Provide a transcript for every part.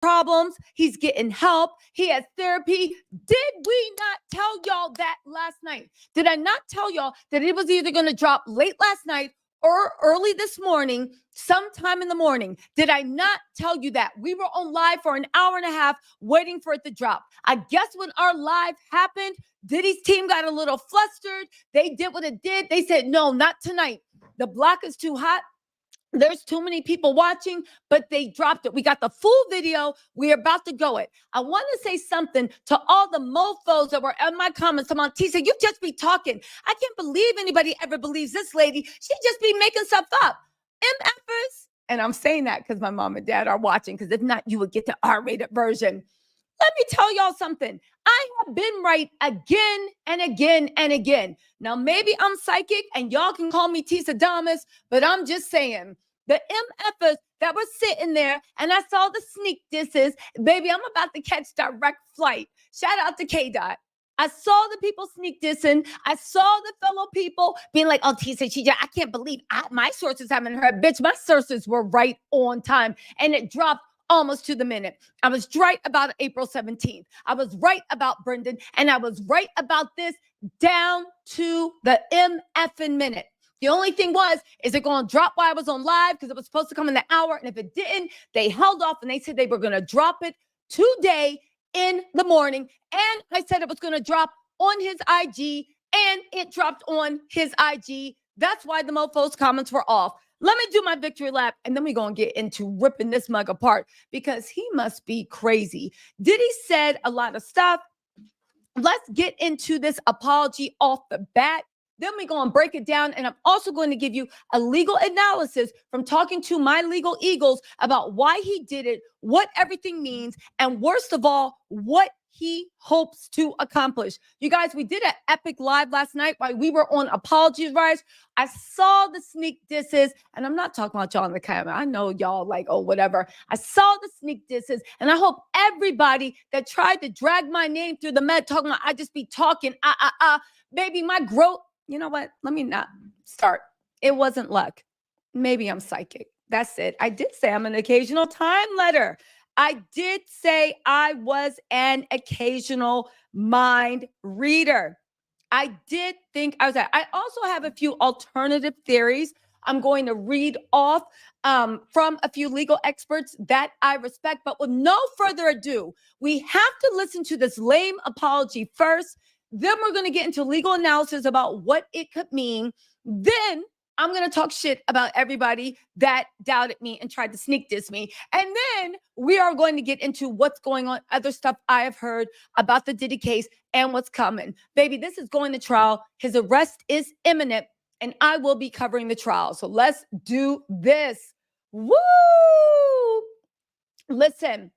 problems. He's getting help. He has therapy. Did we not tell y'all that last night? Did I not tell y'all that it was either going to drop late last night or early this morning, sometime in the morning? Did I not tell you that? We were on live for an hour and a half waiting for it to drop. I guess when our live happened, Diddy's team got a little flustered. They did what it did. They said, no, not tonight. The block is too hot. There's too many people watching, but they dropped it. We got the full video. We're about to go it. I want to say something to all the mofos that were in my comments. Come on, T said, you just be talking. I can't believe anybody ever believes this lady. She just be making stuff up. MFers. And I'm saying that because my mom and dad are watching, because if not, you would get the R-rated version. Let me tell y'all something. I have been right again and again and again. Now, maybe I'm psychic and y'all can call me Tisa Damas, but I'm just saying the MFers that were sitting there and I saw the sneak disses, baby, I'm about to catch direct flight. Shout out to K-Dot. I saw the people sneak dissing. I saw the fellow people being like, oh, Tisa, I can't believe my sources haven't heard. Bitch, my sources were right on time and it dropped almost to the minute. I was right about April 17th. I was right about Brendan, and I was right about this down to the MFing minute. The only thing is it going to drop while I was on live because it was supposed to come in the hour, and if it didn't, they held off and they said they were going to drop it today in the morning, and I said it was going to drop on his IG, and it dropped on his IG. That's why the mofos comments were off. Let me do my victory lap, and then we're going to get into ripping this mug apart because he must be crazy. Diddy said a lot of stuff. Let's get into this apology off the bat. Then we're going to break it down, and I'm also going to give you a legal analysis from talking to my legal eagles about why he did it, what everything means, and worst of all, what he hopes to accomplish. You guys, we did an epic live last night while we were on Apologies Rise. I saw the sneak disses, and I'm not talking about y'all on the camera. I know y'all like, oh, whatever. I saw the sneak disses, and I hope everybody that tried to drag my name through the med talking about I just be talking, baby, my growth. You know what? Let me not start. It wasn't luck. Maybe I'm psychic. That's it. I did say I'm an occasional time letter. I did say I was an occasional mind reader. I did think I was that. I also have a few alternative theories I'm going to read off from a few legal experts that I respect. But with no further ado, we have to listen to this lame apology first. Then we're going to get into legal analysis about what it could mean. Then I'm going to talk shit about everybody that doubted me and tried to sneak diss me. And then we are going to get into what's going on, other stuff I have heard about the Diddy case and what's coming. Baby, this is going to trial. His arrest is imminent, and I will be covering the trial. So let's do this. Woo! Listen.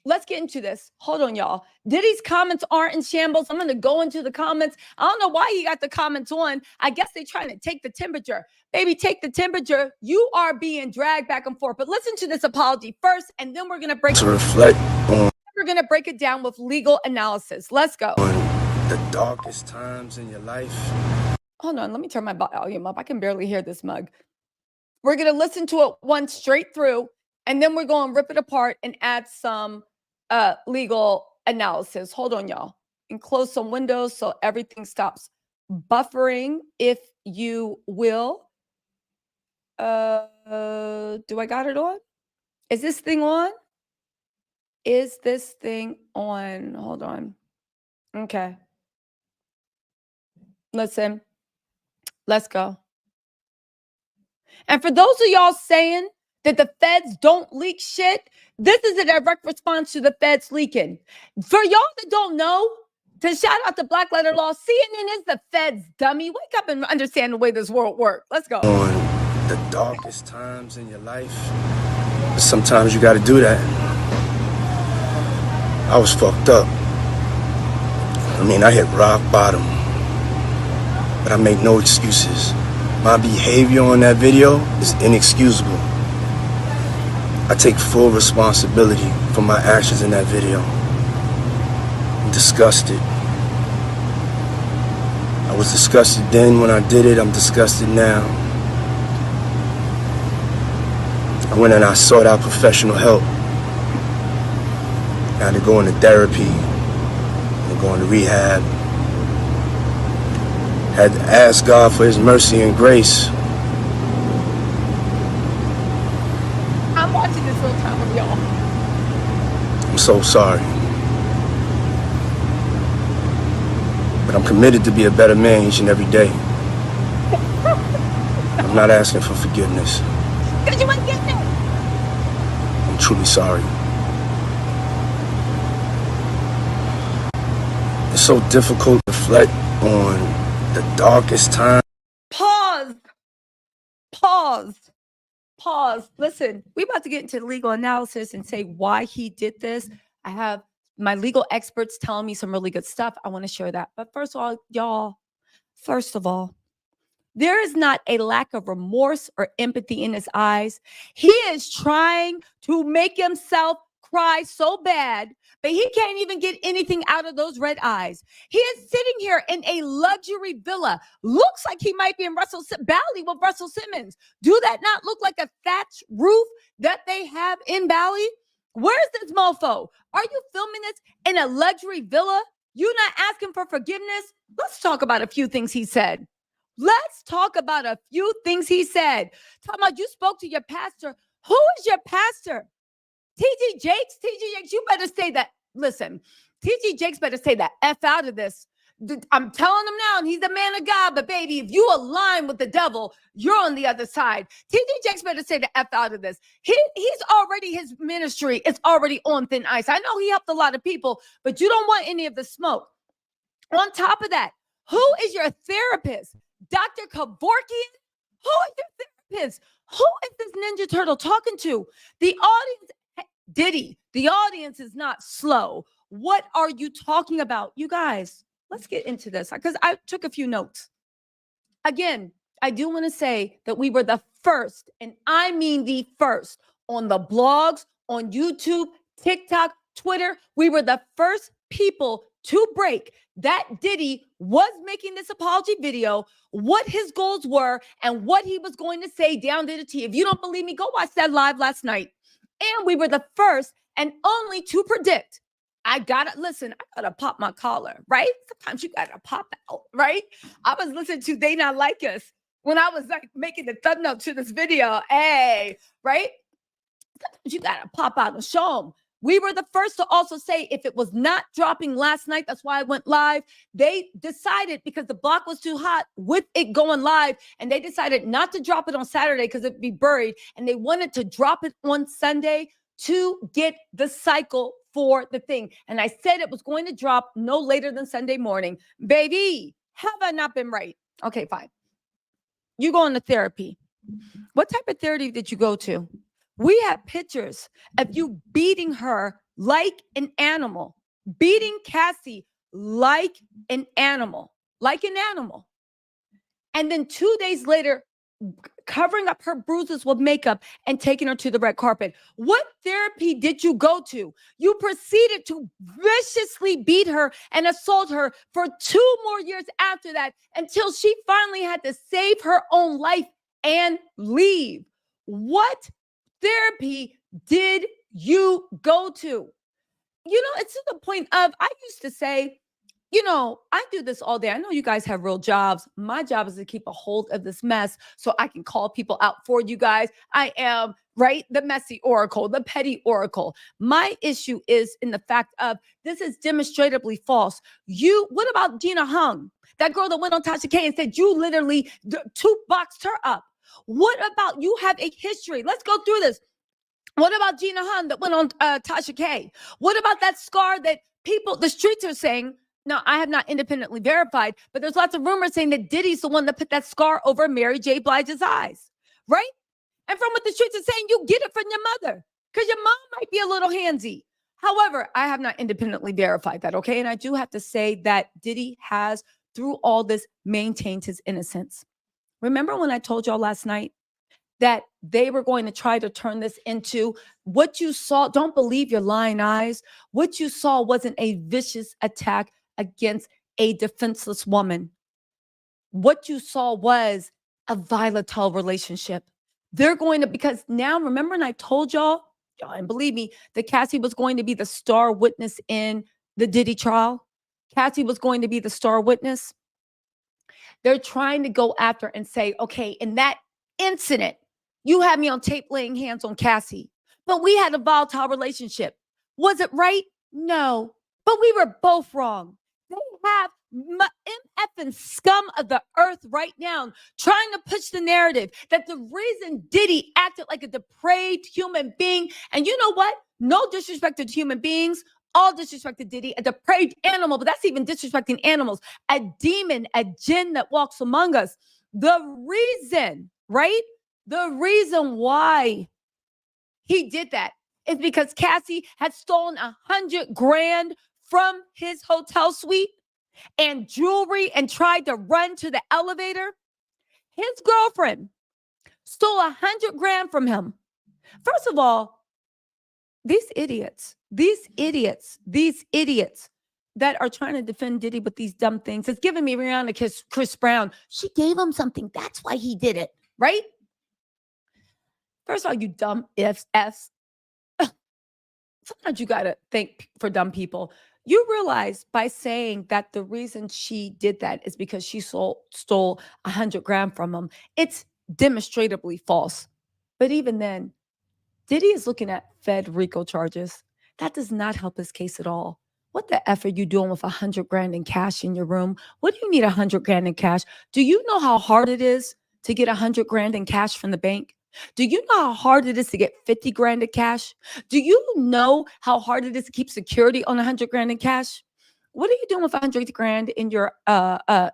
Let's get into this. Hold on, y'all. Diddy's comments aren't in shambles. I'm going to go into the comments. I don't know why he got the comments on. I guess they're trying to take the temperature. Baby, take the temperature. You are being dragged back and forth. But listen to this apology first, and then we're going to break We're going to break it down with legal analysis. Let's go. On the darkest times in your life. Hold on. Let me turn my volume up. I can barely hear this mug. We're going to listen to it one straight through, and then we're going to rip it apart and add some legal analysis. Hold on, y'all. And close some windows so everything stops buffering, if you will. Do I got it on? Is this thing on? Is this thing on? Hold on. Okay. Listen. Let's go. And for those of y'all saying that the feds don't leak shit, this is a direct response to the feds leaking. For y'all that don't know, to shout out to Black Letter Law, CNN is the feds, dummy. Wake up and understand the way this world works. Let's go. On the darkest times in your life, sometimes you got to do that. I was fucked up. I mean, I hit rock bottom, but I make no excuses. My behavior on that video is inexcusable. I take full responsibility for my actions in that video. I'm disgusted. I was disgusted then when I did it. I'm disgusted now. I went and I sought out professional help. Now they're going to therapy, they're going to rehab. Had to ask God for his mercy and grace. I'm watching this real time with y'all. I'm so sorry. But I'm committed to be a better man each and every day. I'm not asking for forgiveness. Because you ain't getting it. I'm truly sorry. It's so difficult to reflect on the darkest time. Pause. Pause. Pause. Listen, we about to get into legal analysis and say why he did this. I have my legal experts telling me some really good stuff. I want to share that. But first of all, y'all, there is not a lack of remorse or empathy in his eyes. He is trying to make himself cry so bad, but he can't even get anything out of those red eyes. He is sitting here in a luxury villa. Looks like he might be in Bali with Russell Simmons. Do that not look like a thatch roof that they have in Bali? Where's this mofo? Are you filming this in a luxury villa? You not asking for forgiveness? Let's talk about a few things he said. Let's talk about a few things he said. Talking about you spoke to your pastor. Who is your pastor? T.G. Jakes? T.G. Jakes, you better say that. Listen, T.G. Jakes better say the F out of this. I'm telling him now, and he's a man of God, but baby, if you align with the devil, you're on the other side. T.G. Jakes better say the F out of this. He's already, his ministry is already on thin ice. I know he helped a lot of people, but you don't want any of the smoke. On top of that, who is your therapist? Dr. Kevorkian? Who is your therapist? Who is this Ninja Turtle talking to? The audience, Diddy, the audience is not slow. What are you talking about? You guys, let's get into this because I took a few notes. Again, I do want to say that we were the first, and I mean the first, on the blogs, on YouTube, TikTok, Twitter. We were the first people to break that Diddy was making this apology video, what his goals were, and what he was going to say down to the T. If you don't believe me, go watch that live last night. And we were the first and only to predict. I gotta pop my collar, right? Sometimes you gotta pop out, right? I was listening to They Not Like Us when I was like making the thumbnail to this video. Hey, right? Sometimes you gotta pop out and show them. We were the first to also say if it was not dropping last night, that's why I went live. They decided because the block was too hot with it going live, and they decided not to drop it on Saturday because it'd be buried, and they wanted to drop it on Sunday to get the cycle for the thing. And I said it was going to drop no later than Sunday morning. Baby, have I not been right? Okay, fine. You going to therapy. What type of therapy did you go to? We have pictures of you beating her like an animal, beating Cassie like an animal. And then 2 days later, covering up her bruises with makeup and taking her to the red carpet. What therapy did you go to? You proceeded to viciously beat her and assault her for 2 more years after that until she finally had to save her own life and leave. What therapy did you go to? You know, it's to the point of, I used to say, you know, I do this all day. I know you guys have real jobs. My job is to keep a hold of this mess so I can call people out for you guys. I am, right, the messy oracle, the petty oracle. My issue is in the fact of this is demonstratively false. What about Gina Hung, that girl that went on Tasha K and said you literally two-boxed her up? What about you have a history? Let's go through this. What about Gina Hung that went on Tasha K? What about that scar that the streets are saying? Now, I have not independently verified, but there's lots of rumors saying that Diddy's the one that put that scar over Mary J. Blige's eyes, right? And from what the streets are saying, you get it from your mother because your mom might be a little handsy. However, I have not independently verified that, okay? And I do have to say that Diddy has, through all this, maintained his innocence. Remember when I told y'all last night that they were going to try to turn this into what you saw? Don't believe your lying eyes. What you saw wasn't a vicious attack against a defenseless woman. What you saw was a volatile relationship. They're going to, because now remember, and I told y'all And believe me, that Cassie was going to be the star witness in the Diddy trial. Cassie was going to be the star witness. They're trying to go after and say, okay, in that incident, you had me on tape laying hands on Cassie, but we had a volatile relationship. Was it right? No, but we were both wrong. They have MF and scum of the earth right now trying to push the narrative that the reason Diddy acted like a depraved human being, and you know what? No disrespect to human beings, all disrespect to Diddy, a depraved animal, but that's even disrespecting animals, a demon, a jinn that walks among us. The reason, right? The reason why he did that is because Cassie had stolen $100,000 from his hotel suite and jewelry and tried to run to the elevator. His girlfriend stole $100,000 from him. First of all, these idiots that are trying to defend Diddy with these dumb things. It's giving me Rihanna Chris Brown. She gave him something. That's why he did it, right? First of all, you dumb F's. Sometimes you got to think for dumb people. You realize by saying that the reason she did that is because she stole $100,000 from him. It's demonstrably false. But even then, Diddy is looking at Fed RICO charges. That does not help his case at all. What the F are you doing with $100,000 in cash in your room? What do you need $100,000 in cash? Do you know how hard it is to get $100,000 in cash from the bank? Do you know how hard it is to get $50,000 in cash? Do you know how hard it is to keep security on $100,000 in cash? What are you doing with $100,000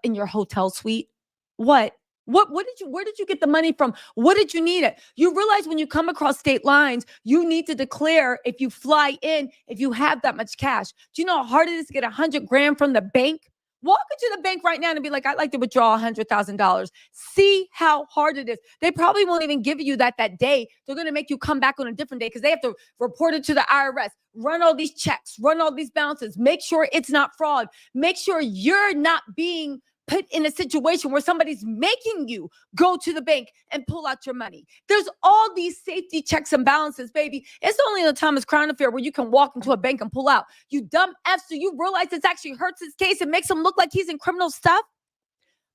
in your hotel suite? What where did you get the money from? What did you need it? You realize when you come across state lines, you need to declare if you fly in, if you have that much cash. Do you know how hard it is to get $100,000 from the bank? Walk into the bank right now and be like, I'd like to withdraw $100,000. See how hard it is. They probably won't even give you that day. They're going to make you come back on a different day because they have to report it to the IRS, run all these checks, run all these balances, make sure it's not fraud, make sure you're not being put in a situation where somebody's making you go to the bank and pull out your money. There's all these safety checks and balances, baby. It's only in the Thomas Crown Affair where you can walk into a bank and pull out. You dumb F, so you realize this actually hurts his case and makes him look like he's in criminal stuff.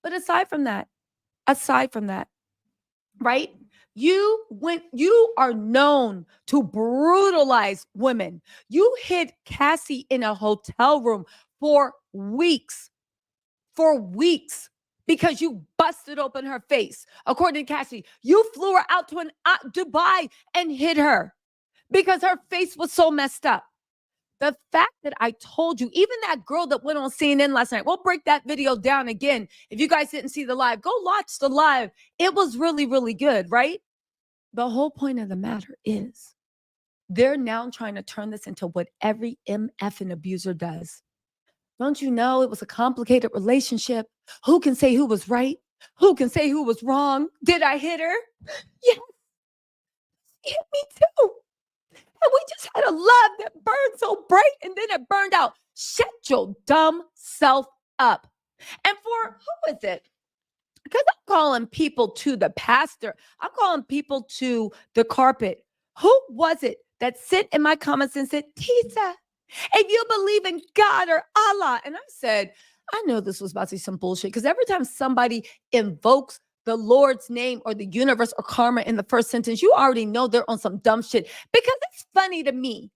But aside from that, right? You are known to brutalize women. You hid Cassie in a hotel room for weeks because you busted open her face. According to Cassie, you flew her out to Dubai and hid her because her face was so messed up. The fact that I told you, even that girl that went on CNN last night, we'll break that video down again. If you guys didn't see the live, go watch the live. It was really, really good, right? The whole point of the matter is they're now trying to turn this into what every MF and abuser does. Don't you know it was a complicated relationship? Who can say who was right? Who can say who was wrong? Did I hit her? Yes. She hit me too. And we just had a love that burned so bright and then it burned out. Shut your dumb self up. And for who is it? Because I'm calling people to the pastor. I'm calling people to the carpet. Who was it that sent in my comments and said, Tisa, if you believe in God or Allah? And I said, I know this was about to be some bullshit because every time somebody invokes the Lord's name or the universe or karma in the first sentence, you already know they're on some dumb shit. Because it's funny to me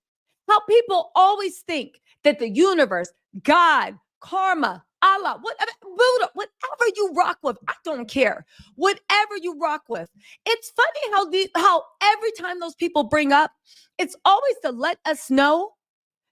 how people always think that the universe, God, karma, Allah, whatever, Buddha, whatever you rock with, I don't care. Whatever you rock with. It's funny how every time those people bring up, it's always to let us know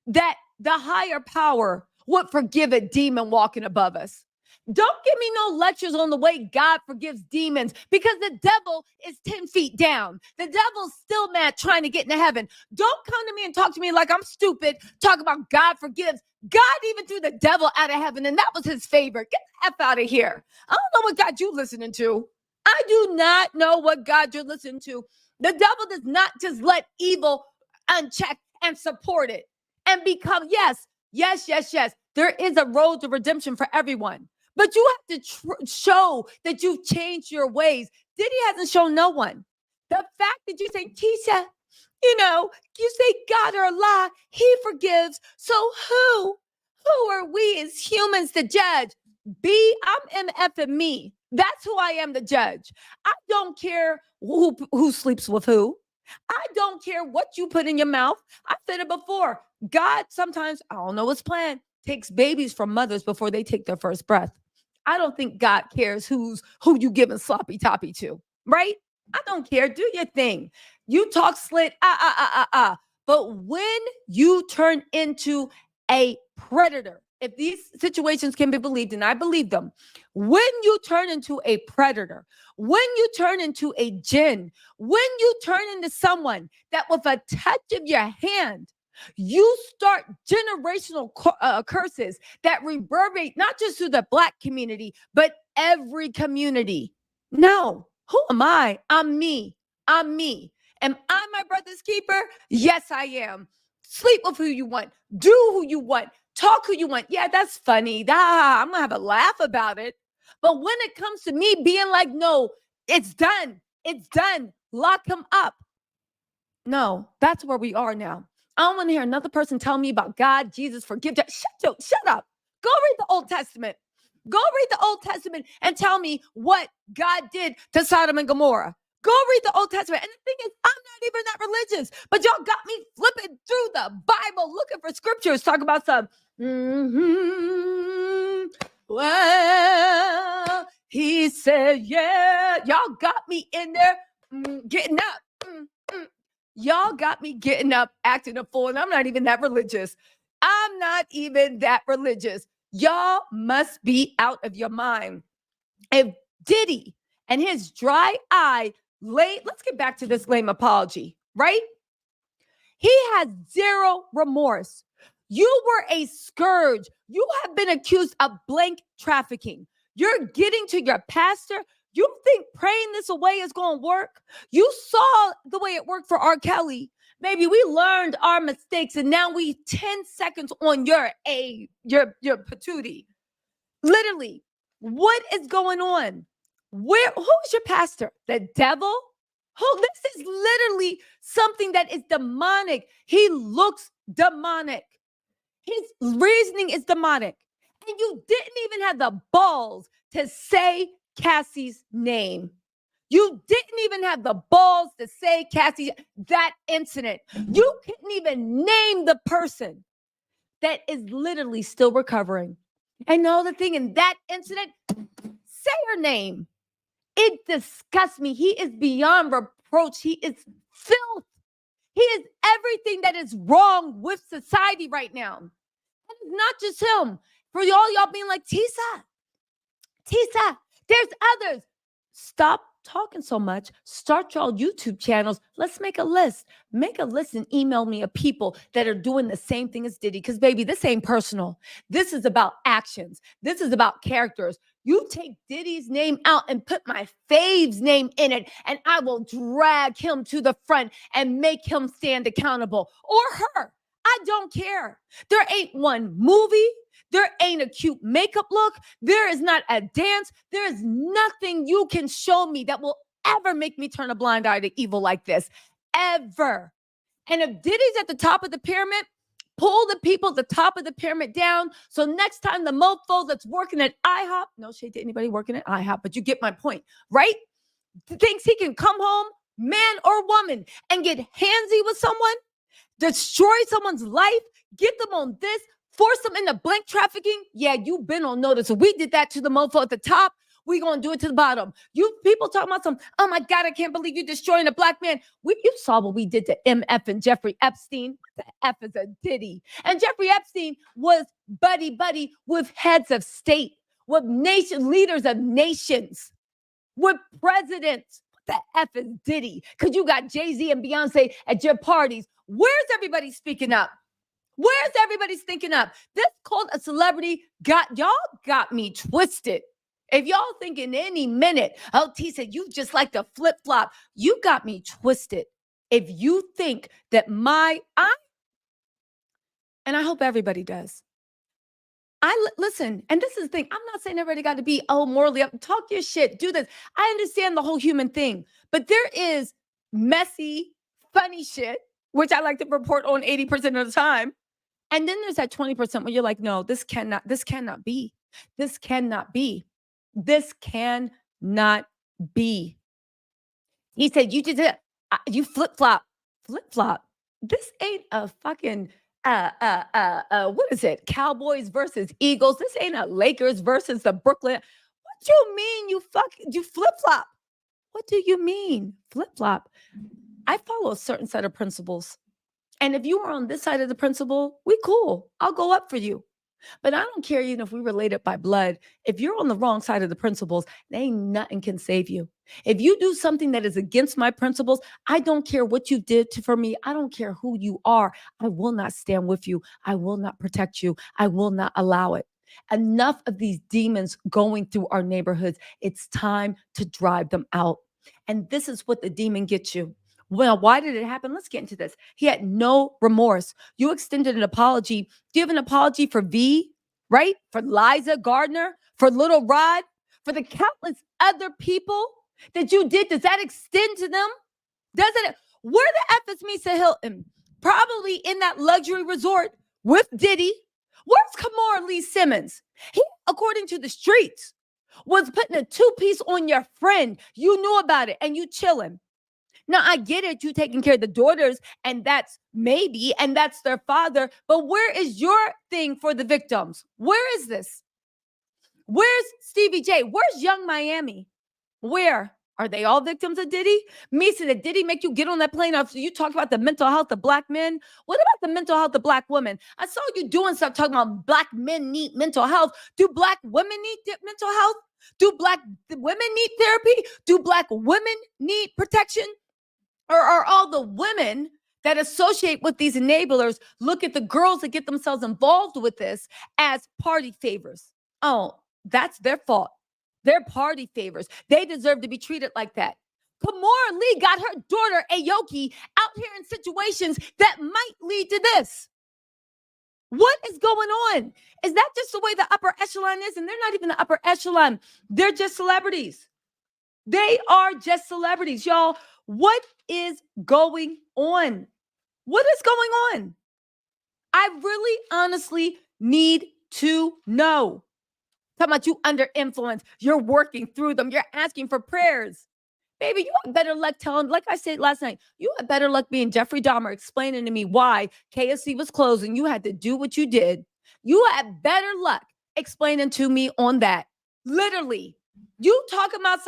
that the higher power would forgive a demon walking above us. Don't give me no lectures on the way God forgives demons because the devil is 10 feet down. The devil's still mad trying to get into heaven. Don't come to me and talk to me like I'm stupid, talk about God forgives. God even threw the devil out of heaven, and that was his favorite. Get the F out of here. I don't know what God you listening to. I do not know what God you're listening to. The devil does not just let evil unchecked and support it and become, yes. There is a road to redemption for everyone. But you have to show that you've changed your ways. Diddy hasn't shown no one. The fact that you say, Keisha, You say God or Allah, he forgives. So who are we as humans to judge? I'm MF and me. That's who I am to judge. I don't care who sleeps with who. I don't care what you put in your mouth. I've said it before. God sometimes, I don't know his plan, takes babies from mothers before they take their first breath. I don't think God cares who you giving sloppy toppy to, right? I don't care. Do your thing. You talk slit, But when you turn into a predator, if these situations can be believed, and I believe them, when you turn into a predator, when you turn into a jinn, when you turn into someone that with a touch of your hand, you start generational curses that reverberate not just through the Black community, but every community. No, who am I? I'm me. I'm me. Am I my brother's keeper? Yes, I am. Sleep with who you want. Do who you want. Talk who you want. Yeah, that's funny. I'm going to have a laugh about it. But when it comes to me being like, no, it's done. It's done. Lock him up. No, that's where we are now. I don't want to hear another person tell me about God, Jesus, forgive. Shut up. Go read the Old Testament. Go read the Old Testament and tell me what God did to Sodom and Gomorrah. Go read the Old Testament. And the thing is, I'm not even that religious, but y'all got me flipping through the Bible looking for scriptures, talking about some, well, he said, yeah. Y'all got me in there getting up. Y'all got me getting up, acting a fool, and I'm not even that religious. I'm not even that religious. Y'all must be out of your mind. If Diddy and his dry eye let's get back to this lame apology, right? He has zero remorse. You were a scourge. You have been accused of blank trafficking. You're getting to your pastor. You think praying this away is going to work? You saw the way it worked for R. Kelly. Maybe we learned our mistakes and now we 10 seconds on your patootie. Literally, what is going on? Who's your pastor? The devil? This is literally something that is demonic. He looks demonic. His reasoning is demonic. And you didn't even have the balls to say Cassie's name. You didn't even have the balls to say Cassie, that incident. You couldn't even name the person that is literally still recovering. And know the thing in that incident, say her name. It disgusts me. He is beyond reproach. He is filth. He is everything that is wrong with society right now. And it's not just him. For y'all being like, Tisa, there's others. Stop talking so much. Start your YouTube channels. Let's make a list. Make a list and email me of people that are doing the same thing as Diddy. Because, baby, this ain't personal. This is about actions. This is about characters. You take Diddy's name out and put my fave's name in it, and I will drag him to the front and make him stand accountable. Or her. I don't care. There ain't one movie. There ain't a cute makeup look. There is not a dance. There is nothing you can show me that will ever make me turn a blind eye to evil like this. Ever. And if Diddy's at the top of the pyramid, pull the people at the top of the pyramid down. So next time the mofo that's working at IHOP, no shade to anybody working at IHOP, but you get my point, right? Thinks he can come home, man or woman, and get handsy with someone, destroy someone's life, get them on this, force them into blank trafficking. Yeah, you've been on notice. If we did that to the mofo at the top, we're going to do it to the bottom. You people talking about some, oh my God, I can't believe you're destroying a Black man. You saw what we did to MF and Jeffrey Epstein. What the F is a Diddy? And Jeffrey Epstein was buddy with heads of state, with leaders of nations, with presidents. What the F is Diddy? Because you got Jay-Z and Beyonce at your parties. Where's everybody speaking up? Where's everybody speaking up? This called a celebrity y'all got me twisted. If y'all thinking any minute, oh, T said, you just like to flip-flop. You got me twisted. If you think that and I hope everybody does. Listen, and this is the thing. I'm not saying everybody got to be, morally up. Talk your shit. Do this. I understand the whole human thing. But there is messy, funny shit. which I like to report on 80% of the time. And then there's that 20% where you're like, no, this cannot be. This cannot be. This cannot be. He said, you did it. You flip-flop. Flip-flop. This ain't a fucking what is it? Cowboys versus Eagles. This ain't a Lakers versus the Brooklyn. What you mean you flip-flop? What do you mean flip-flop? I follow a certain set of principles. And if you are on this side of the principle, we cool. I'll go up for you. But I don't care even if we related by blood. If you're on the wrong side of the principles, there ain't nothing can save you. If you do something that is against my principles, I don't care what you did for me. I don't care who you are. I will not stand with you. I will not protect you. I will not allow it. Enough of these demons going through our neighborhoods. It's time to drive them out. And this is what the demon gets you. Well, why did it happen? Let's get into this. He had no remorse. You extended an apology. Do you have an apology for V, right? For Liza Gardner, for Little Rod, for the countless other people that you did? Does that extend to them? Doesn't it? Where the F is Misa Hilton? Probably in that luxury resort with Diddy. Where's Kamora Lee Simmons? He, according to the streets, was putting a two-piece on your friend. You knew about it and you chilling. Now, I get it. You taking care of the daughters, and that's their father. But where is your thing for the victims? Where is this? Where's Stevie J? Where's Young Miami? Where? Are they all victims of Diddy? Misa, did Diddy make you get on that plane after you talked about the mental health of black men? What about the mental health of black women? I saw you doing stuff talking about black men need mental health. Do black women need mental health? Do black women need therapy? Do black women need protection? Or are all the women that associate with these enablers look at the girls that get themselves involved with this as party favors? Oh, that's their fault. They're party favors. They deserve to be treated like that. Kamora Lee got her daughter, Aoki, out here in situations that might lead to this. What is going on? Is that just the way the upper echelon is? And they're not even the upper echelon. They're just celebrities. They are just celebrities, y'all. What is going on? What is going on? I really honestly need to know. Talking about you under influence. You're working through them. You're asking for prayers. Baby, you had better luck telling, like I said last night, you had better luck being Jeffrey Dahmer explaining to me why KSC was closed and you had to do what you did. You had better luck explaining to me on that. Literally. You talking about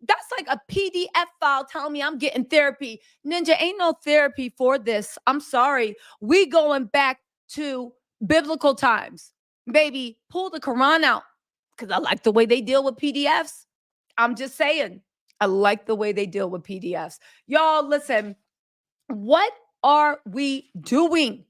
that's like a PDF file telling me I'm getting therapy. Ninja, ain't no therapy for this. I'm sorry. We going back to biblical times. Baby, pull the Quran out because I like the way they deal with PDFs. I'm just saying. I like the way they deal with PDFs. Y'all, listen, what are we doing?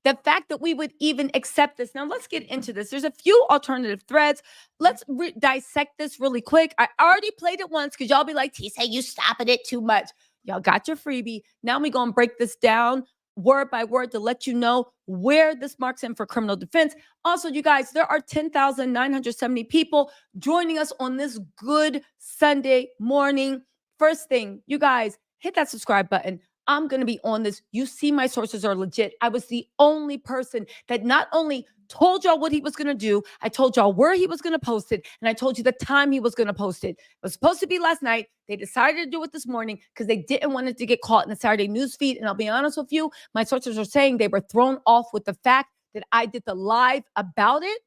The fact that we would even accept this. Now, let's get into this. There's a few alternative threads. Let's dissect this really quick. I already played it once because y'all be like, T-Say, you stopping it too much. Y'all got your freebie. Now we're going to break this down word by word to let you know where this marks in for criminal defense. Also, you guys, there are 10,970 people joining us on this good Sunday morning. First thing, you guys, hit that subscribe button. I'm going to be on this. You see my sources are legit. I was the only person that not only told y'all what he was going to do, I told y'all where he was going to post it, and I told you the time he was going to post it. It was supposed to be last night. They decided to do it this morning because they didn't want it to get caught in the Saturday news feed. And I'll be honest with you, my sources are saying they were thrown off with the fact that I did the live about it,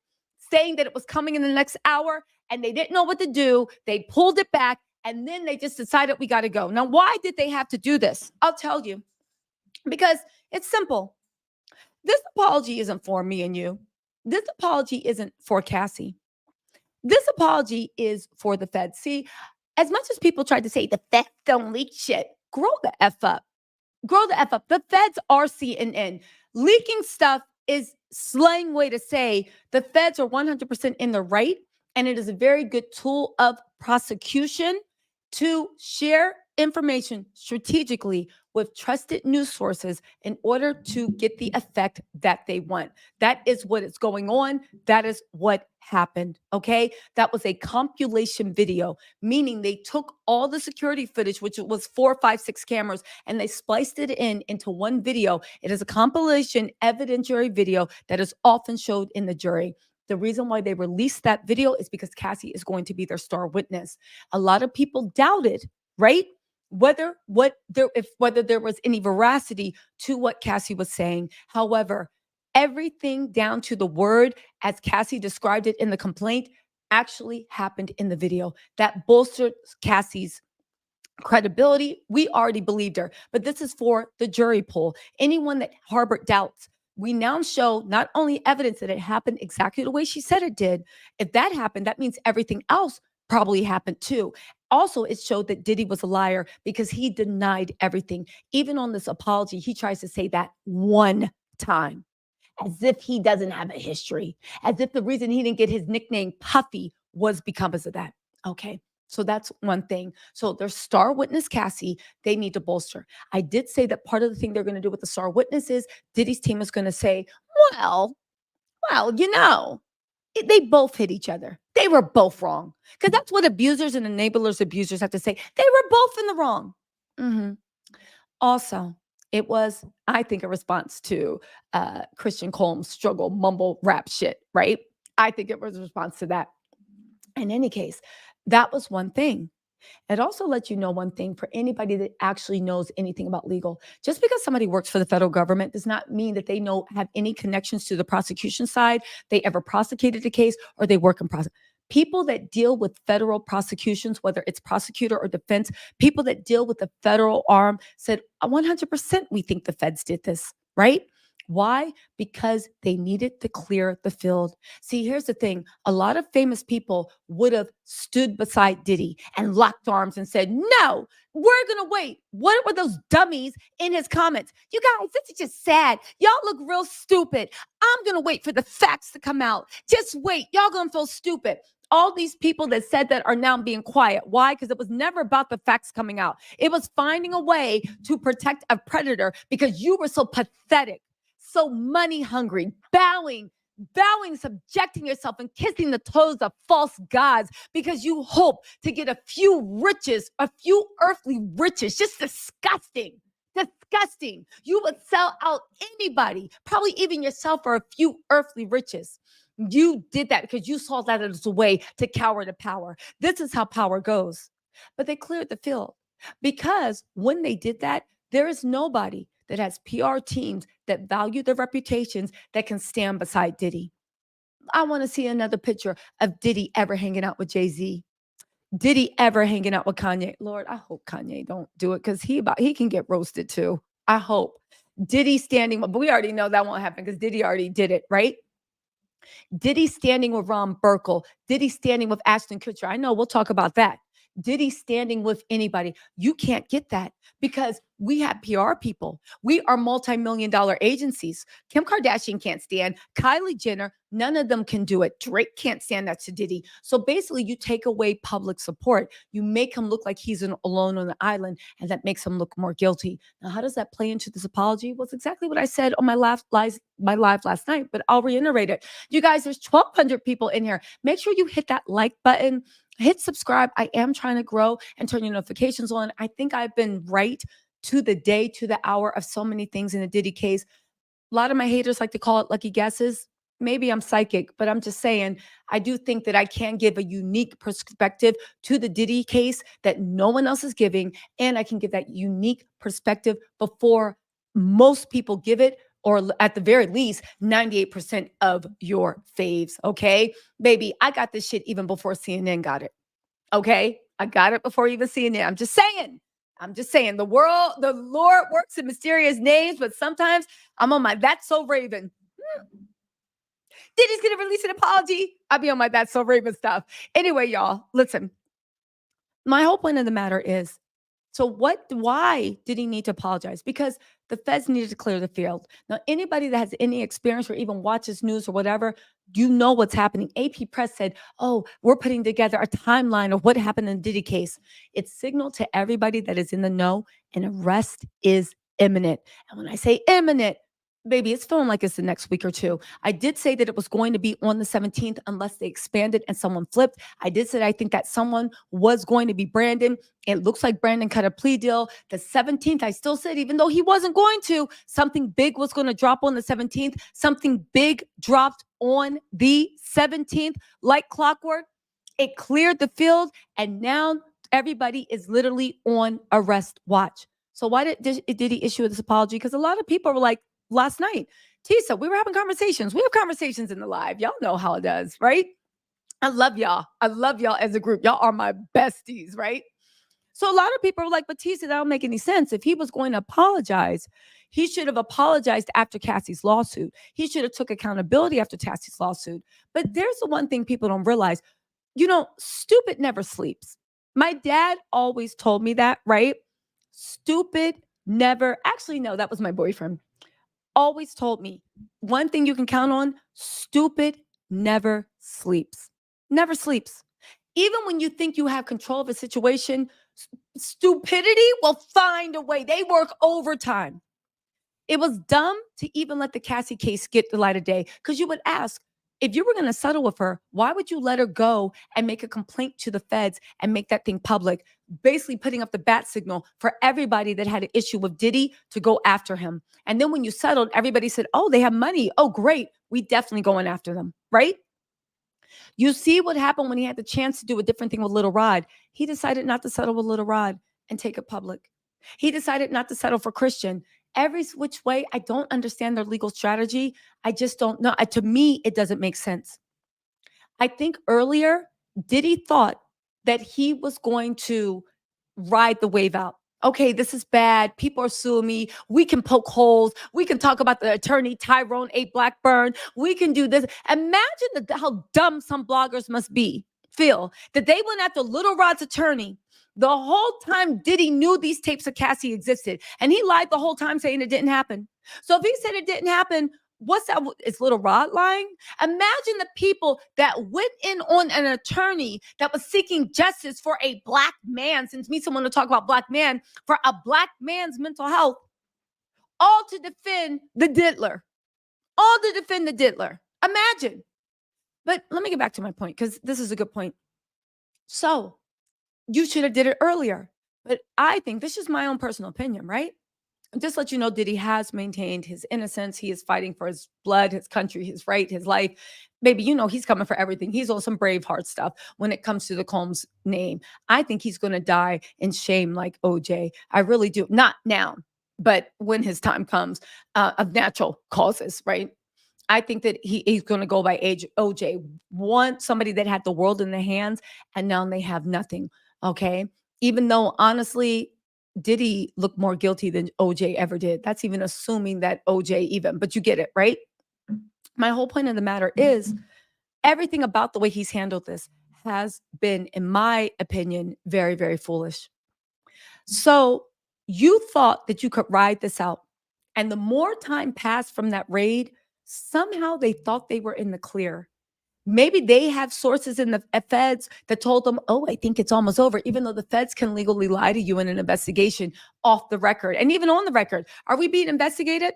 saying that it was coming in the next hour, and they didn't know what to do. They pulled it back. And then they just decided we got to go. Now, why did they have to do this? I'll tell you. Because it's simple. This apology isn't for me and you. This apology isn't for Cassie. This apology is for the Fed. See, as much as people tried to say the Fed don't leak shit, grow the F up. Grow the F up. The Feds are CNN. Leaking stuff is slang way to say the Feds are 100% in the right. And it is a very good tool of prosecution to share information strategically with trusted news sources in order to get the effect that they want. That is what is going on. That is what happened. Okay. That was a compilation video, meaning they took all the security footage, which was 4, 5, 6 cameras, and they spliced it into one video. It is a compilation evidentiary video that is often showed in the jury. The reason why they released that video is because Cassie is going to be their star witness. A lot of people doubted, right? Whether there was any veracity to what Cassie was saying. However, everything down to the word, as Cassie described it in the complaint, actually happened in the video. That bolstered Cassie's credibility. We already believed her, but this is for the jury pool. Anyone that harbored doubts, we now show not only evidence that it happened exactly the way she said it did. If that happened, that means everything else probably happened too. Also, it showed that Diddy was a liar because he denied everything. Even on this apology, he tries to say that one time, as if he doesn't have a history, as if the reason he didn't get his nickname Puffy was because of that. Okay. So that's one thing. So their star witness, Cassie, they need to bolster. I did say that part of the thing they're going to do with the star witness is Diddy's team is going to say, well, they both hit each other. They were both wrong. Because that's what abusers and abusers have to say. They were both in the wrong. Also, it was, I think, a response to Christian Combs' struggle, mumble rap shit, right? I think it was a response to that. In any case, that was one thing. It also lets you know one thing for anybody that actually knows anything about legal. Just because somebody works for the federal government does not mean that they have any connections to the prosecution side, they ever prosecuted a case, or they work in process. People that deal with federal prosecutions, whether it's prosecutor or defense, people that deal with the federal arm said 100% we think the feds did this, right? Why? Because they needed to clear the field. See, here's the thing. A lot of famous people would have stood beside Diddy and locked arms and said, no, we're going to wait. What were those dummies in his comments? You guys, this is just sad. Y'all look real stupid. I'm going to wait for the facts to come out. Just wait. Y'all going to feel stupid. All these people that said that are now being quiet. Why? Because it was never about the facts coming out. It was finding a way to protect a predator because you were so pathetic, so money hungry, bowing, subjecting yourself and kissing the toes of false gods because you hope to get a few riches, a few earthly riches. Just disgusting. Disgusting. You would sell out anybody, probably even yourself, for a few earthly riches. You did that because you saw that as a way to cower to power. This is how power goes. But they cleared the field because when they did that, there is nobody that has PR teams that value their reputations that can stand beside Diddy. I want to see another picture of Diddy ever hanging out with Jay-Z. Diddy ever hanging out with Kanye. Lord, I hope Kanye don't do it because he can get roasted too. I hope. Diddy standing, but we already know that won't happen because Diddy already did it, right? Diddy standing with Ron Burkle. Diddy standing with Ashton Kutcher. I know we'll talk about that. Diddy standing with anybody. You can't get that because we have PR people. We are multi-million-dollar agencies. Kim Kardashian can't stand. Kylie Jenner, none of them can do it. Drake can't stand that to Diddy. So basically, you take away public support. You make him look like he's alone on the island, and that makes him look more guilty. Now, how does that play into this apology? Well, it's exactly what I said on my live last night, but I'll reiterate it. You guys, there's 1,200 people in here. Make sure you hit that like button. Hit subscribe. I am trying to grow and turn your notifications on. I think I've been right to the day, to the hour of so many things in the Diddy case. A lot of my haters like to call it lucky guesses. Maybe I'm psychic, but I'm just saying, I do think that I can give a unique perspective to the Diddy case that no one else is giving. And I can give that unique perspective before most people give it, or at the very least, 98% of your faves. Okay, baby, I got this shit even before CNN got it. Okay, I got it before even CNN. I'm just saying. The Lord works in mysterious names, but sometimes I'm on my That's So Raven. Diddy's going to release an apology. I'll be on my That's So Raven stuff. Anyway, y'all, listen. My whole point of the matter is So why did he need to apologize? Because the feds needed to clear the field. Now, anybody that has any experience or even watches news or whatever, you know what's happening. AP Press said, oh, we're putting together a timeline of what happened in the Diddy case. It signaled to everybody that is in the know an arrest is imminent. And when I say imminent, baby, it's feeling like it's the next week or two. I did say that it was going to be on the 17th unless they expanded and someone flipped. I did say I think that someone was going to be Brandon. It looks like Brandon cut a plea deal. The 17th, I still said, even though he wasn't going to, something big was going to drop on the 17th. Something big dropped on the 17th, like clockwork. It cleared the field, and now everybody is literally on arrest watch. So why did he issue this apology? Because a lot of people were like, last night, Tisa, we were having conversations. We have conversations in the live. Y'all know how it does, right? I love y'all. I love y'all as a group. Y'all are my besties, right? So a lot of people are like, but Tisa, that don't make any sense. If he was going to apologize, he should have apologized after Cassie's lawsuit. He should have took accountability after Cassie's lawsuit. But there's the one thing people don't realize. Stupid never sleeps. My dad always told me that, right? Stupid never, actually, no, that was my boyfriend. Always told me one thing you can count on: stupid never sleeps. Never sleeps. Even when you think you have control of a situation, stupidity will find a way. They work overtime. It was dumb to even let the Cassie case get the light of day, because you would ask, if you were going to settle with her, why would you let her go and make a complaint to the feds and make that thing public, basically putting up the bat signal for everybody that had an issue with Diddy to go after him? And then when you settled, everybody said, oh, they have money. Oh, great. We definitely going after them, right? You see what happened when he had the chance to do a different thing with Little Rod. He decided not to settle with Little Rod and take it public. He decided not to settle for Christian. Every which way, I don't understand their legal strategy. I just don't know. To me, it doesn't make sense. I think earlier, Diddy thought that he was going to ride the wave out. Okay, this is bad. People are suing me. We can poke holes. We can talk about the attorney Tyrone A. Blackburn. We can do this. Imagine how dumb some bloggers must feel that they went after Little Rod's attorney the whole time Diddy knew these tapes of Cassie existed. And he lied the whole time saying it didn't happen. So if he said it didn't happen, what's that? Is Little Rod lying? Imagine the people that went in on an attorney that was seeking justice for a black man, since me someone to talk about black man, for a black man's mental health, all to defend the diddler. All to defend the diddler. Imagine. But let me get back to my point, because this is a good point. So you should have did it earlier. But I think, this is my own personal opinion, right? Just let you know, Diddy has maintained his innocence. He is fighting for his blood, his country, his right, his life. Baby, he's coming for everything. He's on some Braveheart stuff when it comes to the Combs name. I think he's going to die in shame like OJ. I really do. Not now, but when his time comes, of natural causes, right? I think that he's going to go by age OJ. Somebody that had the world in their hands, and now they have nothing. Okay. Even though, honestly, Diddy looked more guilty than OJ ever did. That's even assuming that OJ but you get it, right? My whole point of the matter is everything about the way he's handled this has been, in my opinion, very, very foolish. So you thought that you could ride this out. And the more time passed from that raid, somehow they thought they were in the clear. Maybe they have sources in the feds that told them, oh, I think it's almost over, even though the feds can legally lie to you in an investigation off the record. And even on the record, are we being investigated?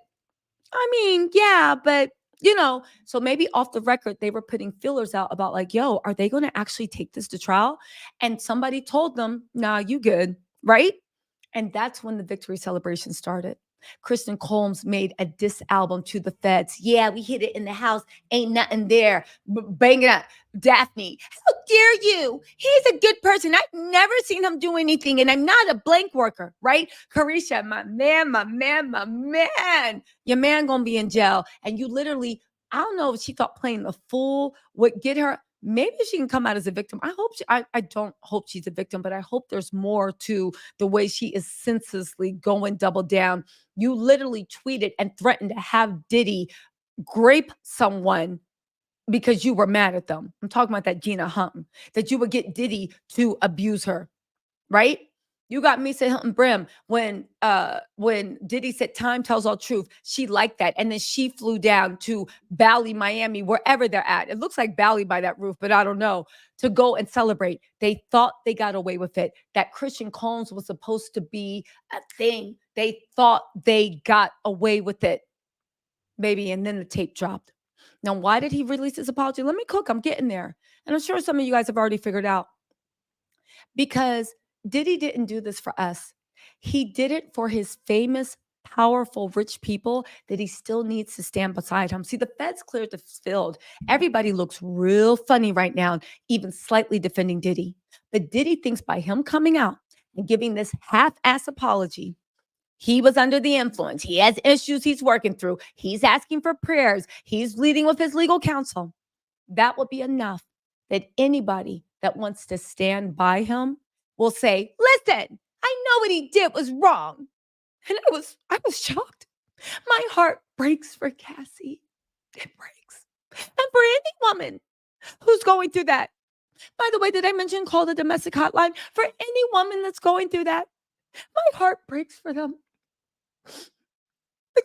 I mean, yeah, but so maybe off the record, they were putting feelers out about like, yo, are they going to actually take this to trial? And somebody told them, nah, you good, right? And that's when the victory celebration started. Kristen Combs made a diss album to the feds. Yeah, we hit it in the house. Ain't nothing there. Bang it up. Daphne, how dare you? He's a good person. I've never seen him do anything, and I'm not a blank worker, right? Carisha, my man. Your man gonna be in jail. And you literally, I don't know if she thought playing the fool would get her. Maybe she can come out as a victim. I don't hope she's a victim, but I hope there's more to the way she is senselessly going double down. You literally tweeted and threatened to have Diddy grape someone because you were mad at them. I'm talking about that Gina Hunton, that you would get Diddy to abuse her, right? You got Misa Hilton Brim when Diddy said time tells all truth. She liked that. And then she flew down to Bali, Miami, wherever they're at. It looks like Bali by that roof, but I don't know, to go and celebrate. They thought they got away with it. That Christian Combs was supposed to be a thing. They thought they got away with it, baby. And then the tape dropped. Now, why did he release his apology? Let me cook. I'm getting there. And I'm sure some of you guys have already figured out. Because Diddy didn't do this for us. He did it for his famous, powerful, rich people that he still needs to stand beside him. See, the feds cleared the field. Everybody looks real funny right now, even slightly defending Diddy. But Diddy thinks by him coming out and giving this half-ass apology, he was under the influence. He has issues he's working through. He's asking for prayers. He's leading with his legal counsel. That will be enough that anybody that wants to stand by him will say, listen, I know what he did was wrong. And I was shocked. My heart breaks for Cassie. It breaks. And for any woman who's going through that. By the way, did I mention call the domestic hotline? For any woman that's going through that, my heart breaks for them. But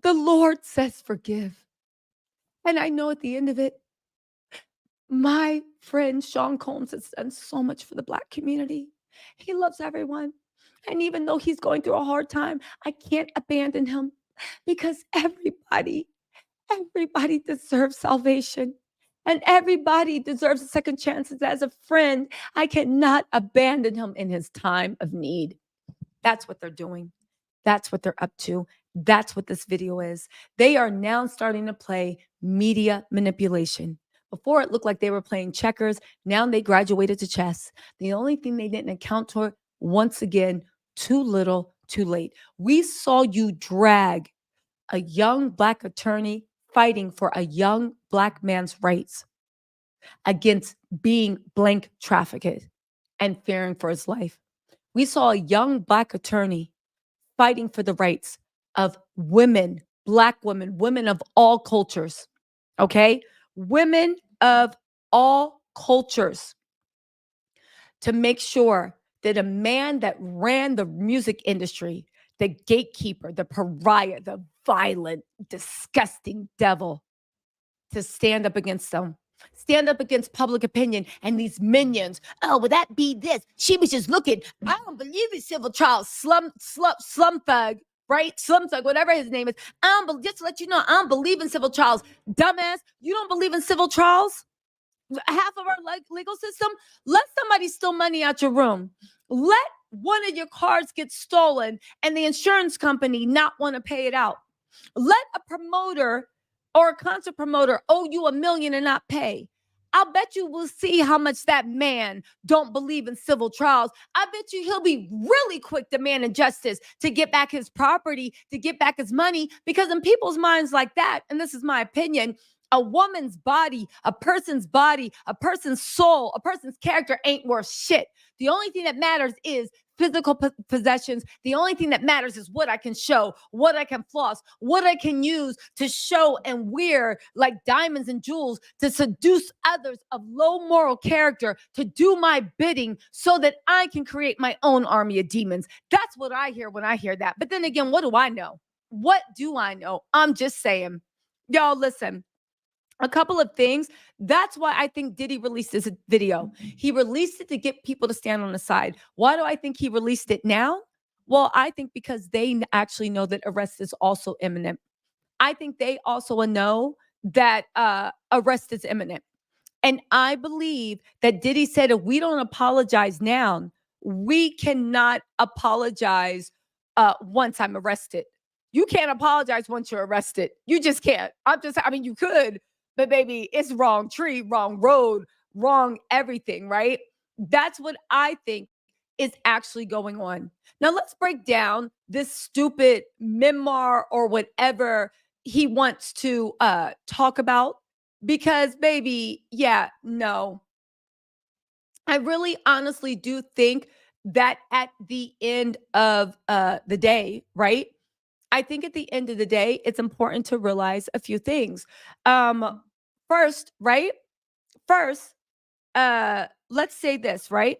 the Lord says forgive. And I know at the end of it, my friend Sean Combs has done so much for the Black community. He loves everyone. And even though he's going through a hard time, I can't abandon him because everybody deserves salvation. And everybody deserves a second chance. As a friend, I cannot abandon him in his time of need. That's what they're doing. That's what they're up to. That's what this video is. They are now starting to play media manipulation. Before it looked like they were playing checkers. Now they graduated to chess. The only thing they didn't account for, once again, too little, too late. We saw you drag a young Black attorney fighting for a young Black man's rights against being blank trafficked and fearing for his life. We saw a young Black attorney fighting for the rights of women, Black women, women of all cultures, okay? Women of all cultures, to make sure that a man that ran the music industry, the gatekeeper, the pariah, the violent, disgusting devil, to stand up against them. Stand up against public opinion and these minions. Oh, would that be this? She was just looking. I don't believe in civil trials. Slum thug, right? Slum thug, whatever his name is. Just to let you know, I don't believe in civil trials. Dumbass, you don't believe in civil trials? Half of our legal system, let somebody steal money out your room. Let one of your cars get stolen and the insurance company not want to pay it out. Let a promoter or a concert promoter owe you $1 million and not pay. I'll bet you we'll see how much that man don't believe in civil trials. I bet you he'll be really quick demanding justice to get back his property, to get back his money, because in people's minds like that, and this is my opinion, a woman's body, a person's soul, a person's character ain't worth shit. The only thing that matters is physical possessions. The only thing that matters is what I can show, what I can floss, what I can use to show and wear like diamonds and jewels to seduce others of low moral character to do my bidding so that I can create my own army of demons. That's what I hear when I hear that. But then again, what do I know? What do I know? I'm just saying. Y'all, listen. A couple of things. That's why I think Diddy released this video. He released it to get people to stand on the side. Why do I think he released it now? Well, I think because they actually know that arrest is also imminent. I think they also know that arrest is imminent. And I believe that Diddy said if we don't apologize now, we cannot apologize once I'm arrested. You can't apologize once you're arrested. You just can't. You could, but baby, it's wrong tree, wrong road, wrong everything, right? That's what I think is actually going on. Now let's break down this stupid memoir or whatever he wants to talk about, because baby, yeah, no. I really honestly do think that at the end of the day, right? I think at the end of the day, it's important to realize a few things. First, right? Let's say this, right?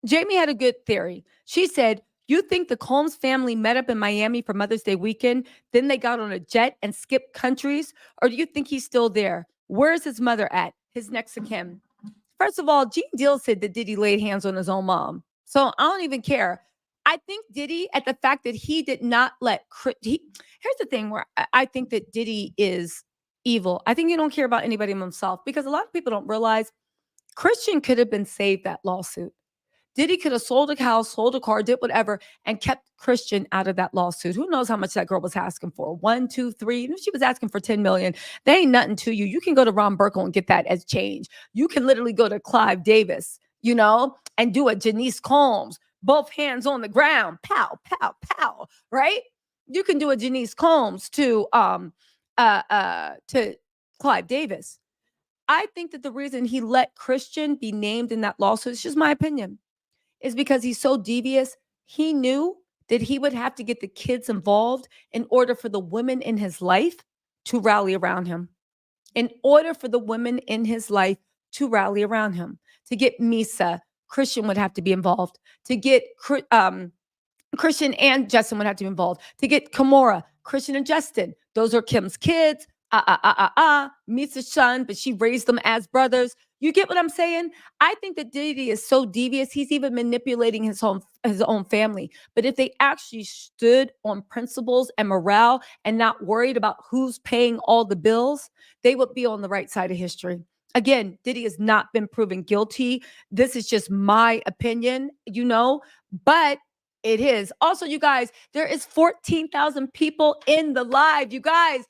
Jamie had a good theory. She said, you think the Combs family met up in Miami for Mother's Day weekend, then they got on a jet and skipped countries? Or do you think he's still there? Where's his mother at? His next of kin? First of all, Gene Deal said that Diddy laid hands on his own mom. So I don't even care. I think Diddy, at the fact that he did not let, here's the thing where I think that Diddy is evil. I think he don't care about anybody but himself, because a lot of people don't realize Christian could have been saved that lawsuit. Diddy could have sold a house, sold a car, did whatever, and kept Christian out of that lawsuit. Who knows how much that girl was asking for? 1, 2, 3. Even if she was asking for 10 million, they ain't nothing to you. You can go to Ron Burkle and get that as change. You can literally go to Clive Davis, and do a Janice Combs, both hands on the ground, pow, pow, pow, right? You can do a Janice Combs to Clive Davis. I think that the reason he let Christian be named in that lawsuit, it's just my opinion, is because he's so devious. He knew that he would have to get the kids involved in order for the women in his life to rally around him. In order for the women in his life to rally around him. To get Misa, Christian would have to be involved. To get Christian and Justin would have to be involved. To get Kimora, Christian and Justin, those are Kim's kids. Misa's son, but she raised them as brothers. You get what I'm saying? I think that Diddy is so devious. He's even manipulating his own family. But if they actually stood on principles and morale and not worried about who's paying all the bills, they would be on the right side of history. Again, Diddy has not been proven guilty. This is just my opinion, but it is. Also, you guys, there is 14,000 people in the live. You guys,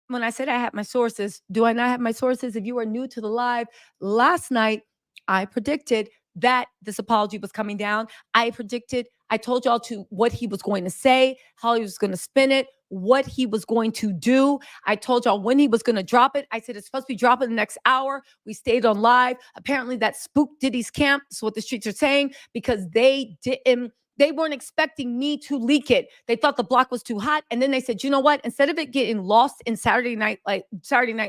when I said I had my sources, do I not have my sources? If you are new to the live, last night I predicted that this apology was coming down. I told y'all what he was going to say, how he was going to spin it, what he was going to do. I told y'all when he was going to drop it. I said it's supposed to be dropping the next hour. We stayed on live. Apparently that spooked Diddy's camp. That's what the streets are saying, because they weren't expecting me to leak it. They thought the block was too hot. And then they said, you know what? Instead of it getting lost in Saturday night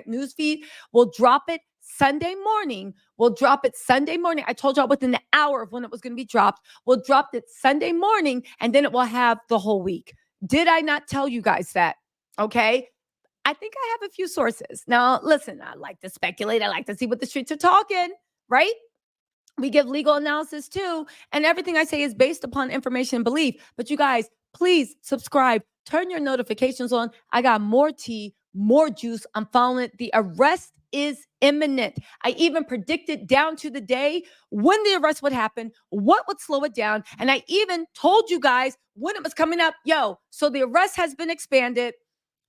news feed, we'll drop it Sunday morning. I told y'all within the hour of when it was going to be dropped. We'll drop it Sunday morning, and then it will have the whole week. Did I not tell you guys that? Okay. I think I have a few sources. Now, listen, I like to speculate. I like to see what the streets are talking, right? We give legal analysis too, and everything I say is based upon information and belief. But you guys, please subscribe, turn your notifications on. I got more tea, more juice. I'm following it. The arrest is imminent. I even predicted down to the day when the arrest would happen, what would slow it down. And I even told you guys when it was coming up. So the arrest has been expanded.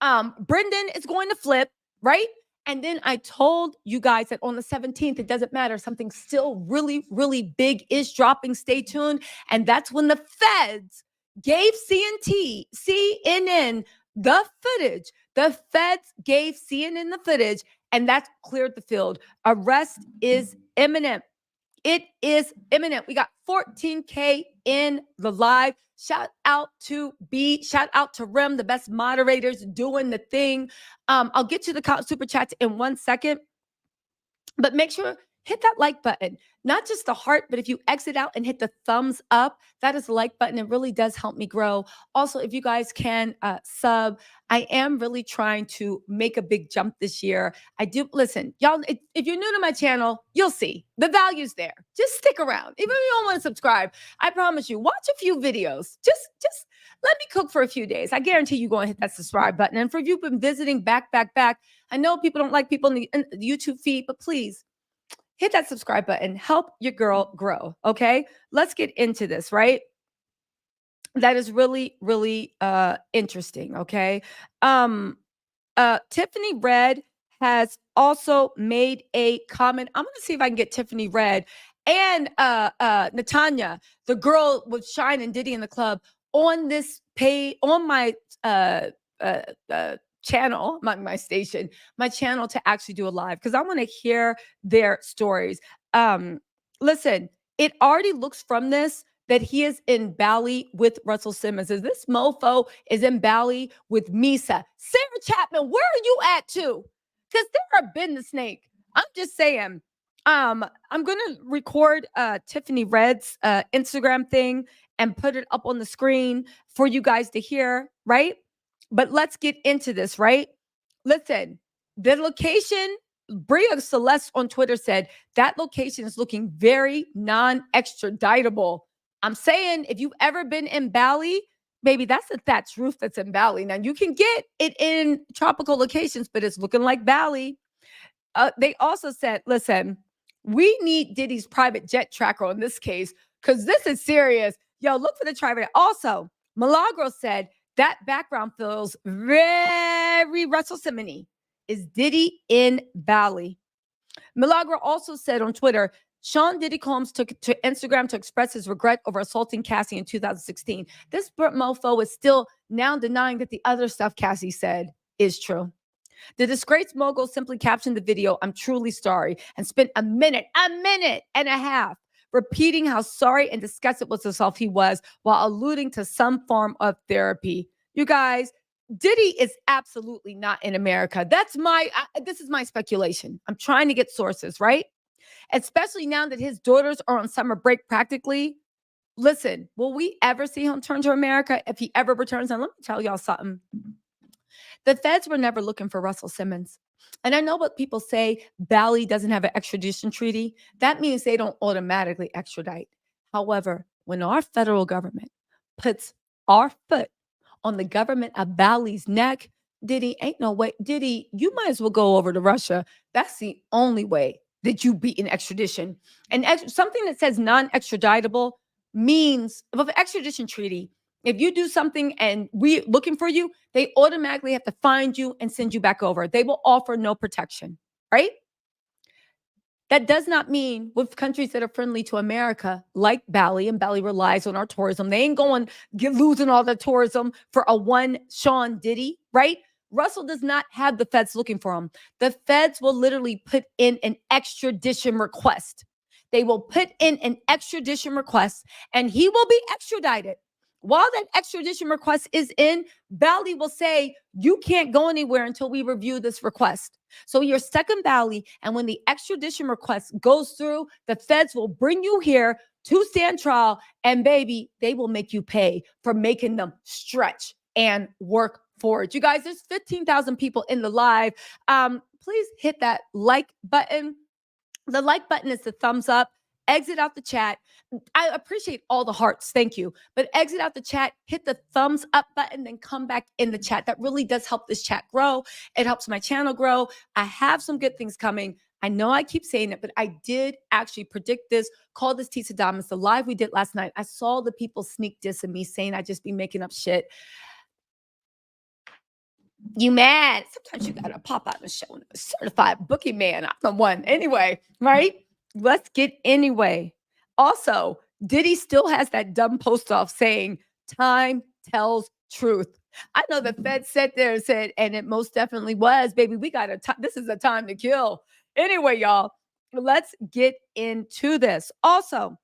Brendan is going to flip, right? And then I told you guys that on the 17th, it doesn't matter. Something still really, really big is dropping. Stay tuned. And that's when the feds gave CNN the footage. The feds gave CNN the footage, and that cleared the field. Arrest is imminent. It is imminent. We got 14K in the live. Shout out to B. Shout out to Rem, the best moderators doing the thing. I'll get to the super chats in 1 second, but make sure hit that like button, not just the heart, but if you exit out and hit the thumbs up, that is the like button. It really does help me grow. Also, if you guys can sub, I am really trying to make a big jump this year. I do. Listen, y'all, if you're new to my channel, you'll see the value's there. Just stick around. Even if you don't want to subscribe, I promise you, watch a few videos. Just let me cook for a few days. I guarantee you going to hit that subscribe button. And for you who've been visiting back, I know people don't like people in the YouTube feed, but please, hit that subscribe button. Help your girl grow, okay? Let's get into this, right? That is really, really interesting, okay? Tiffany Red has also made a comment. I'm going to see if I can get Tiffany Red and Natanya, the girl with Shine and Diddy in the club, on this page, on my channel, my station, my channel, to actually do a live, because I want to hear their stories. Listen, it already looks from this that he is in Bali with Russell Simmons. As this mofo is in Bali with Misa. Sarah Chapman, where are you at too? Because there have been the snake. I'm just saying, I'm gonna record Tiffany Red's Instagram thing and put it up on the screen for you guys to hear, right? But let's get into this, right? Listen, the location, Bria Celeste on Twitter said that location is looking very non-extraditable. I'm saying if you've ever been in Bali, baby, that's the thatched roof that's in Bali. Now you can get it in tropical locations, but it's looking like Bali. They also said, listen, we need Diddy's private jet tracker on this case because this is serious. Yo, look for the tracker. Also, Milagro said that background feels very Russell Simmons. Is Diddy in Bali? Milagro also said on Twitter, Sean Diddy Combs took to Instagram to express his regret over assaulting Cassie in 2016. This mofo is still now denying that the other stuff Cassie said is true. The disgraced mogul simply captioned the video, "I'm truly sorry," and spent a minute and a half repeating how sorry and disgusted with himself he was while alluding to some form of therapy. You guys, Diddy is absolutely not in America. This is my speculation. I'm trying to get sources, right? Especially now that his daughters are on summer break practically. Listen, will we ever see him turn to America if he ever returns? And let me tell y'all something. The feds were never looking for Russell Simmons. And I know what people say, Bali doesn't have an extradition treaty. That means they don't automatically extradite. However, when our federal government puts our foot on the government of Bali's neck, Diddy, ain't no way. Diddy, you might as well go over to Russia. That's the only way that you beat an extradition. And something that says non-extraditable means, of an extradition treaty, if you do something and we looking for you, they automatically have to find you and send you back over. They will offer no protection, right? That does not mean with countries that are friendly to America, like Bali, and Bali relies on our tourism. They ain't going losing all the tourism for a one Sean Diddy, right? Russell does not have the feds looking for him. The feds will literally put in an extradition request. They will put in an extradition request and he will be extradited. While that extradition request is in, Bali will say, you can't go anywhere until we review this request. So you're stuck in Bali, and when the extradition request goes through, the feds will bring you here to stand trial, and baby, they will make you pay for making them stretch and work for it. You guys, there's 15,000 people in the live. Please hit that like button. The like button is the thumbs up. Exit out the chat. I appreciate all the hearts. Thank you. But exit out the chat, hit the thumbs up button, then come back in the chat. That really does help this chat grow. It helps my channel grow. I have some good things coming. I know I keep saying it, but I did actually predict this. Call this Tisa Diamonds, the live we did last night. I saw the people sneak dissing me, saying I just be making up shit. You mad? Sometimes you gotta pop out and show a certified bookie man. I'm the one. Anyway, right? Let's get anyway. Also, Diddy still has that dumb post off saying, time tells truth. I know the Fed sat there and said, and it most definitely was, baby, we got this is a time to kill. Anyway, y'all, let's get into this. Also,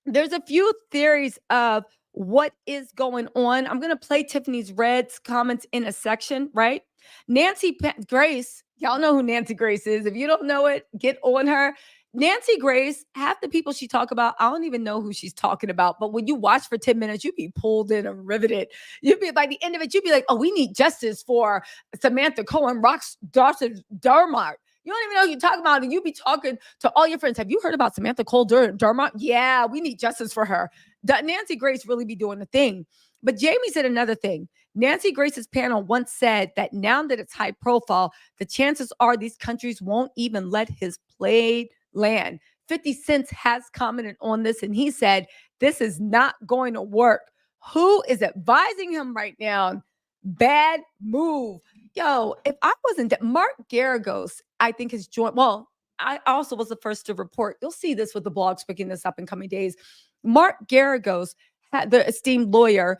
there's a few theories of what is going on. I'm going to play Tiffany's Red's comments in a section, right? Nancy Grace, y'all know who Nancy Grace is. If you don't know it, get on her. Nancy Grace, half the people she talk about, I don't even know who she's talking about. But when you watch for 10 minutes, you'd be pulled in and riveted. You'd be by the end of it, you'd be like, oh, we need justice for Samantha Cohen, Rock's daughter, Dermot. You don't even know who you're talking about. And you be talking to all your friends. Have you heard about Samantha Cole Dermot? Yeah, we need justice for her. Nancy Grace really be doing the thing. But Jamie said another thing. Nancy Grace's panel once said that now that it's high profile, the chances are these countries won't even let his play land. 50 Cent has commented on this, and he said, this is not going to work. Who is advising him right now? Bad move. Yo, if I wasn't that, Mark Garagos, I think has joined. Well, I also was the first to report. You'll see this with the blogs picking this up in coming days. Mark Garagos, the esteemed lawyer,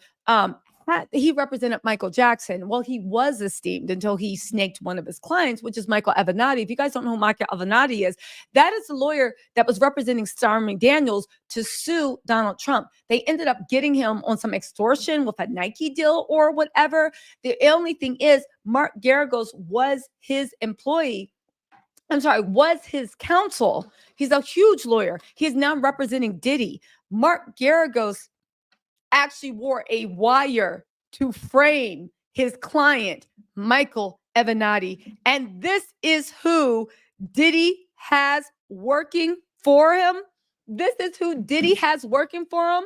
he represented Michael Jackson. Well, he was esteemed until he snaked one of his clients, which is Michael Avenatti. If you guys don't know who Michael Avenatti is, that is the lawyer that was representing Stormy Daniels to sue Donald Trump. They ended up getting him on some extortion with a Nike deal or whatever. The only thing is, Mark Garagos was his employee. was his counsel. He's a huge lawyer. He is now representing Diddy. Mark Garagos actually wore a wire to frame his client, Michael Evenatti. And this is who Diddy has working for him. This is who Diddy has working for him.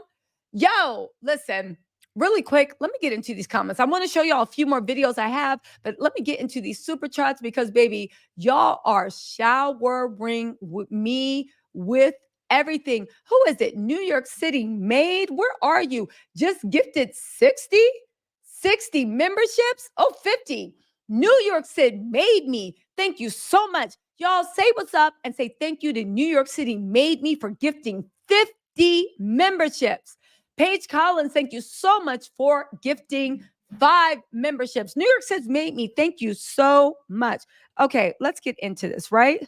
Yo, listen, really quick, let me get into these comments. I want to show y'all a few more videos I have, but let me get into these super chats because, baby, y'all are showering with me with everything. Who is it? New York City Made. Where are you? Just gifted 60 memberships. Oh, 50. New York City Made Me. Thank you so much. Y'all say what's up and say thank you to New York City Made Me for gifting 50 memberships. Paige Collins, thank you so much for gifting 5 memberships. New York City Made Me. Thank you so much. Okay, let's get into this, right?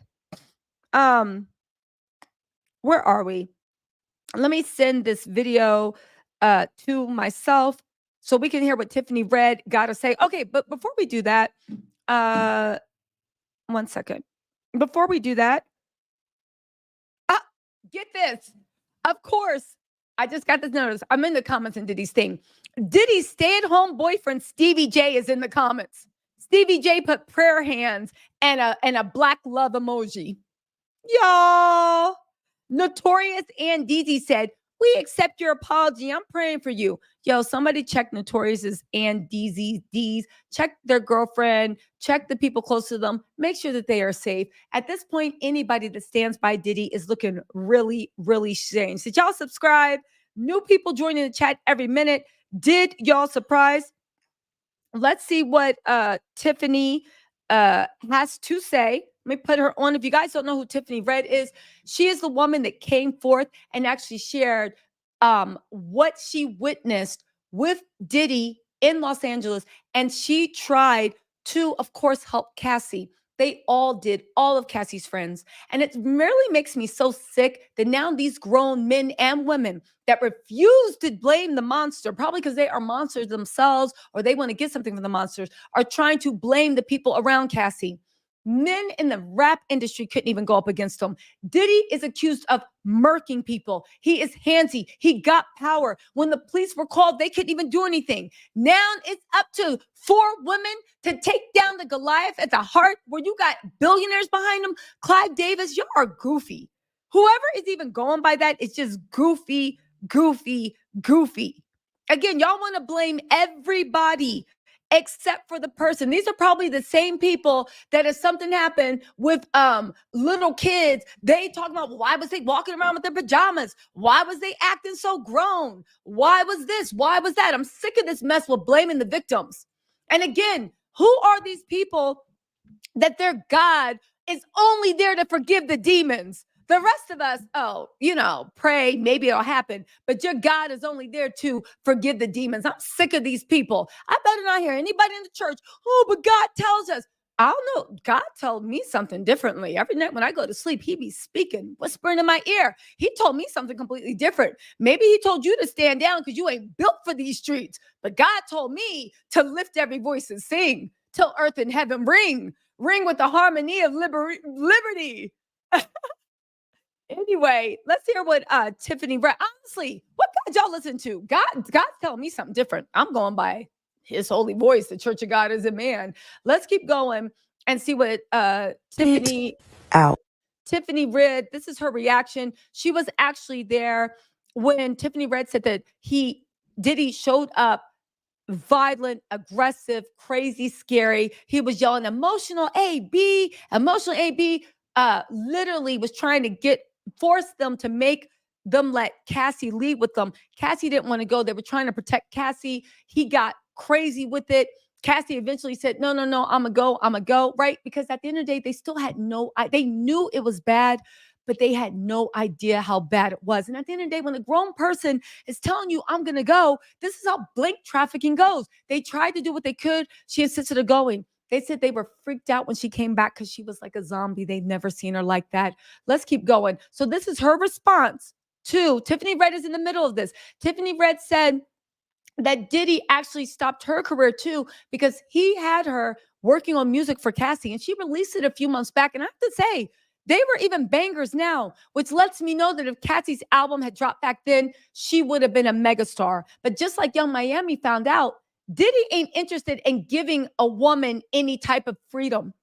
Where are we? Let me send this video to myself so we can hear what Tiffany Red got to say. Okay, but before we do that, 1 second. Before we do that, get this. Of course, I just got this notice. I'm in the comments and Diddy's thing. Diddy's stay-at-home boyfriend, Stevie J, is in the comments. Stevie J put prayer hands and a black love emoji. Y'all. Notorious and Dizzy said, we accept your apology. I'm praying for you. Yo, somebody check Notorious's and D's. Check their girlfriend. Check the people close to them. Make sure that they are safe. At this point, anybody that stands by Diddy is looking really, really strange. Did y'all subscribe? New people joining the chat every minute. Did y'all surprise? Let's see what Tiffany has to say. Let me put her on. If you guys don't know who Tiffany Red is, she is the woman that came forth and actually shared what she witnessed with Diddy in Los Angeles. And she tried to, of course, help Cassie. They all did, all of Cassie's friends. And it really makes me so sick that now these grown men and women that refuse to blame the monster, probably because they are monsters themselves or they want to get something from the monsters, are trying to blame the people around Cassie. Men in the rap industry couldn't even go up against him. Diddy is accused of murking people. He is handsy. He got power. When the police were called, they couldn't even do anything. Now it's up to 4 women to take down the Goliath at the heart where you got billionaires behind them. Clive Davis, you are goofy. Whoever is even going by that is just goofy. Again, y'all want to blame everybody except for the person. These are probably the same people that if something happened with little kids, they talk about, well, why was they walking around with their pajamas? Why was they acting so grown? Why was this? Why was that? I'm sick of this mess with blaming the victims. And again, who are these people that their God is only there to forgive the demons? The rest of us, pray, maybe it'll happen. But your God is only there to forgive the demons. I'm sick of these people. I better not hear anybody in the church, oh, but God tells us. I don't know. God told me something differently. Every night when I go to sleep, he be speaking, whispering in my ear. He told me something completely different. Maybe he told you to stand down because you ain't built for these streets. But God told me to lift every voice and sing till earth and heaven ring with the harmony of liberty. Anyway, let's hear what Tiffany Red. Honestly, what God y'all listen to? God's telling me something different. I'm going by his holy voice. The Church of God is a man. Let's keep going and see what Tiffany Red, this is her reaction. She was actually there when Tiffany Red said that Diddy showed up violent, aggressive, crazy, scary. He was yelling emotional AB, literally was trying to force them to make them let Cassie leave with them. Cassie didn't want to go. They were trying to protect Cassie. He got crazy with it. Cassie eventually said, no, I'm going to go, right? Because at the end of the day, they still had they knew it was bad, but they had no idea how bad it was. And at the end of the day, when a grown person is telling you, I'm going to go, this is how blink trafficking goes. They tried to do what they could. She insisted on going. They said they were freaked out when she came back because she was like a zombie. They'd never seen her like that. Let's keep going. So this is her response to Tiffany Red is in the middle of this. Tiffany Red said that Diddy actually stopped her career too because he had her working on music for Cassie, and she released it a few months back. And I have to say, they were even bangers now, which lets me know that if Cassie's album had dropped back then, she would have been a megastar. But just like Young Miami found out, Diddy ain't interested in giving a woman any type of freedom.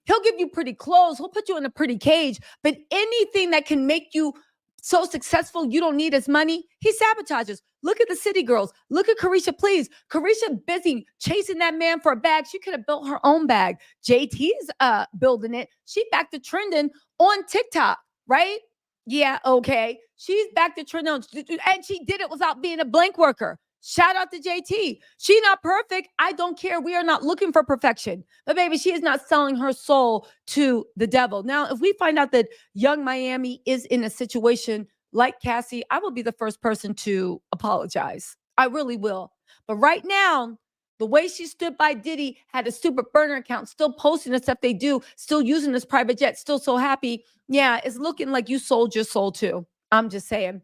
He'll give you pretty clothes. He'll put you in a pretty cage. But anything that can make you so successful you don't need his money, he sabotages. Look at the City Girls. Look at Carisha, please. Carisha busy chasing that man for a bag. She could have built her own bag. JT's building it. She back to trending on TikTok, right? Yeah, okay. She's back to trending and she did it without being a blank worker. Shout out to JT. She not perfect. I don't care. We are not looking for perfection. But baby, she is not selling her soul to the devil. Now, if we find out that Young Miami is in a situation like Cassie, I will be the first person to apologize. I really will. But right now, the way she stood by Diddy, had a stupid burner account, still posting the stuff they do, still using this private jet, still so happy. Yeah, it's looking like you sold your soul too. I'm just saying.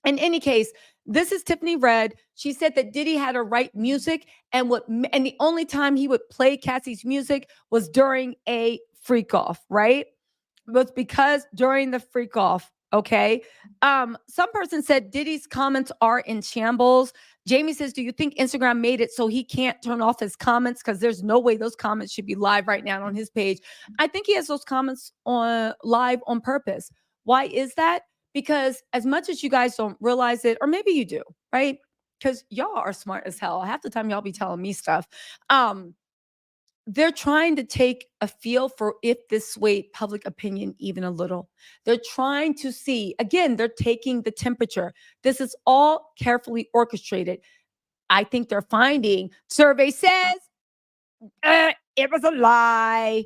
In any case, this is Tiffany Red. She said that Diddy had her write music, and the only time he would play Cassie's music was during a freak off, right? It was because during the freak off, okay? Some person said Diddy's comments are in shambles. Jamie says, do you think Instagram made it so he can't turn off his comments? Because there's no way those comments should be live right now on his page. I think he has those comments on live on purpose. Why is that? Because as much as you guys don't realize it, or maybe you do, right? Because y'all are smart as hell. Half the time y'all be telling me stuff. They're trying to take a feel for if this swayed public opinion even a little. They're trying to see, again, they're taking the temperature. This is all carefully orchestrated. I think they're finding, survey says, it was a lie.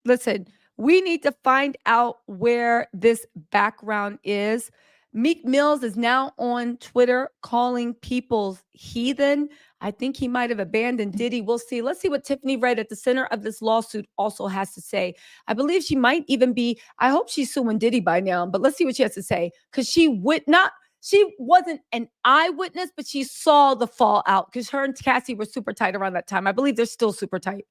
Listen, we need to find out where this background is. Meek Mills is now on Twitter calling people heathen. I think he might have abandoned Diddy. We'll see. Let's see what Tiffany Red at the center of this lawsuit also has to say. I believe she might even be, I hope she's suing Diddy by now, but let's see what she has to say. Because she wasn't an eyewitness, but she saw the fallout because her and Cassie were super tight around that time. I believe they're still super tight.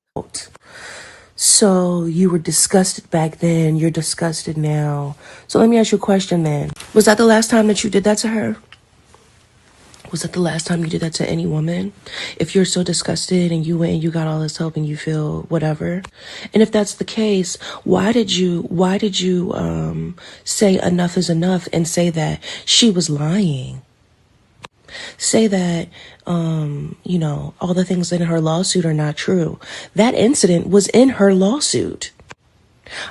So you were disgusted back then, you're disgusted now. So let me ask you a question then. Was that the last time that you did that to her? Was that the last time you did that to any woman? If you're so disgusted and you went and you got all this help and you feel whatever. And if that's the case, why did you say enough is enough and say that she was lying? Say that, all the things in her lawsuit are not true. That incident was in her lawsuit.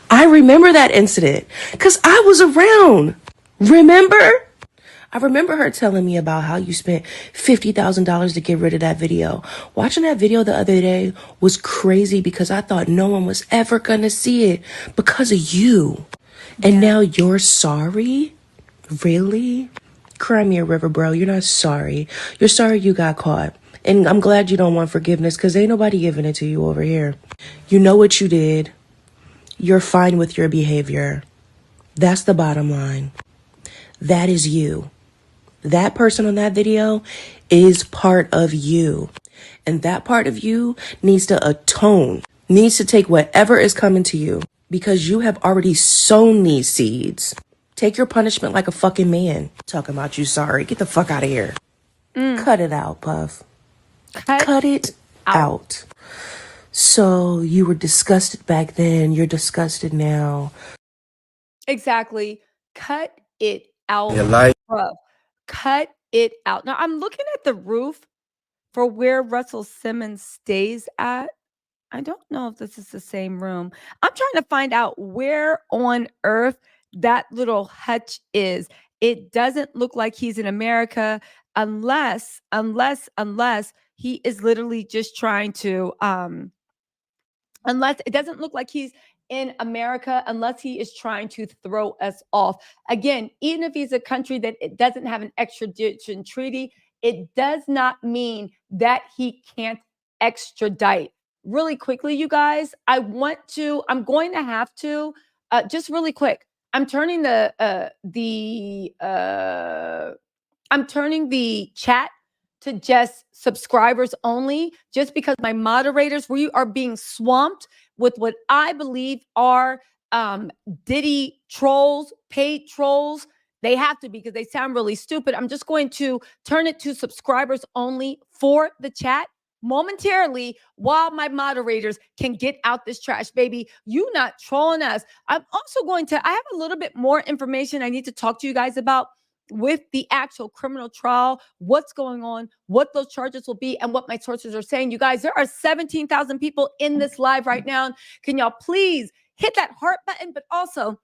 I remember that incident because I was around. Remember? I remember her telling me about how you spent $50,000 to get rid of that video. Watching that video the other day was crazy because I thought no one was ever going to see it because of you. And now you're sorry? Really? Cry me a river, bro. You're not sorry. You're sorry you got caught. And I'm glad you don't want forgiveness because ain't nobody giving it to you over here. You know what you did. You're fine with your behavior. That's the bottom line. That is you. That person on that video is part of you. And that part of you needs to atone, needs to take whatever is coming to you because you have already sown these seeds. Take your punishment like a fucking man. Talking about you sorry. Get the fuck out of here. Cut it out, Puff. Cut it out. So you were disgusted back then. You're disgusted now. Exactly. Cut it out. Your life. Puff. Cut it out. Now, I'm looking at the roof for where Russell Simmons stays at. I don't know if this is the same room. I'm trying to find out where on earth that little hutch is. It doesn't look like he's in America unless he is literally just trying to unless it doesn't look like he's in America unless he is trying to throw us off. Again, even if he's a country that it doesn't have an extradition treaty, it does not mean that he can't extradite. Really quickly, you guys, I'm going to have to just really quick. I'm turning I'm turning the chat to just subscribers only, just because my moderators, we are being swamped with what I believe are Diddy trolls, paid trolls. They have to be because they sound really stupid. I'm just going to turn it to subscribers only for the chat momentarily while my moderators can get out this trash, baby. You not trolling us. I'm also going to, I have a little bit more information I need to talk to you guys about with the actual criminal trial, what's going on, what those charges will be, and what my sources are saying. You guys, there are 17,000 people in this live right now. Can y'all please hit that heart button, but also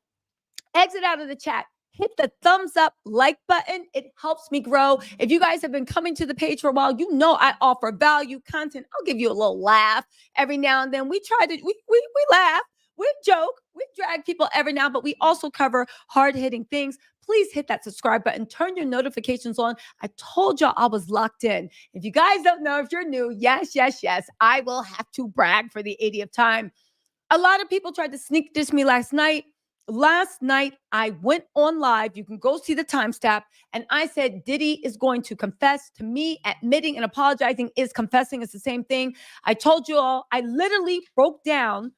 exit out of the chat. Hit the thumbs up like button. It helps me grow. If you guys have been coming to the page for a while, you know I offer value content. I'll give you a little laugh every now and then. We try to, we laugh, we joke, we drag people every now, but we also cover hard-hitting things. Please hit that subscribe button. Turn your notifications on. I told y'all I was locked in. If you guys don't know, if you're new, yes, I will have to brag for the 80th time. A lot of people tried to sneak diss me last night. Last night, I went on live. You can go see the timestamp. And I said, Diddy is going to confess. To me, admitting and apologizing is confessing. It's the same thing. I told you all, I literally broke down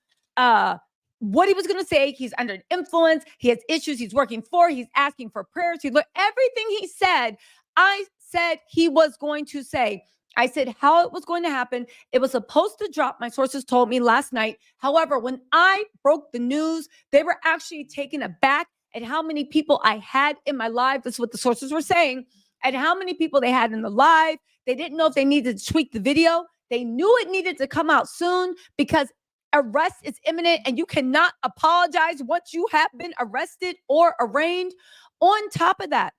what he was going to say. He's under influence. He has issues he's working for. He's asking for prayers. Everything he said, I said he was going to say. I said how it was going to happen. It was supposed to drop. My sources told me last night. However, when I broke the news, they were actually taken aback at how many people I had in my live. That's what the sources were saying. And how many people they had in the live. They didn't know if they needed to tweak the video. They knew it needed to come out soon because arrest is imminent and you cannot apologize once you have been arrested or arraigned. On top of that,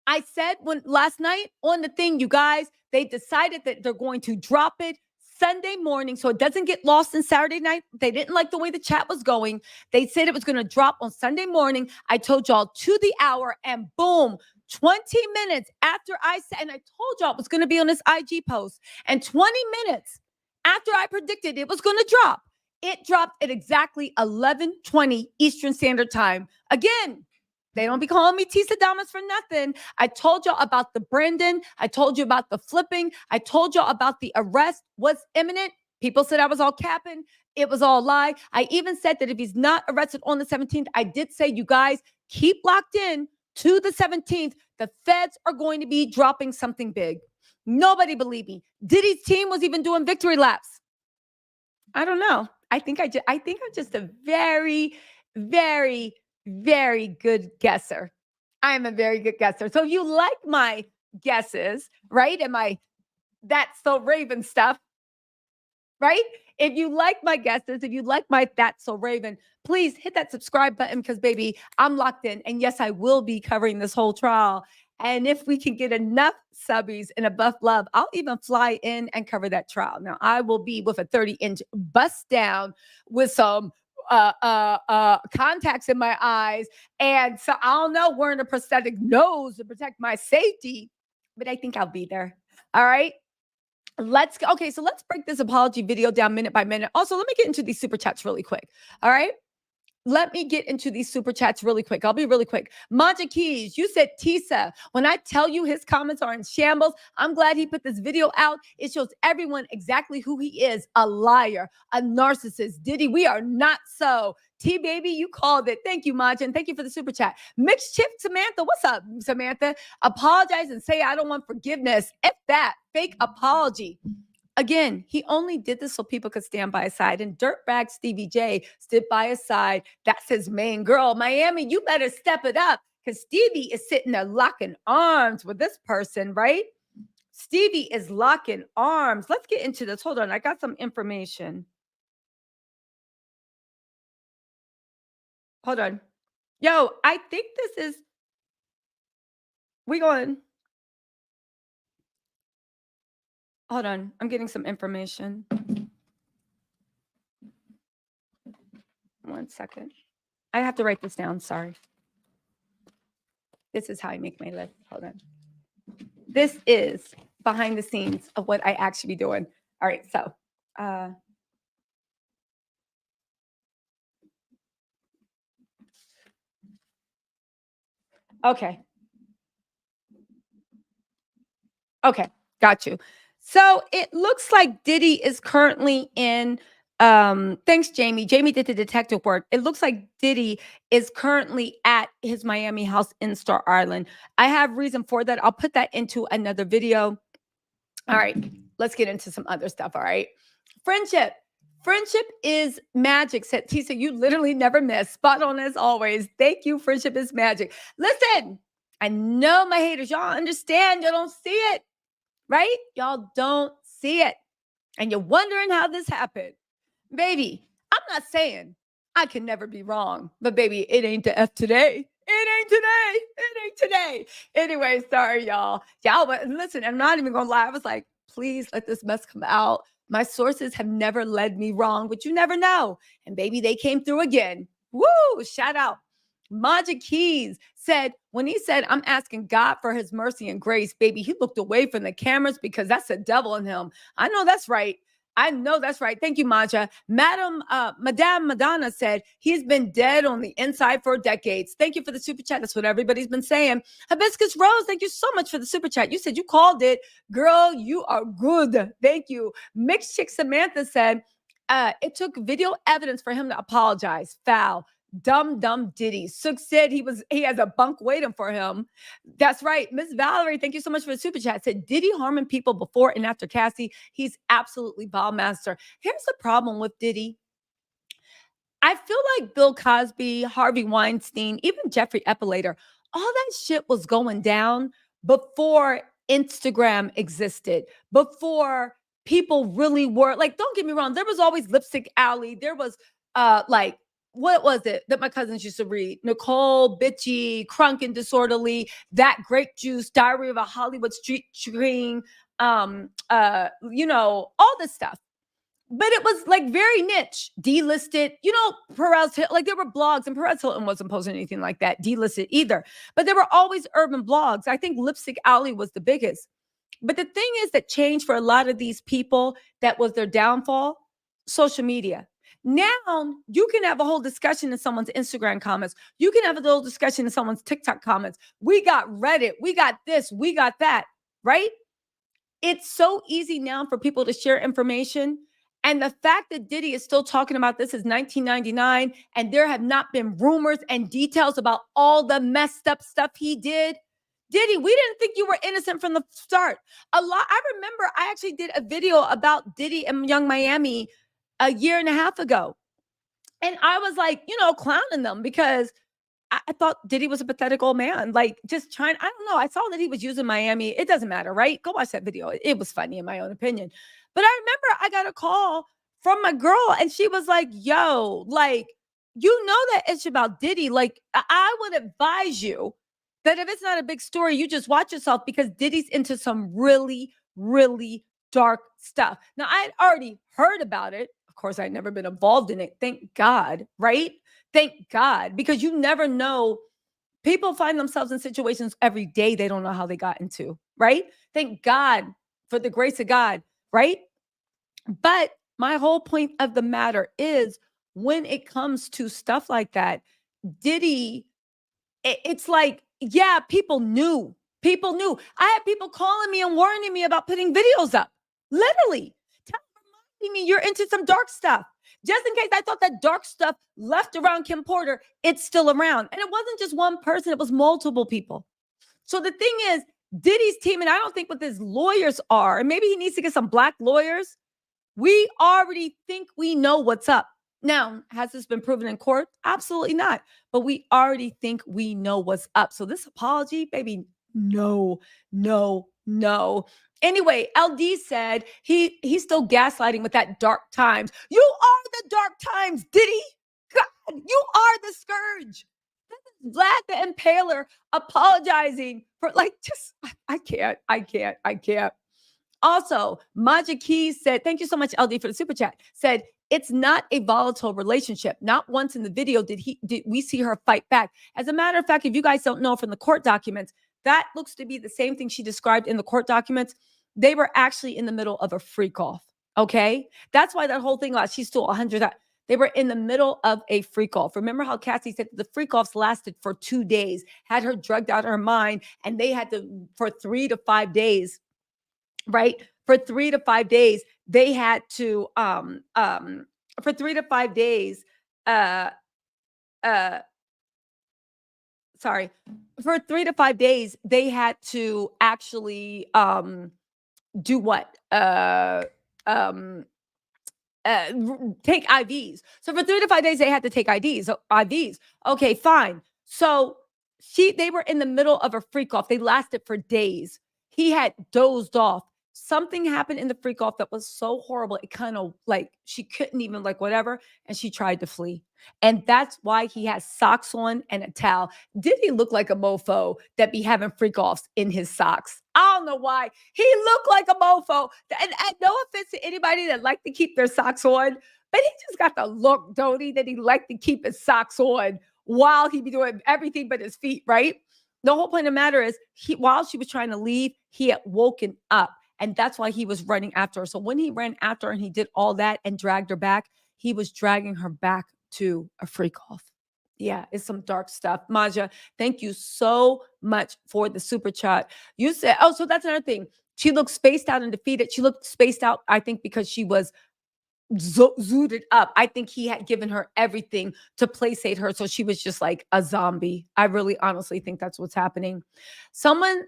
I said when last night on the thing, you guys, they decided that they're going to drop it Sunday morning so it doesn't get lost in Saturday night. They didn't like the way the chat was going. They said it was going to drop on Sunday morning. I told y'all to the hour, and boom, 20 minutes after I said, and I told y'all it was going to be on this IG post, and 20 minutes after I predicted it was going to drop, it dropped at exactly 11:20 Eastern Standard Time. Again, they don't be calling me Tisa Damas for nothing. I told y'all about the Brandon. I told you about the flipping. I told y'all about the arrest was imminent. People said I was all capping. It was all lie. I even said that if he's not arrested on the 17th, I did say, you guys, keep locked in to the 17th. The feds are going to be dropping something big. Nobody believed me. Diddy's team was even doing victory laps. I don't know. I think I'm just a very, very, very good guesser. I am a very good guesser. So if you like my guesses, right? And my That's So Raven stuff, right? If you like my guesses, if you like my That's So Raven, please hit that subscribe button because, baby, I'm locked in. And yes, I will be covering this whole trial. And if we can get enough subbies and a buff love, I'll even fly in and cover that trial. Now, I will be with a 30-inch bust down with some contacts in my eyes. And so I don't know, wearing a prosthetic nose to protect my safety, but I think I'll be there. All right. Let's go. Okay, so let's break this apology video down minute by minute. Also, let me get into these super chats really quick. All right. Let me get into these super chats really quick. I'll be really quick. Maja Keys, you said Tisa. When I tell you his comments are in shambles, I'm glad he put this video out. It shows everyone exactly who he is. A liar, a narcissist. Diddy, we are not so. T-Baby, you called it. Thank you, Maja, and thank you for the super chat. Mixed Chip Samantha, what's up, Samantha? Apologize and say I don't want forgiveness. F that. Fake apology. Again, he only did this so people could stand by his side. And Dirtbag Stevie J stood by his side. That's his main girl. Miami, you better step it up because Stevie is sitting there locking arms with this person, right? Stevie is locking arms. Let's get into this. Hold on. I got some information. Hold on. Yo, I think this is, we going. Hold on. I'm getting some information. 1 second. I have to write this down. Sorry. This is how I make my list. Hold on. This is behind the scenes of what I actually be doing. All right. So, okay. Okay, got you. So it looks like Diddy is currently in. Thanks, Jamie. Jamie did the detective work. It looks like Diddy is currently at his Miami house in Star Island. I have reason for that. I'll put that into another video. All right, let's get into some other stuff. All right. Friendship. Friendship is magic, said Tisa. You literally never miss. Spot on as always. Thank you. Friendship is magic. Listen, I know my haters, y'all understand. Y'all don't see it, right? Y'all don't see it. And you're wondering how this happened. Baby, I'm not saying I can never be wrong, but baby, it ain't the F today. It ain't today. It ain't today. Anyway, sorry, y'all. Y'all, but listen, I'm not even gonna lie. I was like, please let this mess come out. My sources have never led me wrong, but you never know. And baby, they came through again. Woo! Shout out. Maja Keys said, when he said, I'm asking God for his mercy and grace, baby, he looked away from the cameras because that's the devil in him. I know that's right. I know that's right. Thank you, Maja. Madame Madonna said he's been dead on the inside for decades. Thank you for the super chat. That's what everybody's been saying. Hibiscus Rose, thank you so much for the super chat. You said you called it. Girl, you are good. Thank you. Mixed Chick Samantha said it took video evidence for him to apologize. Foul. Dumb Diddy. Sook said he has a bunk waiting for him. That's right. Miss Valerie, thank you so much for the super chat. Said Diddy harming people before and after Cassie. He's absolutely ball master. Here's the problem with Diddy. I feel like Bill Cosby, Harvey Weinstein, even Jeffrey Epelator, all that shit was going down before Instagram existed, before people really were like, don't get me wrong, there was always Lipstick Alley. There was like, what was it that my cousins used to read? Nicole, Bitchy, Crunk and Disorderly, That Grape Juice, Diary of a Hollywood Street Dream, all this stuff. But it was like very niche, delisted. Perez Hilton, like there were blogs, and Perez Hilton wasn't posting anything like that, delisted either. But there were always urban blogs. I think Lipstick Alley was the biggest. But the thing is that changed for a lot of these people, that was their downfall, social media. Now you can have a whole discussion in someone's Instagram comments. You can have a whole discussion in someone's TikTok comments. We got Reddit. We got this. We got that, right? It's so easy now for people to share information. And the fact that Diddy is still talking about this is 1999, and there have not been rumors and details about all the messed up stuff he did. Diddy, we didn't think you were innocent from the start. I remember I actually did a video about Diddy and Young Miami a year and a half ago. And I was like, clowning them because I thought Diddy was a pathetic old man, like just trying. I don't know. I saw that he was using Miami. It doesn't matter, right? Go watch that video. It was funny in my own opinion. But I remember I got a call from my girl and she was like, yo, like, that it's about Diddy. Like, I would advise you that if it's not a big story, you just watch yourself because Diddy's into some really, really dark stuff. Now, I'd already heard about it. Of course, I'd never been involved in it. Thank God, right? Thank God, because you never know. People find themselves in situations every day they don't know how they got into, right? Thank God for the grace of God, right? But my whole point of the matter is when it comes to stuff like that, Diddy, it's like, yeah, people knew. People knew. I had people calling me and warning me about putting videos up. Literally. Reminding me you're into some dark stuff. Just in case I thought that dark stuff left around Kim Porter, it's still around. And it wasn't just one person, it was multiple people. So the thing is, Diddy's team, and I don't think what his lawyers are, and maybe he needs to get some black lawyers. We already think we know what's up. Now, has this been proven in court? Absolutely not. But we already think we know what's up. So this apology, baby, no. Anyway, LD said he's still gaslighting with that dark times. You are the dark times, Diddy. God, you are the scourge. Vlad the Impaler apologizing for I can't. Also, Maja Keys said, thank you so much, LD, for the super chat, said, it's not a volatile relationship. Not once in the video did we see her fight back. As a matter of fact, if you guys don't know from the court documents, that looks to be the same thing she described in the court documents. They were actually in the middle of a freak off. Okay. That's why that whole thing about she's still 100. They were in the middle of a freak off. Remember how Cassie said the freak offs lasted for 2 days, had her drugged out of her mind, and they had to, for 3 to 5 days, right? For 3 to 5 days, they had to for 3 to 5 days, uh uh sorry, for 3 to 5 days, they had to actually do what? Um take IVs. So for 3 to 5 days, they had to take IVs. Okay, fine. So they were in the middle of a freak off. They lasted for days. He had dozed off. Something happened in the freak off that was so horrible. It kind of like she couldn't even like whatever, and she tried to flee. And that's why he has socks on and a towel. Did he look like a mofo that be having freak offs in his socks? I don't know why. He looked like a mofo. And no offense to anybody that like to keep their socks on, but he just got the look, don't he, that he liked to keep his socks on while he be doing everything but his feet, right? The whole point of the matter is while she was trying to leave, he had woken up. And that's why he was running after her. So when he ran after her and he did all that and dragged her back, he was dragging her back to a freak off. Yeah, it's some dark stuff. Maja, thank you so much for the super chat. You said, oh, so that's another thing. She looked spaced out and defeated. She looked spaced out, I think, because she was zooted up. I think he had given her everything to placate her. So she was just like a zombie. I really honestly think that's what's happening. Someone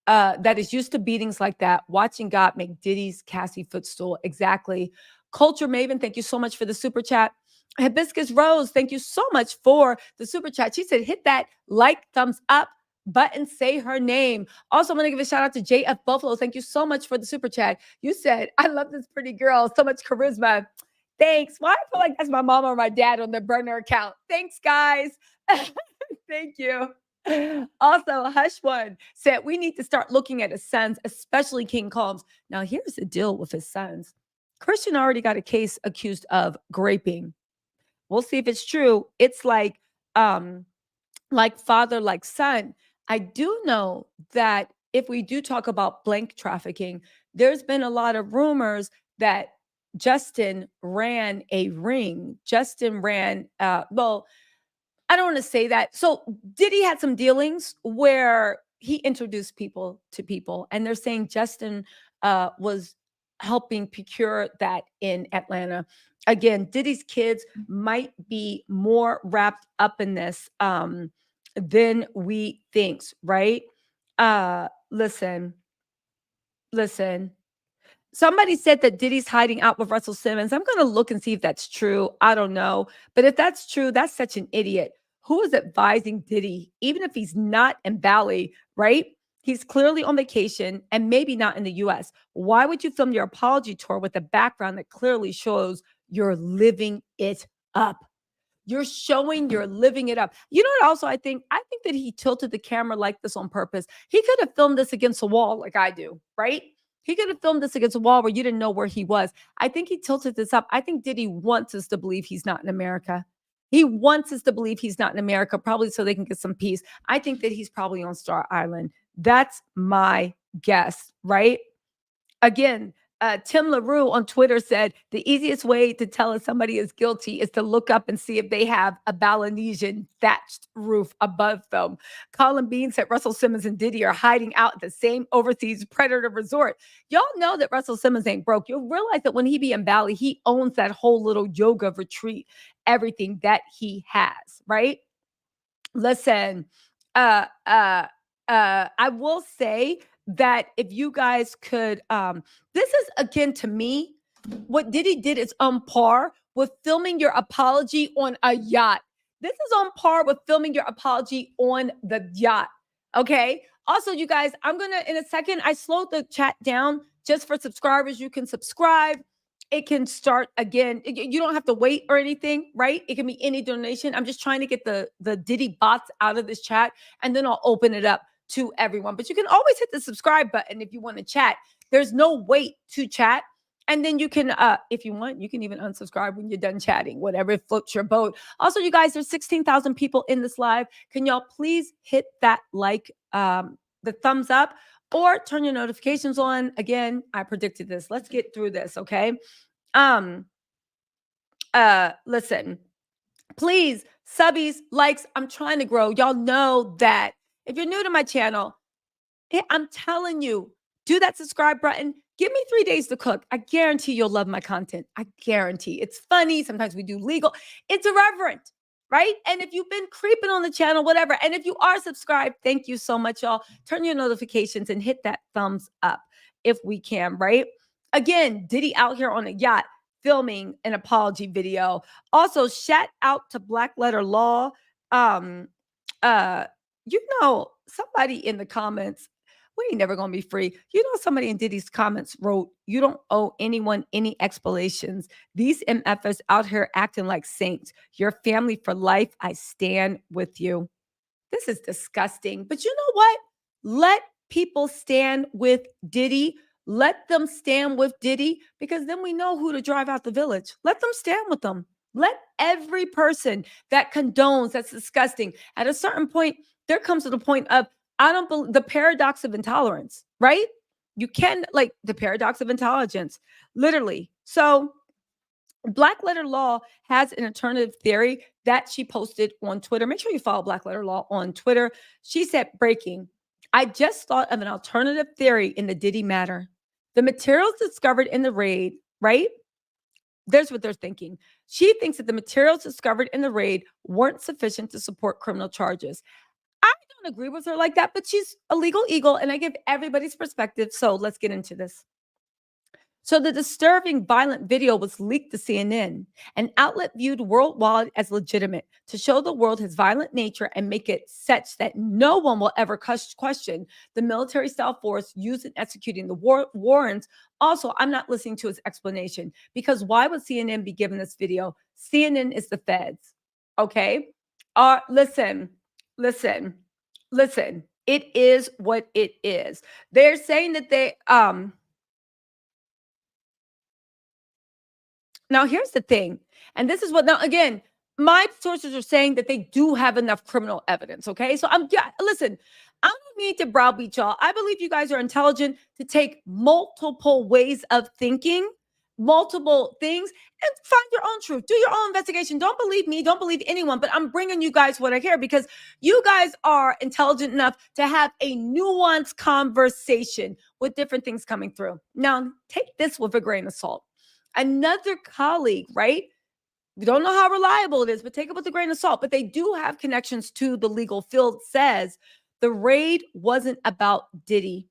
that is used to beatings like that, watching God make Diddy's Cassie footstool. Exactly. Culture Maven, thank you so much for the super chat. Hibiscus Rose, thank you so much for the super chat. She said, hit that like, thumbs up button, say her name. Also, I'm going to give a shout out to JF Buffalo. Thank you so much for the super chat. You said, I love this pretty girl. So much charisma. Thanks. Why I feel like that's my mom or my dad on their burner account. Thanks, guys. Thank you. Also, Hush One said, we need to start looking at his sons, especially King Combs. Now, here's the deal with his sons. Christian already got a case accused of graping. We'll see if it's true. It's like father, like son. I do know that if we do talk about blank trafficking, there's been a lot of rumors that Justin ran a ring. Justin ran, well, I don't want to say that. So Diddy had some dealings where he introduced people to people, and they're saying Justin was helping procure that in Atlanta. Again, Diddy's kids might be more wrapped up in this than we think, right? Listen. Somebody said that Diddy's hiding out with Russell Simmons. I'm going to look and see if that's true. I don't know. But if that's true, that's such an idiot. Who is advising Diddy, even if he's not in Bali, right? He's clearly on vacation and maybe not in the US. Why would you film your apology tour with a background that clearly shows you're living it up? You're showing you're living it up. You know what also I think? I think that he tilted the camera like this on purpose. He could have filmed this against a wall like I do, right? He could have filmed this against a wall where you didn't know where he was. I think he tilted this up. I think Diddy wants us to believe he's not in America. He wants us to believe he's not in America, probably so they can get some peace. I think that he's probably on Star Island. That's my guess, right? Again, Tim LaRue on Twitter said the easiest way to tell if somebody is guilty is to look up and see if they have a Balinesian thatched roof above them. Colin Bean said Russell Simmons and Diddy are hiding out at the same overseas predator resort. Y'all know that Russell Simmons ain't broke. You'll realize that when he be in Bali, he owns that whole little yoga retreat, everything that he has, right? Listen, I will say that if you guys could, this is again to me, what Diddy did is on par with filming your apology on a yacht. This is on par with filming your apology on the yacht. Okay. Also, you guys, I'm gonna in a second. I slowed the chat down just for subscribers. You can subscribe. It can start again. You don't have to wait or anything, right? It can be any donation. I'm just trying to get the Diddy bots out of this chat, and then I'll open it up to everyone. But you can always hit the subscribe button if you want to chat. There's no wait to chat. And then you can, if you want, you can even unsubscribe when you're done chatting, whatever floats your boat. Also, you guys, there's 16,000 people in this live. Can y'all please hit that like, the thumbs up, or turn your notifications on? Again, I predicted this. Let's get through this, okay? Listen, please, subbies, likes. I'm trying to grow. Y'all know that if you're new to my channel, I'm telling you, do that subscribe button. Give me 3 days to cook. I guarantee you'll love my content. I guarantee. It's funny. Sometimes we do legal. It's irreverent, right? And if you've been creeping on the channel, whatever, and if you are subscribed, thank you so much, y'all. Turn your notifications and hit that thumbs up if we can, right? Again, Diddy out here on a yacht filming an apology video. Also, shout out to Black Letter Law. Somebody in the comments, we ain't never gonna be free. Somebody in Diddy's comments wrote, "You don't owe anyone any explanations. These MFers out here acting like saints. Your family for life. I stand with you." This is disgusting. But you know what? Let people stand with Diddy. Let them stand with Diddy, because then we know who to drive out the village. Let them stand with them. Let every person that condones, that's disgusting. At a certain point, there comes to the point of, I don't believe, the paradox of intolerance, right? You can, like, the paradox of intelligence, literally. So Black Letter Law has an alternative theory that she posted on Twitter. Make sure you follow Black Letter Law on Twitter. She said, breaking, I just thought of an alternative theory in the Diddy matter. The materials discovered in the raid, right? There's what they're thinking. She thinks that the materials discovered in the raid weren't sufficient to support criminal charges. I don't agree with her like that, but she's a legal eagle, and I give everybody's perspective. So let's get into this. So the disturbing violent video was leaked to CNN, an outlet viewed worldwide as legitimate, to show the world his violent nature and make it such that no one will ever question the military-style force used in executing the warrants. Also, I'm not listening to his explanation, because why would CNN be given this video? CNN is the feds, okay? Listen. It is what it is. They're saying that they Now, here's the thing, and this is what, now again, my sources are saying that they do have enough criminal evidence. Okay, so listen, I don't need to browbeat y'all. I believe you guys are intelligent to take multiple ways of thinking, multiple things, and find your own truth. Do your own investigation. Don't believe me. Don't believe anyone. But I'm bringing you guys what I hear, because you guys are intelligent enough to have a nuanced conversation with different things coming through. Now, take this with a grain of salt. Another colleague, right? We don't know how reliable it is, but take it with a grain of salt. But they do have connections to the legal field, says the raid wasn't about Diddy.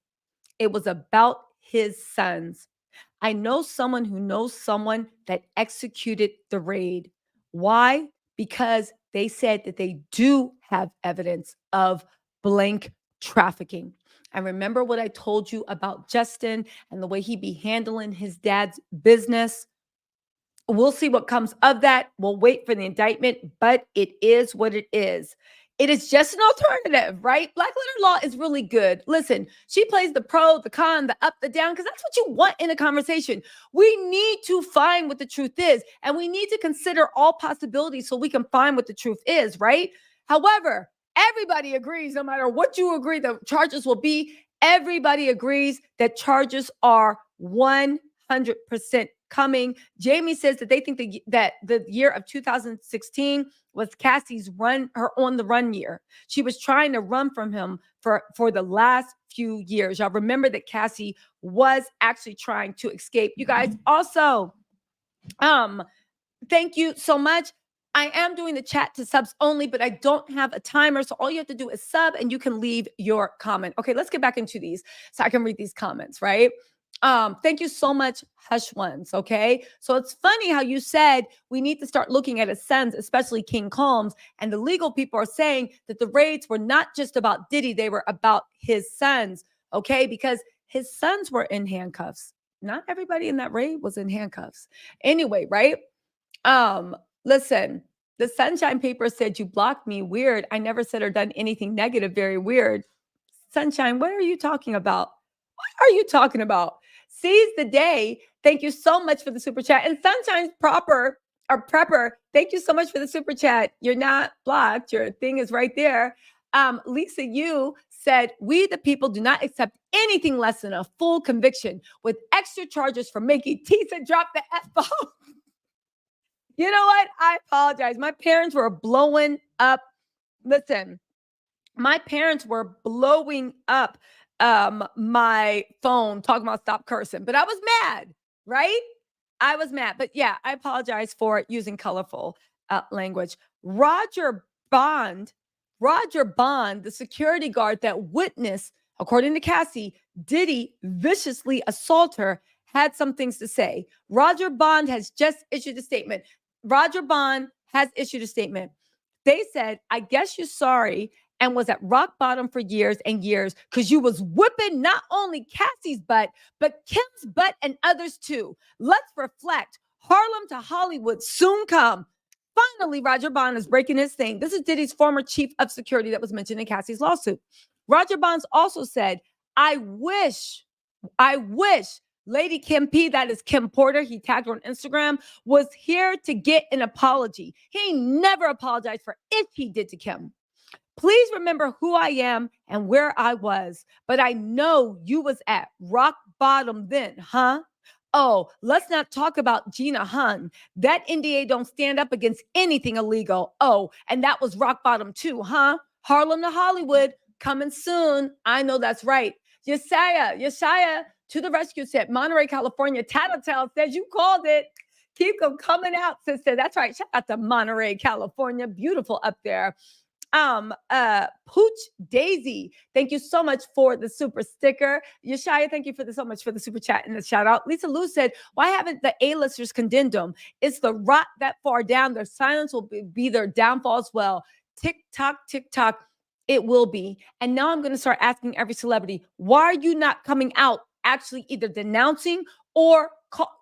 It was about his sons. I know someone who knows someone that executed the raid. Why? Because they said that they do have evidence of blank trafficking. And remember what I told you about Justin and the way he be handling his dad's business? We'll see what comes of that. We'll wait for the indictment, but it is what it is. It is just an alternative, right? Black Letter Law is really good. Listen, she plays the pro, the con, the up, the down, because that's what you want in a conversation. We need to find what the truth is, and we need to consider all possibilities so we can find what the truth is, right? However, everybody agrees, no matter what you agree the charges will be, everybody agrees that charges are 100% coming. Jamie says that they think that the year of 2016 was Cassie's her on the run year. She was trying to run from him for the last few years. Y'all remember that Cassie was actually trying to escape. You guys also, thank you so much. I am doing the chat to subs only, but I don't have a timer. So all you have to do is sub and you can leave your comment. Okay, let's get back into these so I can read these comments, right? Thank you so much, Hush Ones. Okay, so it's funny how you said we need to start looking at his sons, especially King Combs, and the legal people are saying that the raids were not just about Diddy, they were about his sons. Okay, because his sons were in handcuffs. Not everybody in that raid was in handcuffs. Anyway, right? Listen, the Sunshine Paper said you blocked me. Weird. I never said or done anything negative. Very weird. Sunshine, what are you talking about? What are you talking about? Seize the day. Thank you so much for the super chat. And Sunshine's prepper. Thank you so much for the super chat. You're not blocked. Your thing is right there. Lisa Yu said, we the people do not accept anything less than a full conviction with extra charges for making Tisa drop the F-bomb. You know what? I apologize. My parents were blowing up. Listen, my parents were blowing up my phone talking about stop cursing, but I was mad, right? I was mad, but yeah, I apologize for using colorful language. Bond, Roger Bond, the security guard that witnessed, according to CASSIE, Diddy viciously assault her, had some things to say. Roger Bond has just issued a statement. Roger Bond has issued a statement. They said, I guess you're sorry and was at rock bottom for years and years because you was whipping not only Cassie's butt, but Kim's butt and others too. Let's reflect. Harlem to Hollywood soon come. Finally, Roger Bond is breaking his thing. This is Diddy's former chief of security that was mentioned in Cassie's lawsuit. Roger Bonds also said, I wish Lady Kim P, that is Kim Porter, he tagged her on Instagram, was here to get an apology. He never apologized for if he did to Kim. Please remember who I am and where I was, but I know you was at rock bottom then, huh? Oh, let's not talk about Gina Hun. That NDA don't stand up against anything illegal. Oh, and that was rock bottom too, huh? Harlem to Hollywood, coming soon. I know that's right. Yeshaya to the rescue said, Monterey, California. Tattletale says you called it. Keep them coming out, sister. That's right. Shout out to Monterey, California. Beautiful up there. Pooch Daisy, thank you so much for the super sticker. Yeshaya, thank you so much for the super chat and the shout out. Lisa Lou said, why haven't the A-listers condemned them? It's the rot that far down. Their silence will be their downfall as well. Tick tock, it will be. And now I'm going to start asking every celebrity, why are you not coming out actually either denouncing or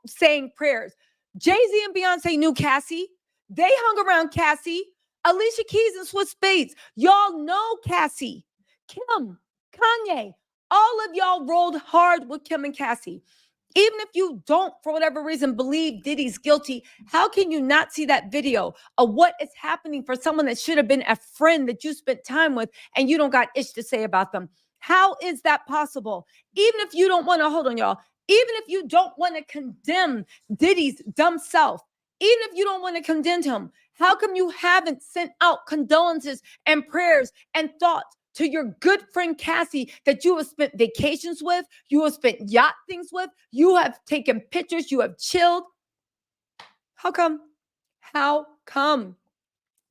saying prayers? Jay-Z and Beyonce knew Cassie. They hung around Cassie. Alicia Keys and Swiss Beats. Y'all know Cassie. Kim, Kanye, all of y'all rolled hard with Kim and Cassie. Even if you don't, for whatever reason, believe Diddy's guilty, how can you not see that video of what is happening for someone that should have been a friend that you spent time with and you don't got ish to say about them? How is that possible? Even if you don't want to, hold on, y'all, even if you don't want to condemn Diddy's dumb self, even if you don't want to condemn him, how come you haven't sent out condolences and prayers and thoughts to your good friend Cassie that you have spent vacations with, you have spent yacht things with, you have taken pictures, you have chilled? How come? How come?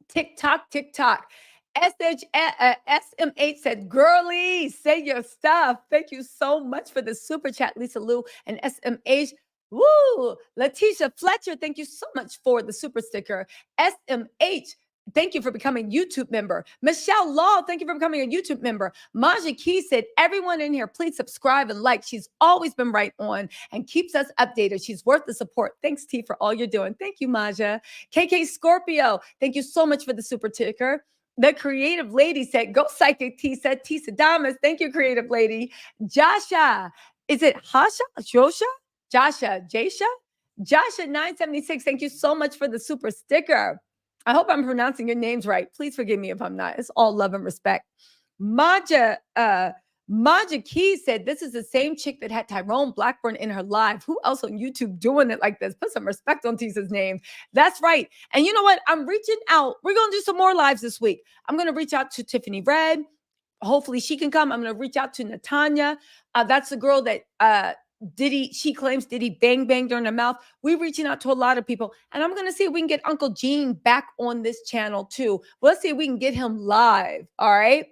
TikTok. SMH said, girlie, say your stuff. Thank you so much for the super chat, Lisa Lou and SMH. Woo! Letitia Fletcher, thank you so much for the super sticker. SMH, thank you for becoming a YouTube member. Michelle Law, thank you for becoming a YouTube member. Maja Key said, everyone in here, please subscribe and like. She's always been right on and keeps us updated. She's worth the support. Thanks, T, for all you're doing. Thank you, Maja. KK Scorpio, thank you so much for the super ticker. The creative lady said, go psychic T, said Tisa Damas. Thank you, creative lady. Jasha, is it Hasha? Josha? Jasha 976, thank you so much for the super sticker. I hope I'm pronouncing your names right. Please forgive me if I'm not. It's all love and respect. Maja Key said, this is the same chick that had Tyrone Blackburn in her live. Who else on YouTube doing it like this? Put some respect on Tisa's name. That's right. And you know what? I'm reaching out. We're going to do some more lives this week. I'm going to reach out to Tiffany Red. Hopefully she can come. I'm going to reach out to Natanya. That's the girl that she claims Diddy banged her in the mouth. We're reaching out to a lot of people, and I'm going to see if we can get Uncle Gene back on this channel too. Let's see if we can get him live. All right.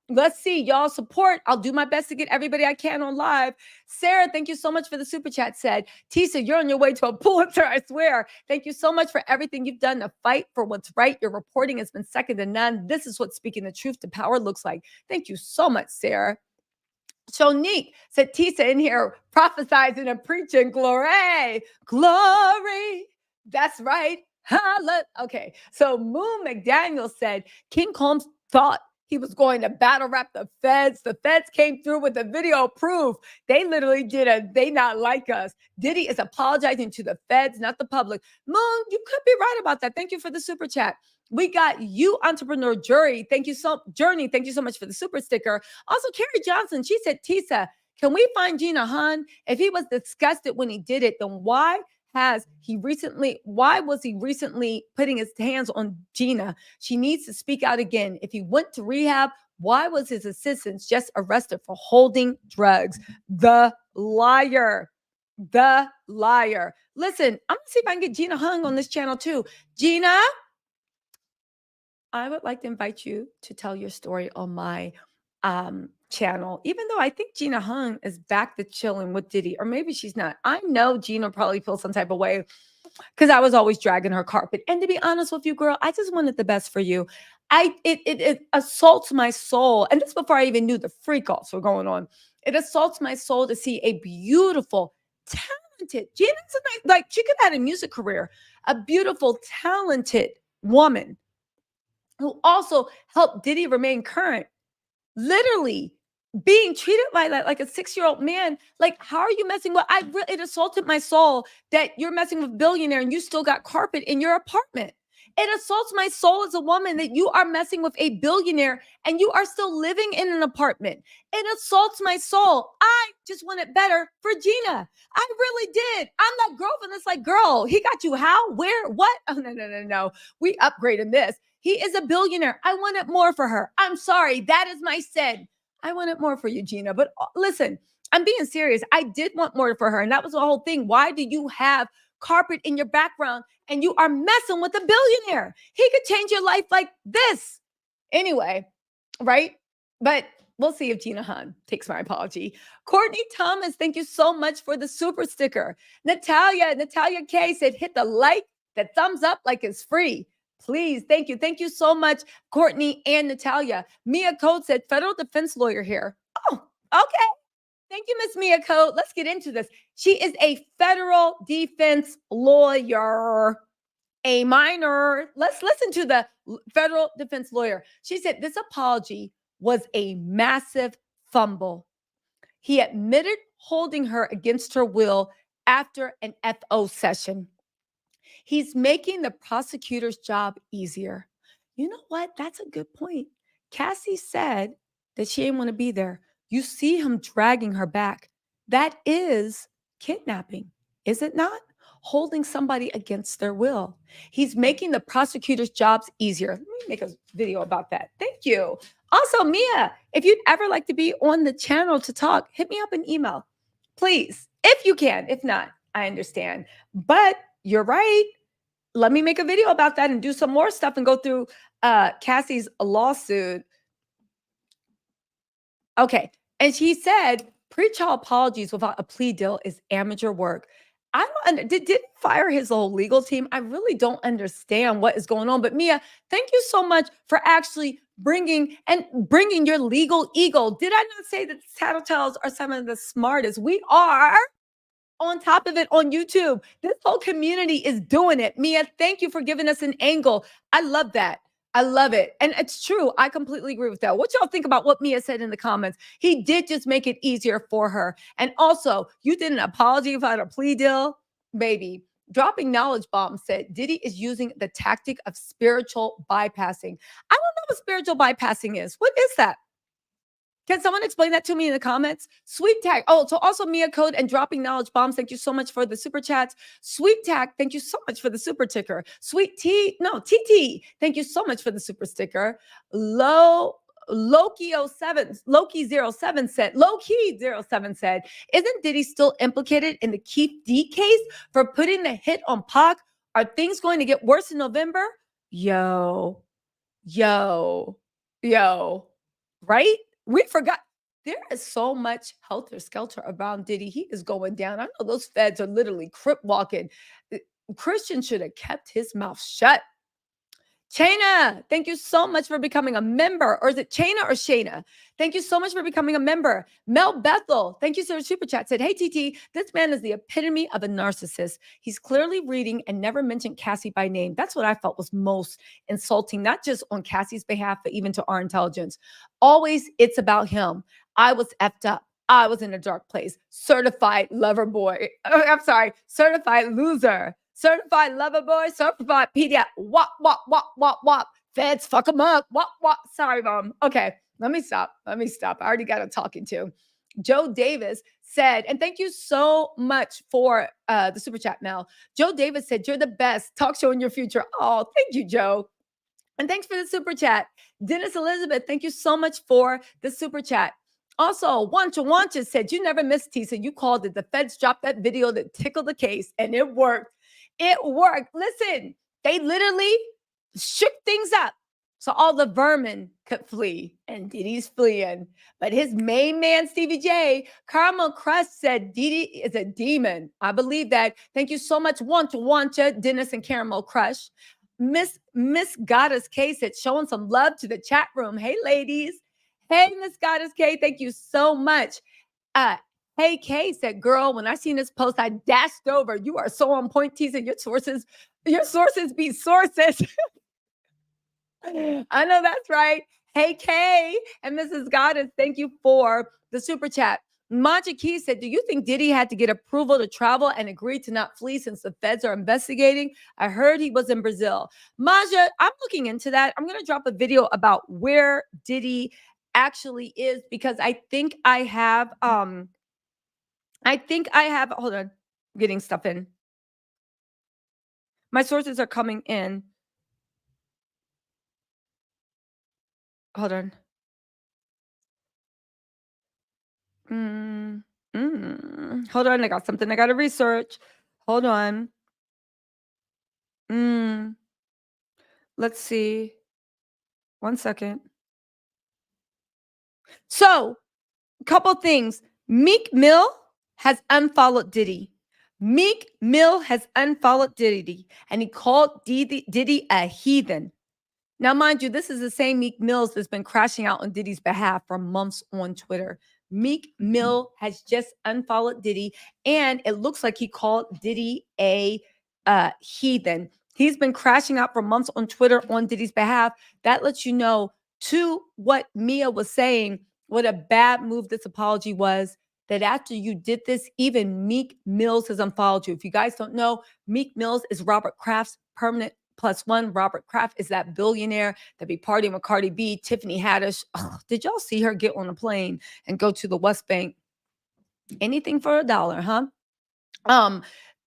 Let's see. Y'all support. I'll do my best to get everybody I can on live. Sarah, thank you so much for the super chat. Said, Tisa, you're on your way to a Pulitzer, I swear. Thank you so much for everything you've done to fight for what's right. Your reporting has been second to none. This is what speaking the truth to power looks like. Thank you so much, Sarah. Shonique said, Tisa in here prophesizing and preaching glory. That's right. Okay. So Moon McDaniel said, King Combs thought he was going to battle rap the feds. The feds came through with the video proof. They literally they not like us. Diddy is apologizing to the feds, not the public. Moon, you could be right about that. Thank you for the super chat. We got you, Entrepreneur Journey. Thank you so much for the super sticker. Also, Carrie Johnson, she said, Tisa, can we find Gina Hun? If he was disgusted when he did it, then why why was he recently putting his hands on Gina? She needs to speak out again. If he went to rehab, why was his assistant just arrested for holding drugs? The liar. The liar. Listen, I'm gonna see if I can get Gina Hung on this channel too. Gina, I would like to invite you to tell your story on my channel, even though I think Gina Hung is back to chilling with Diddy, or maybe she's not. I know Gina probably feels some type of way because I was always dragging her carpet. And to be honest with you, girl, I just wanted the best for you. It assaults my soul. And this before I even knew the freak offs were going on. It assaults my soul to see a beautiful, talented, Gina's like she could have had a music career, a beautiful, talented woman who also helped Diddy remain current, literally being treated like a 6-year-old man. Like, how are you messing with? It assaulted my soul that you're messing with a billionaire and you still got carpet in your apartment. It assaults my soul as a woman that you are messing with a billionaire and you are still living in an apartment. It assaults my soul. I just want it better for Gina. I really did. I'm that girlfriend that's like, girl, he got you how, where, what? Oh, no. We upgraded this. He is a billionaire. I wanted more for her. I'm sorry. That is my sin. I wanted more for you, Gina. But listen, I'm being serious. I did want more for her. And that was the whole thing. Why do you have carpet in your background and you are messing with a billionaire? He could change your life like this. Anyway, right? But we'll see if Gina Hahn takes my apology. Courtney Thomas, thank you so much for the super sticker. Natalia K said, hit the like, the thumbs up like it's free. Please, thank you. Thank you so much, Courtney and Natalia. Mia Code said, federal defense lawyer here. Oh, okay. Thank you, Miss Mia Code. Let's get into this. She is a federal defense lawyer, a minor. Let's listen to the federal defense lawyer. She said this apology was a massive fumble. He admitted holding her against her will after an FO session. He's making the prosecutor's job easier. You know what? That's a good point. Cassie said that she didn't want to be there. You see him dragging her back. That is kidnapping, is it not? Holding somebody against their will. He's making the prosecutor's jobs easier. Let me make a video about that. Thank you. Also, Mia, if you'd ever like to be on the channel to talk, hit me up an email, please, if you can. If not, I understand. But you're right. Let me make a video about that and do some more stuff and go through Cassie's lawsuit. Okay. And she said, pre-trial apologies without a plea deal is amateur work. I don't didn't fire his whole legal team. I really don't understand what is going on. But Mia, thank you so much for actually bringing your legal ego. Did I not say that the Tattletales are some of the smartest? We are on top of it on YouTube. This whole community is doing it. Mia, thank you for giving us an angle. I love that. I love it. And it's true. I completely agree with that. What y'all think about what Mia said in the comments? He did just make it easier for her. And also, you did an apology about a plea deal, baby. Dropping Knowledge Bomb said Diddy is using the tactic of spiritual bypassing. I don't know what spiritual bypassing is. What is that? Can someone explain that to me in the comments? Sweet Tag. Oh, so also Mia Code and Dropping Knowledge Bombs. Thank you so much for the super chats. Sweet Tag. Thank you so much for the super ticker. TT. Thank you so much for the super sticker. Loki07 said, isn't Diddy still implicated in the Keith D case for putting the hit on Pac? Are things going to get worse in November? Yo. Right? We forgot. There is so much helter skelter around Diddy. He is going down. I know those feds are literally crip walking. Christian should have kept his mouth shut. Chaina, thank you so much for becoming a member. Or is it Chaina or Shayna? Thank you so much for becoming a member. Mel Bethel, thank you, sir. Super chat said, hey, TT, this man is the epitome of a narcissist. He's clearly reading and never mentioned Cassie by name. That's what I felt was most insulting, not just on Cassie's behalf, but even to our intelligence. Always, it's about him. I was effed up. I was in a dark place. Certified lover boy. Certified loser. Certified lover boy, certified pediatric. Wop. Feds, fuck them up. Wop. Sorry, mom. Okay, let me stop. I already got a talking to. Joe Davis said, and thank you so much for the super chat, Mel. Joe Davis said, "You're the best talk show in your future." Oh, thank you, Joe. And thanks for the super chat. Dennis Elizabeth, thank you so much for the super chat. Also, Wancha said, "You never missed, Tisa. You called it. The feds dropped that video that tickled the case, and it worked. It worked." Listen, they literally shook things up so all the vermin could flee, and Diddy's fleeing. But his main man, Stevie J, Caramel Crush, said Diddy is a demon. I believe that. Thank you so much, Wancha, Dennis, and Caramel Crush. Miss Goddess K said, "Showing some love to the chat room. Hey, ladies." Hey, Miss Goddess K, thank you so much. Hey, K said, "Girl, when I seen this post, I dashed over. You are so on point, Tisa. Your sources be sources." I know that's right. Hey, Kay and Mrs. Goddess, thank you for the super chat. Maja Key said, "Do you think Diddy had to get approval to travel and agreed to not flee since the feds are investigating? I heard he was in Brazil." Maja, I'm looking into that. I'm going to drop a video about where Diddy actually is because I think I have, hold on, getting stuff in. My sources are coming in. Hold on. Hold on, I got something I gotta research. Hold on. Let's see. 1 second. So, a couple things. Meek Mill has unfollowed Diddy. Meek Mill has unfollowed Diddy, and he called Diddy a heathen. Now, mind you, this is the same Meek Mills that's been crashing out on Diddy's behalf for months on Twitter. Meek Mill has just unfollowed Diddy, and it looks like he called Diddy a heathen. He's been crashing out for months on Twitter on Diddy's behalf. That lets you know, to what Mia was saying, what a bad move this apology was. That after you did this, even Meek Mills has unfollowed you. If you guys don't know, Meek Mills is Robert Kraft's permanent +1. Robert Kraft is that billionaire that be partying with Cardi B, Tiffany Haddish. Oh, did y'all see her get on a plane and go to the West Bank? Anything for $1, huh?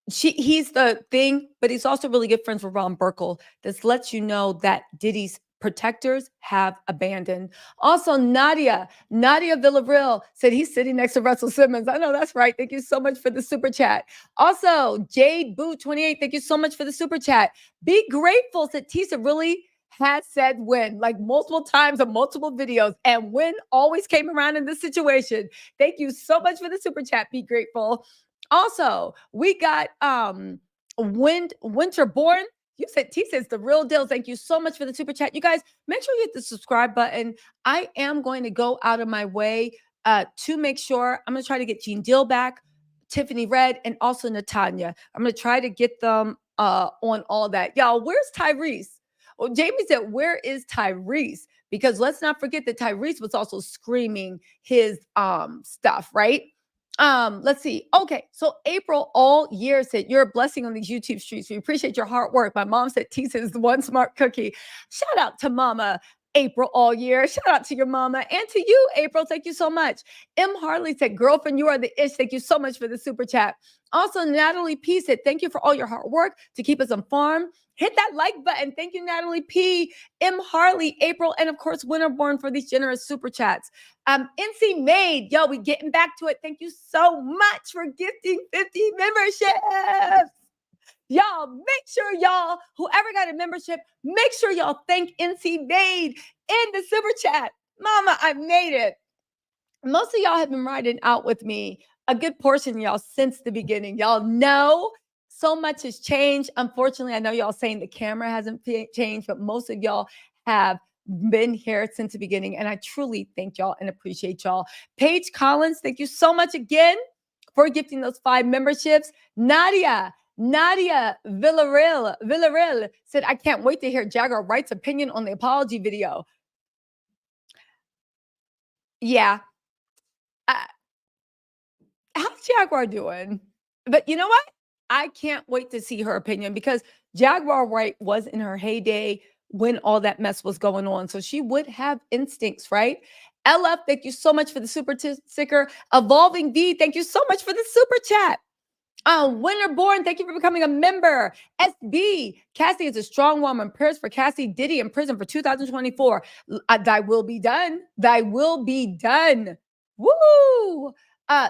He's the thing, but he's also really good friends with Ron Burkle. This lets you know that Diddy's protectors have abandoned. Also, Nadia Villarreal said he's sitting next to Russell Simmons. I know that's right. Thank you so much for the super chat. Also, Jade Boo 28, thank you so much for the super chat. Be grateful said Tisa really has said when, like multiple times on multiple videos, and when always came around in this situation. Thank you so much for the super chat. Be grateful. Also, we got Winterborn. You said T says the real deal. Thank you so much for the super chat. You guys, make sure you hit the subscribe button. I am going to go out of my way to make sure. I'm going to try to get Jean Deal back, Tiffany Red, and also Natanya. I'm going to try to get them on all that. Y'all, where's Tyrese? Well, Jamie said, "Where is Tyrese?" Because let's not forget that Tyrese was also screaming his stuff, right? Let's see. Okay, so April all year said, "You're a blessing on these YouTube streets. We appreciate your hard work." My mom said Tisa is the one smart cookie. Shout out to Mama April all year. Shout out to your mama and to you, April. Thank you so much. M. Harley said, "Girlfriend, you are the ish." Thank you so much for the super chat. Also, Natalie P said, "Thank you for all your hard work to keep us informed." Hit that like button. Thank you, Natalie P, M. Harley, April, and of course, Winterborn for these generous super chats. NC Made, yo, we getting back to it. Thank you so much for gifting 50 memberships. Y'all, make sure y'all, whoever got a membership, make sure y'all thank NC Made in the super chat. Mama, I made it. Most of y'all have been riding out with me, a good portion of y'all since the beginning. Y'all know so much has changed. Unfortunately, I know y'all saying the camera hasn't changed, but most of y'all have been here since the beginning. And I truly thank y'all and appreciate y'all. Paige Collins, thank you so much again for gifting those 5 memberships. Nadia Villarreal said, "I can't wait to hear Jagger Wright's opinion on the apology video." Yeah. How's Jaguar doing? But you know what? I can't wait to see her opinion because Jaguar Wright was in her heyday when all that mess was going on. So she would have instincts, right? LF, thank you so much for the super sticker. Evolving V, thank you so much for the super chat. Winterborn, thank you for becoming a member. SB, Cassie is a strong woman. Prayers for Cassie. Diddy in prison for 2024. Thy will be done. Thy will be done. Woo!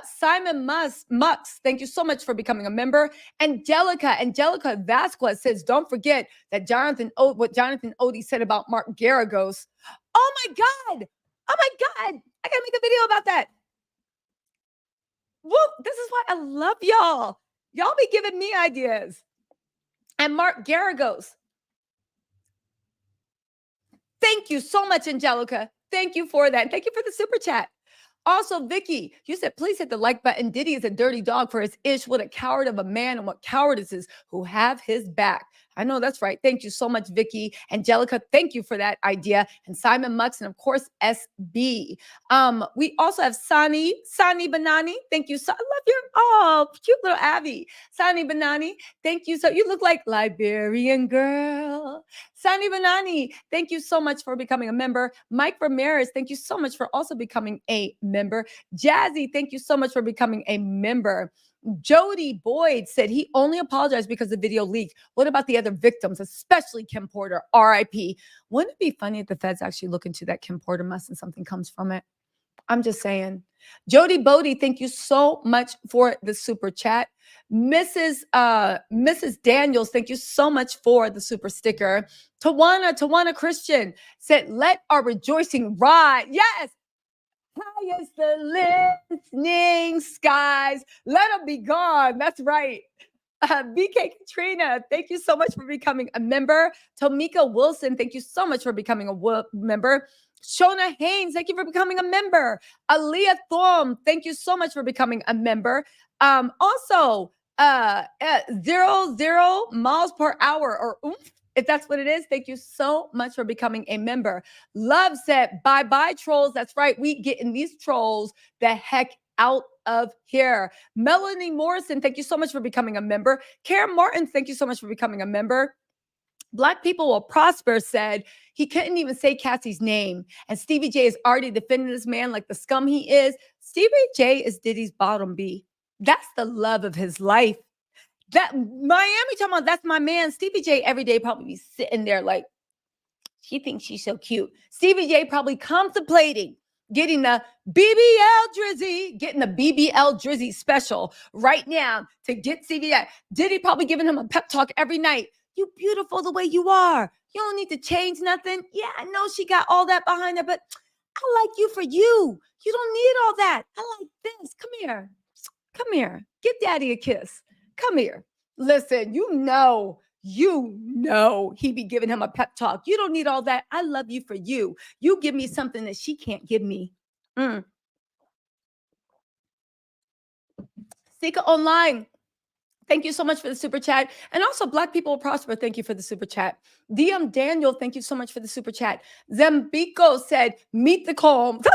Simon Mux, thank you so much for becoming a member. Angelica Vasquez says, don't forget that what Jonathan Odie said about Mark Garagos. Oh my God. Oh my God. I gotta make a video about that. Whoop, this is why I love y'all. Y'all be giving me ideas. And Mark Garagos. Thank you so much, Angelica. Thank you for that. Thank you for the super chat. Also, Vicky, you said, please hit the like button. Diddy is a dirty dog for his ish. What a coward of a man and what cowardice is who have his back. I know that's right. Thank you so much, Vicky. Angelica, thank you for that idea. And Simon Mux, and of course, SB. We also have Sani Banani. Thank you. So I love your cute little Abby. Sani Banani, thank you. So you look like Liberian girl. Sani Banani, thank you so much for becoming a member. Mike Ramirez, thank you so much for also becoming a member. Jazzy, thank you so much for becoming a member. Jody Boyd said he only apologized because the video leaked. What about the other victims, especially Kim Porter, RIP? Wouldn't it be funny if the feds actually look into that Kim Porter mess and something comes from it? I'm just saying. Jody Bodie, thank you so much for the super chat. Mrs. Daniels, thank you so much for the super sticker. Tawana Christian said, let our rejoicing ride. Yes. High as the listening skies. Let them be gone. That's right. BK Katrina, thank you so much for becoming a member. Tomika Wilson, thank you so much for becoming a member. Shona Haynes, thank you for becoming a member. Aaliyah Thom, thank you so much for becoming a member. Also, 0 miles per hour or oomph, if that's what it is, thank you so much for becoming a member. Love said, bye-bye trolls. That's right. We getting these trolls the heck out of here. Melanie Morrison, thank you so much for becoming a member. Karen Martin, thank you so much for becoming a member. Black People Will Prosper said he couldn't even say Cassie's name. And Stevie J is already defending this man like the scum he is. Stevie J is Diddy's bottom B. That's the love of his life. That Miami talking about, that's my man. Stevie J every day probably be sitting there like, she thinks she's so cute. Stevie J probably contemplating getting the BBL Drizzy special right now to get Stevie J. Diddy probably giving him a pep talk every night. You beautiful the way you are. You don't need to change nothing. Yeah, I know she got all that behind her, but I like you for you. You don't need all that. I like this. Come here. Come here. Give daddy a kiss. Come here. Listen, you know he be giving him a pep talk. You don't need all that. I love you for you. You give me something that she can't give me. Sika Online, thank you so much for the super chat. And also Black People Will Prosper, thank you for the super chat. DM Daniel, thank you so much for the super chat. Zambiko said, meet the Combs.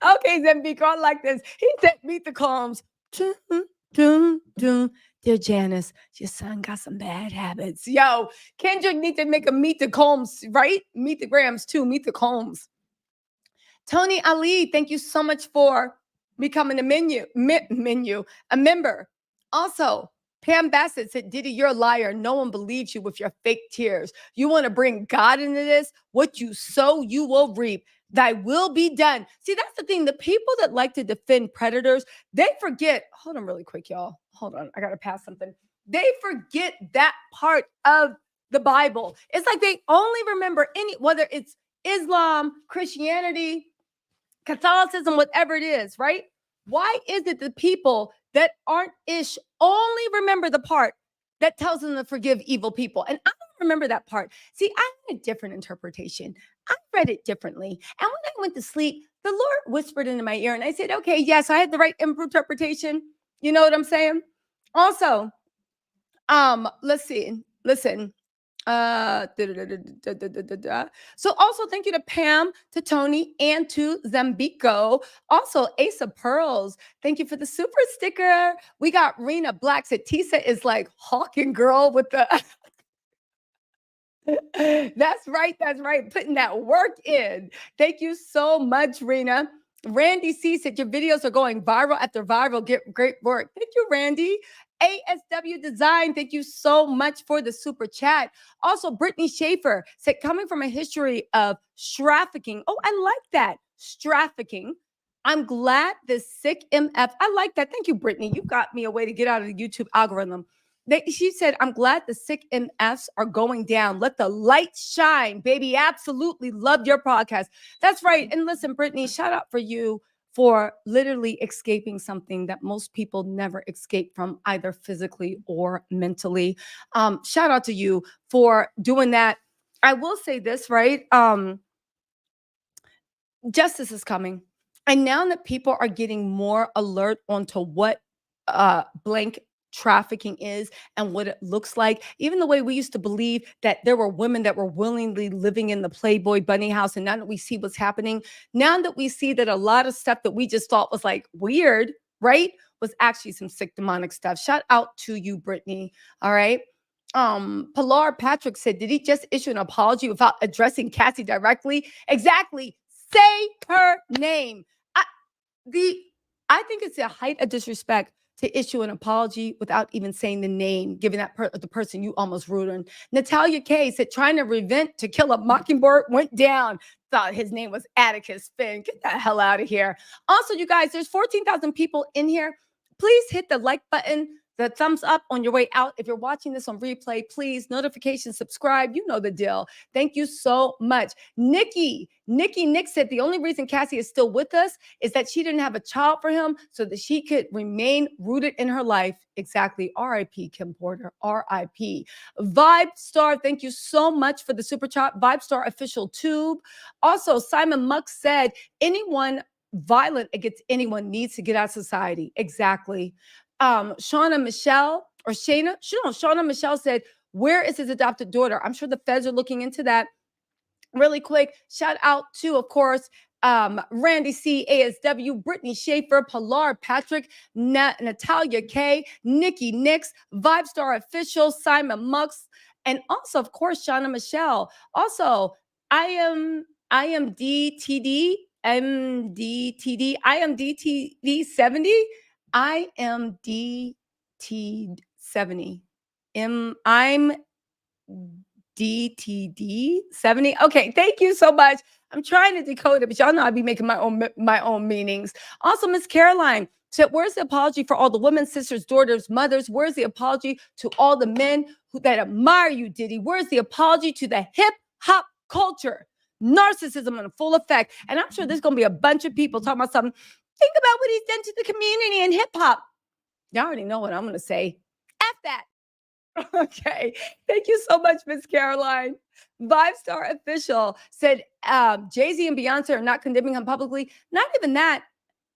Okay, Zambiko, I like this. He said, meet the Combs. Dear Janice, your son got some bad habits. Yo, Kendrick need to make a meet the Combs, right? Meet the Grams too, meet the Combs. Tony Ali, thank you so much for becoming a member. Also, Pam Bassett said, Diddy, you're a liar. No one believes you with your fake tears. You want to bring God into this? What you sow, you will reap. Thy will be done. See, that's the thing. The people that like to defend predators, they forget. Hold on really quick, y'all. Hold on. I got to pass something. They forget that part of the Bible. It's like they only remember whether it's Islam, Christianity, Catholicism, whatever it is, right? Why is it the people that aren't ish only remember the part that tells them to forgive evil people? And I don't remember that part. See, I had a different interpretation. I read it differently. And when I went to sleep, the Lord whispered into my ear and I said, okay, yes, I had the right interpretation. You know what I'm saying? Also, let's see. Listen. So also thank you to Pam, to Tony, and to Zambiko. Also, Asa Pearls, thank you for the super sticker. We got Rena Black said Tisa is like Hawking girl with the That's right. That's right. Putting that work in. Thank you so much, Rena. Randy C said your videos are going viral after viral. Get great work. Thank you, Randy. ASW Design, thank you so much for the super chat. Also, Brittany Schaefer said, coming from a history of trafficking. Oh, I like that. Trafficking. I'm glad the sick MF. I like that. Thank you, Brittany. You got me a way to get out of the YouTube algorithm. She said, I'm glad the sick MFs are going down. Let the light shine, baby. Absolutely love your podcast. That's right. And listen, Brittany, shout out for you for literally escaping something that most people never escape from, either physically or mentally. Shout out to you for doing that. I will say this, right? Justice is coming. And now that people are getting more alert onto what blank trafficking is and what it looks like, even the way we used to believe that there were women that were willingly living in the Playboy bunny house, and now that we see what's happening, now that we see that a lot of stuff that we just thought was like weird, right, was actually some sick demonic stuff. Shout out to you, Brittany. All right. Pilar Patrick said, did he just issue an apology without addressing Cassie directly? Exactly. Say her name. I think it's a height of disrespect to issue an apology without even saying the name, giving that the person you almost ruined. Natalia K said, trying to prevent To Kill a Mockingbird went down. Thought his name was Atticus Finn. Get the hell out of here. Also, you guys, there's 14,000 people in here. Please hit the like button, the thumbs up on your way out. If you're watching this on replay, please notification, subscribe. You know the deal. Thank you so much. Nikki Nick said the only reason Cassie is still with us is that she didn't have a child for him so that she could remain rooted in her life. Exactly. R.I.P. Kim Porter. R.I.P. Vibe Star, thank you so much for the super chat. Vibe Star official tube. Also, Simon Muck said anyone violent against anyone needs to get out of society. Exactly. Shauna Michelle said, where is his adopted daughter? I'm sure the feds are looking into that. Really quick, shout out to, of course, Randy C, ASW, Brittany Schaefer, Pilar Patrick, Natalia K, Nikki Nix, Vibe Star Official, Simon Mux, and also, of course, Shauna Michelle. Also, I am DTD, MDTD, I am DTD 70. I am DT 70. I'm DTD 70. Okay, thank you so much. I'm trying to decode it, but y'all know I'd be making my own meanings. Also, Miss Caroline said, where's the apology for all the women, sisters, daughters, mothers? Where's the apology to all the men that admire you, Diddy? Where's the apology to the hip hop culture? Narcissism in full effect. And I'm sure there's going to be a bunch of people talking about something. Think about what he's done to the community in hip hop. Y'all already know what I'm going to say. F that. Okay. Thank you so much, Miss Caroline. Five Star Official said Jay-Z and Beyonce are not condemning him publicly. Not even that.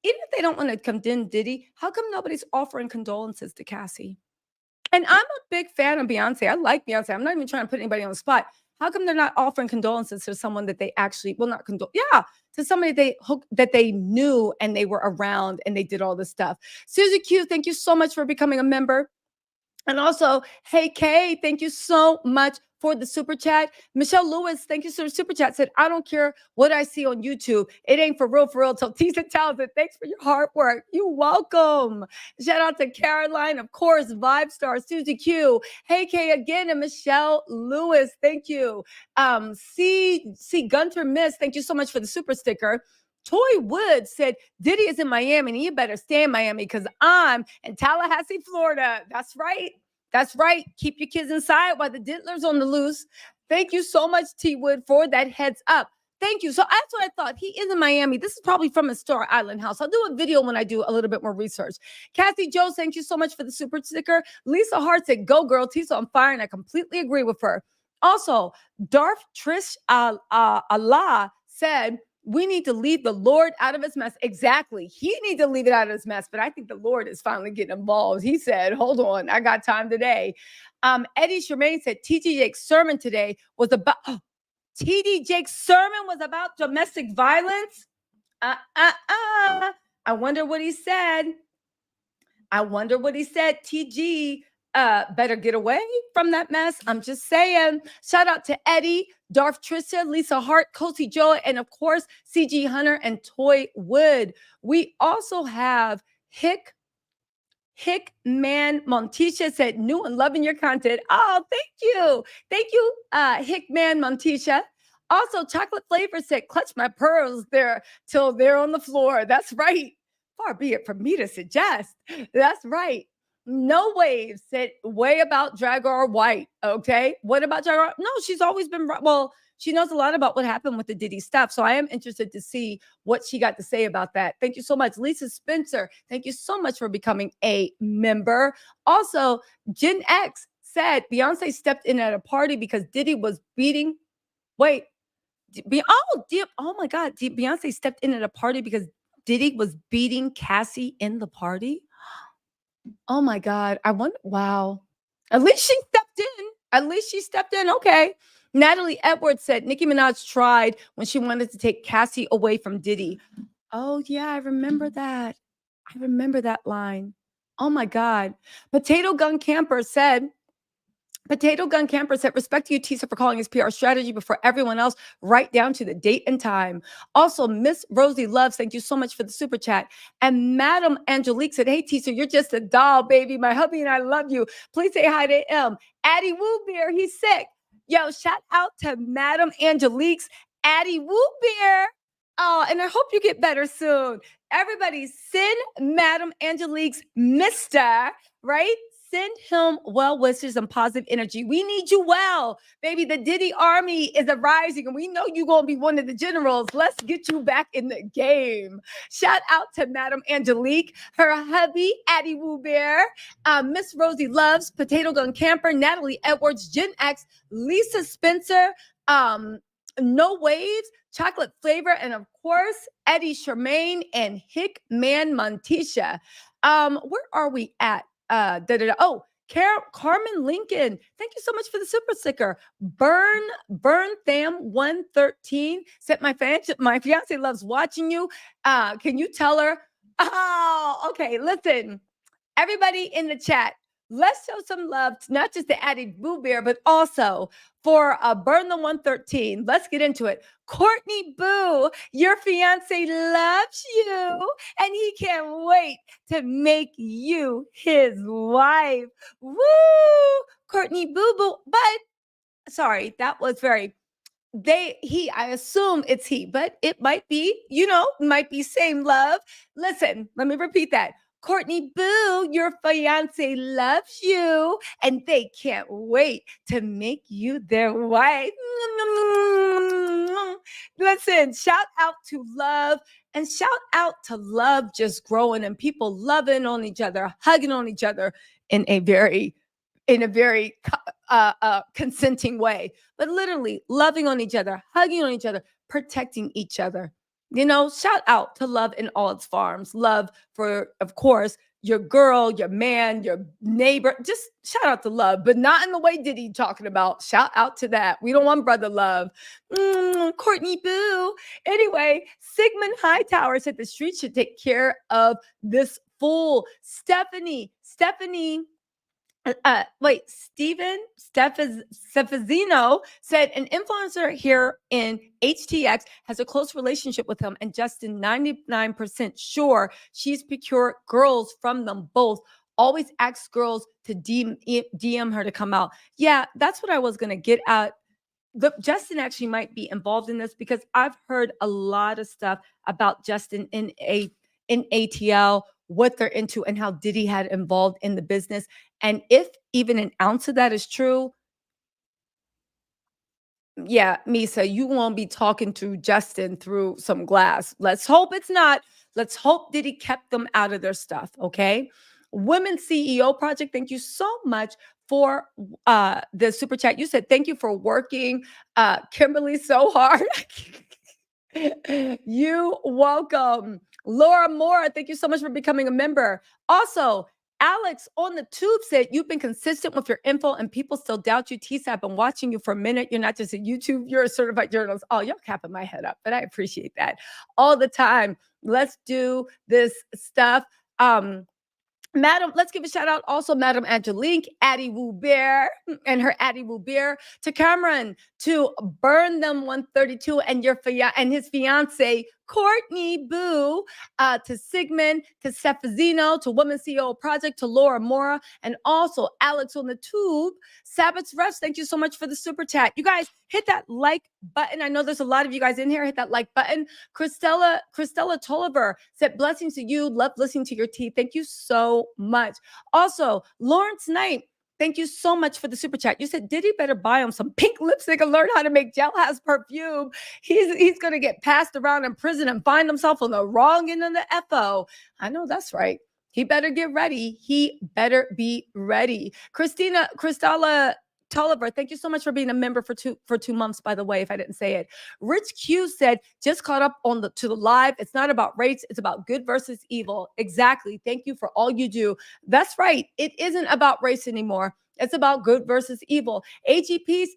Even if they don't want to condemn Diddy, how come nobody's offering condolences to Cassie? And I'm a big fan of Beyonce. I like Beyonce. I'm not even trying to put anybody on the spot. How come they're not offering condolences to someone that they actually, well, not to somebody that they knew and they were around and they did all this stuff. Susie Q, thank you so much for becoming a member. And also, hey, Kay, thank you so much for the super chat. Michelle Lewis, thank you for the super chat. Said, I don't care what I see on YouTube. It ain't for real, till Tisa tells it. Thanks for your hard work. You're welcome. Shout out to Caroline, of course, Vibe Star, Susie Q. Hey, Kay again, and Michelle Lewis. Thank you. C. Gunter Miss, thank you so much for the super sticker. Toy Wood said, Diddy is in Miami and you better stay in Miami because I'm in Tallahassee, Florida. That's right. That's right. Keep your kids inside while the diddler's on the loose. Thank you so much, T Wood, for that heads up. Thank you. So that's what I thought. He is in Miami. This is probably from a Star Island house. I'll do a video when I do a little bit more research. Kathy Joe, thank you so much for the super sticker. Lisa Hart said, go girl, Tisa on fire. And I completely agree with her. Also, Darth Trish Allah said, we need to leave the Lord out of his mess. Exactly. He needs to leave it out of his mess. But I think the Lord is finally getting involved. He said, hold on, I got time today. Eddie Shermaine said, T.D. Jake's sermon today was about, T.D. Jake's sermon was about domestic violence. I wonder what he said. T.G. better get away from that mess. I'm just saying. Shout out to Eddie, Darth Trisha, Lisa Hart, Cozy Joy, and of course, CG Hunter and Toy Wood. We also have Hickman Montisha said, new and loving your content. Oh, thank you. Thank you, Hickman Montisha. Also, Chocolate Flavor said, clutch my pearls there till they're on the floor. That's right. Far be it from me to suggest. That's right. No Waves said, way about Jaguar White. Okay. What about Jaguar? No, she's always been, well, she knows a lot about what happened with the Diddy stuff. So I am interested to see what she got to say about that. Thank you so much. Lisa Spencer, thank you so much for becoming a member. Also, Gen X said Beyonce stepped in at a party because Diddy was beating. Wait, oh my God. Beyonce stepped in at a party because Diddy was beating Cassie in the party. Oh my God. I wonder, wow. At least she stepped in. At least she stepped in. Okay. Natalie Edwards said Nicki Minaj tried when she wanted to take Cassie away from Diddy. Oh, yeah. I remember that. I remember that line. Oh my God. Potato Gun Camper said, respect to you, Tisa, for calling his PR strategy before everyone else, right down to the date and time. Also, Miss Rosie Loves, thank you so much for the super chat. And Madam Angelique said, hey, Tisa, you're just a doll, baby. My hubby and I love you. Please say hi to M. Addie Woo Beer, he's sick. Yo, shout out to Madam Angelique's Addie Woo Beer. Oh, and I hope you get better soon. Everybody send Madam Angelique's Mr., right? Send him well wishes and positive energy. We need you well, baby. The Diddy army is arising, and we know you're going to be one of the generals. Let's get you back in the game. Shout out to Madam Angelique, her hubby, Addie Woo Bear, Miss Rosie Loves, Potato Gun Camper, Natalie Edwards, Gen X, Lisa Spencer, No Waves, Chocolate Flavor, and of course, Eddie Shermaine and Hickman Montisha. Where are we at? Oh, Carmen Lincoln, thank you so much for the super sticker. Burn Tham 113 said my fiance loves watching you. Can you tell her? Oh, okay. Listen, everybody in the chat, let's show some love, not just to Addie Boo Bear, but also for Burn the 113. Let's get into it. Courtney Boo, your fiance loves you, and he can't wait to make you his wife. Woo! Courtney Boo Boo. But sorry, that was very. I assume it's he, but it might be, might be same love. Listen, let me repeat that. Courtney Boo, your fiance loves you, and they can't wait to make you their wife. Listen, shout out to love, and shout out to love just growing and people loving on each other, hugging on each other in a very consenting way, but literally loving on each other, hugging on each other, protecting each other. Shout out to love in all its forms. Love for, of course, your girl, your man, your neighbor. Just shout out to love, but not in the way Diddy talking about. Shout out to that. We don't want brother love. Courtney Boo. Anyway, Sigmund Hightower said the street should take care of this fool. Stephanie. Stefazino said an influencer here in HTX has a close relationship with him, and Justin 99% sure she's procured girls from them both. Always asks girls to DM her to come out. Yeah, that's what I was going to get at. Justin actually might be involved in this because I've heard a lot of stuff about Justin in ATL, what they're into, and how Diddy had involved in the business. And if even an ounce of that is true, yeah, Misa, you won't be talking to Justin through some glass. Let's hope it's not. Let's hope Diddy kept them out of their stuff, okay? Women CEO Project, thank you so much for the super chat. You said thank you for working Kimberly so hard. You welcome. Laura Moore, thank you so much for becoming a member. Also, Alex on the tube said, you've been consistent with your info and people still doubt you. Tisa, I've been watching you for a minute. You're not just a YouTube, you're a certified journalist. Oh, you're capping my head up, but I appreciate that all the time. Let's do this stuff. Madam, let's give a shout out also, Madam Angelique, Addie Woo Bear, and her Addie Woo Bear, to Cameron, to Burn Them 132, and and his fiance, Courtney Boo, to Sigmund, to Stephazino, to Woman CEO Project, to Laura Mora, and also Alex on the Tube. Sabbath's Refs, thank you so much for the super chat. You guys, hit that like button. I know there's a lot of you guys in here. Hit that like button. Christella Tolliver said, blessings to you. Love listening to your tea. Thank you so much. Also, Lawrence Knight, thank you so much for the super chat. You said Diddy better buy him some pink lipstick and learn how to make jailhouse perfume. He's going to get passed around in prison and find himself on the wrong end of the FO. I know that's right. He better get ready. He better be ready. Christella Tolliver, thank you so much for being a member for 2 months, by the way, if I didn't say it. Rich Q said, just caught up to the live. It's not about race. It's about good versus evil. Exactly. Thank you for all you do. That's right. It isn't about race anymore. It's about good versus evil. AGP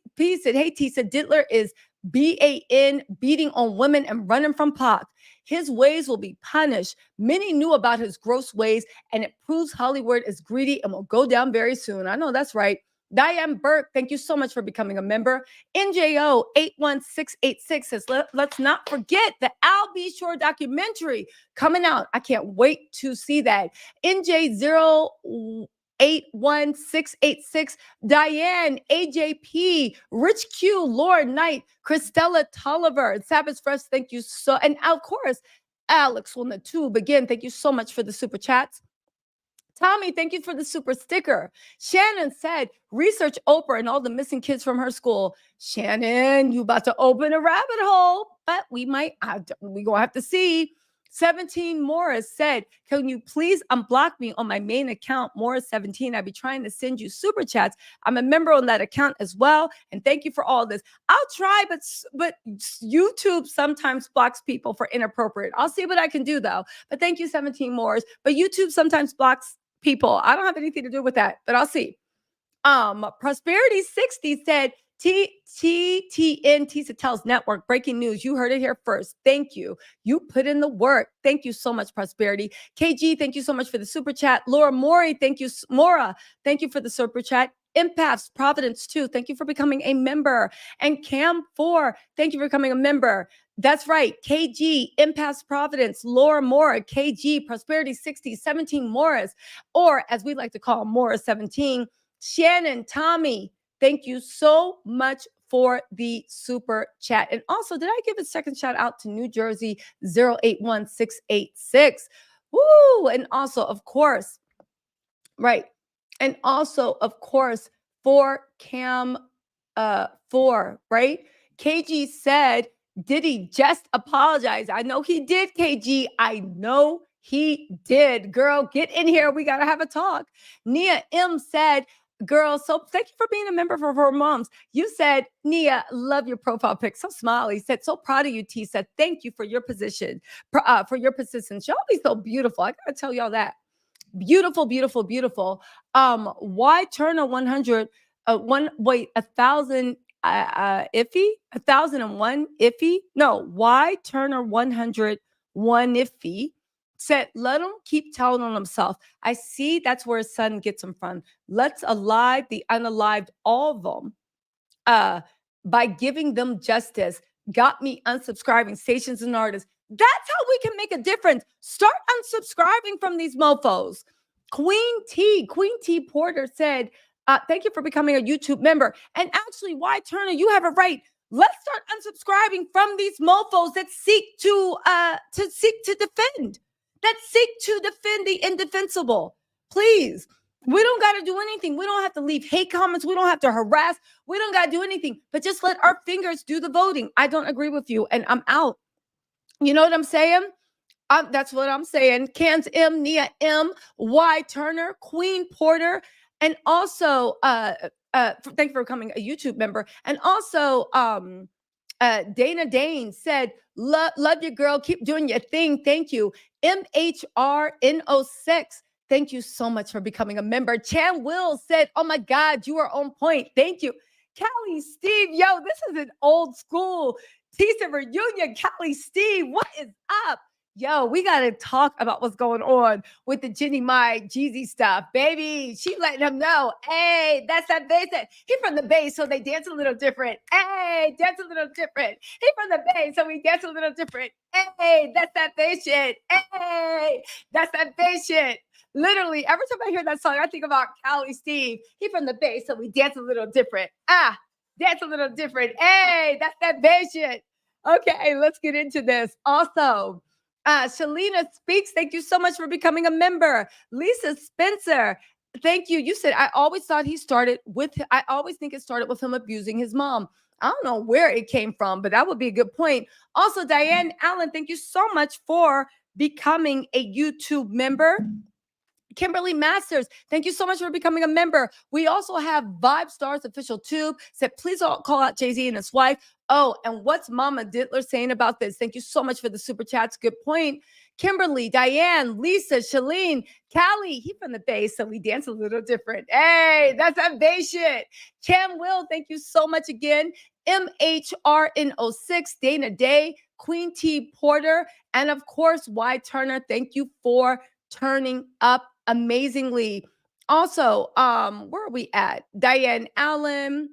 said, hey, T said, Diddler is BAN, beating on women and running from Pac. His ways will be punished. Many knew about his gross ways, and it proves Hollywood is greedy and will go down very soon. I know that's right. Diane Burke, thank you so much for becoming a member. NJO 81686 says, let's not forget the Al B. Shore documentary coming out. I can't wait to see that. NJ 81686, Diane, AJP, Rich Q, Lord Knight, Christella Tolliver, Sabbath Fresh, thank you so, and of course, Alex on the tube. Again, thank you so much for the super chats. Tommy, thank you for the super sticker. Shannon said, research Oprah and all the missing kids from her school. Shannon, you about to open a rabbit hole, but we gonna have to see. 17 Morris said, can you please unblock me on my main account, Morris 17? I'll be trying to send you super chats. I'm a member on that account as well. And thank you for all this. I'll try, but YouTube sometimes blocks people for inappropriate. I'll see what I can do though. But thank you, 17 Morris. But YouTube sometimes blocks people. I don't have anything to do with that, but I'll see. Prosperity 60 said, TTN Tisa Tells Network, breaking news. You heard it here first. Thank you. You put in the work. Thank you so much, Prosperity. KG, thank you so much for the super chat. Laura Mori, thank you. Mora, thank you for the super chat. Empaths, Providence 2, thank you for becoming a member. And Cam 4, thank you for becoming a member. That's right. KG, Impasse Providence, Laura Mora, KG, Prosperity 60, 17 Morris, or as we like to call Morris 17, Shannon, Tommy, thank you so much for the super chat. And also, did I give a second shout out to New Jersey 081686? Woo! And also, of course, right. And also, of course, for Cam 4, right? KG said, Diddy just apologize. I know he did, KG. I know he did. Girl, get in here. We got to have a talk. Nia M said, girl, so thank you for being a member for 4 months. You said, Nia, love your profile pic. So smiley. Said, so proud of you, T. Said, thank you for your position, for your persistence. Y'all be so beautiful. I got to tell y'all that. Beautiful, beautiful, beautiful. Why Turner 100, 1,000 iffy? 1,001 iffy? No, why Turner 101 iffy? Said, let him keep telling on himself. I see that's where his son gets him from. Let's alive the unalived, all of them, by giving them justice. Got me unsubscribing stations and artists. That's how we can make a difference. Start unsubscribing from these mofos. Queen T Porter said, thank you for becoming a YouTube member. And actually, why Turner, you have it right. Let's start unsubscribing from these mofos that seek to defend. That seek to defend the indefensible. Please. We don't got to do anything. We don't have to leave hate comments. We don't have to harass. We don't got to do anything, but just let our fingers do the voting. I don't agree with you, and I'm out. You know what I'm saying? That's what I'm saying. Cans M, Nia M, Y Turner, Queen Porter, and also thank you for becoming a YouTube member. And also Dana Dane said, love you, girl. Keep doing your thing. Thank you. MHRN06. Thank you so much for becoming a member. Chan Will said, oh my God, you are on point. Thank you. Callie Steve, yo, this is an old school Tisa reunion. Callie Steve, what is up? Yo, we got to talk about what's going on with the Jenny Mai Jeezy stuff. Baby, she letting him know, hey, that's that bass. He from the Bay, so they dance a little different. Hey, dance a little different. He from the Bay, so we dance a little different. Hey, that's that bass shit. Hey, that's that bass shit. Literally, every time I hear that song, I think about Callie Steve. He from the Bay, so we dance a little different. Dance a little different. Hey, that's that bass shit. Okay, let's get into this. Also, Shalina Speaks, thank you so much for becoming a member. Lisa Spencer, thank you. You said, I always think it started with him abusing his mom. I don't know where it came from, but that would be a good point. Also, Diane Allen, thank you so much for becoming a YouTube member. Kimberly Masters, thank you so much for becoming a member. We also have Vibe Stars Official Tube said, please call out Jay-Z and his wife. Oh, and what's Mama Diddler saying about this? Thank you so much for the super chats. Good point. Kimberly, Diane, Lisa, Shalene, Callie, he from the Bay, so we dance a little different. Hey, that's that Bay shit. Cam Will, thank you so much again. MHRN06, Dana Day, Queen T Porter, and of course, Y Turner, thank you for turning up amazingly. Also, where are we at? Diane Allen,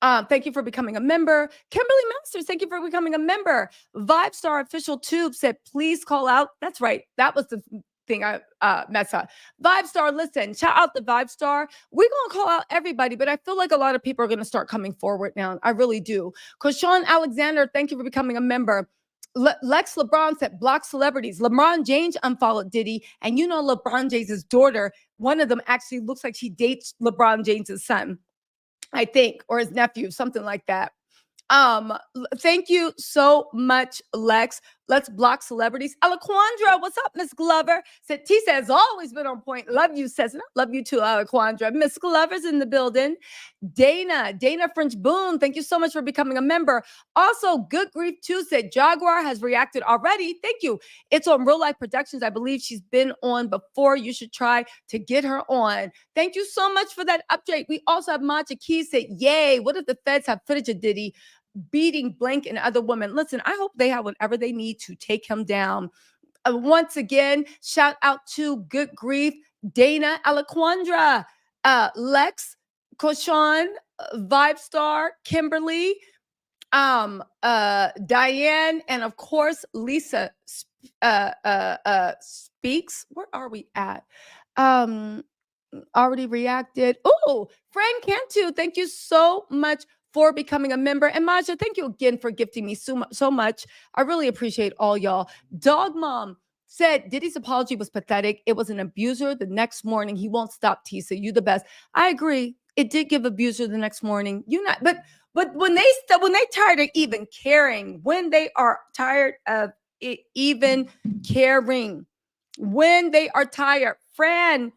thank you for becoming a member. Kimberly Masters, thank you for becoming a member. Vibe Star Official Tube said, please call out. That's right. That was the thing I messed up. Vibe Star, listen, shout out the Vibe Star. We're going to call out everybody, but I feel like a lot of people are going to start coming forward now. I really do. Because Sean Alexander, thank you for becoming a member. Lex LeBron said, block celebrities. LeBron James unfollowed Diddy. And you know LeBron James' daughter, one of them actually looks like she dates LeBron James' son, I think, or his nephew, something like that. Thank you so much, Lex. Let's block celebrities. Alaquandra, what's up, Miss Glover? Said Tisa has always been on point. Love you, says, love you too, Alaquandra. Miss Glover's in the building. Dana French Boone, thank you so much for becoming a member. Also, Good Grief 2 said Jaguar has reacted already. Thank you. It's on Real Life Productions. I believe she's been on before. You should try to get her on. Thank you so much for that update. We also have Maja Key said, yay, what if the feds have footage of Diddy beating Blank and other women? Listen, I hope they have whatever they need to take him down. Once again, shout out to Good Grief, Dana, Alaquandra, Lex, Koshan, Vibe Star, Kimberly, Diane, and of course, Lisa Speaks. Where are we at? Already reacted. Oh, Fran Cantu, thank you so much for becoming a member. And Maja, thank you again for gifting me so much. I really appreciate all y'all. Dog Mom said Diddy's apology was pathetic. It was an abuser. The next morning, he won't stop, Tisa. You the best. I agree. It did give abuser the next morning. But when they tired of even caring, when they are tired of even caring, when they are tired, Fran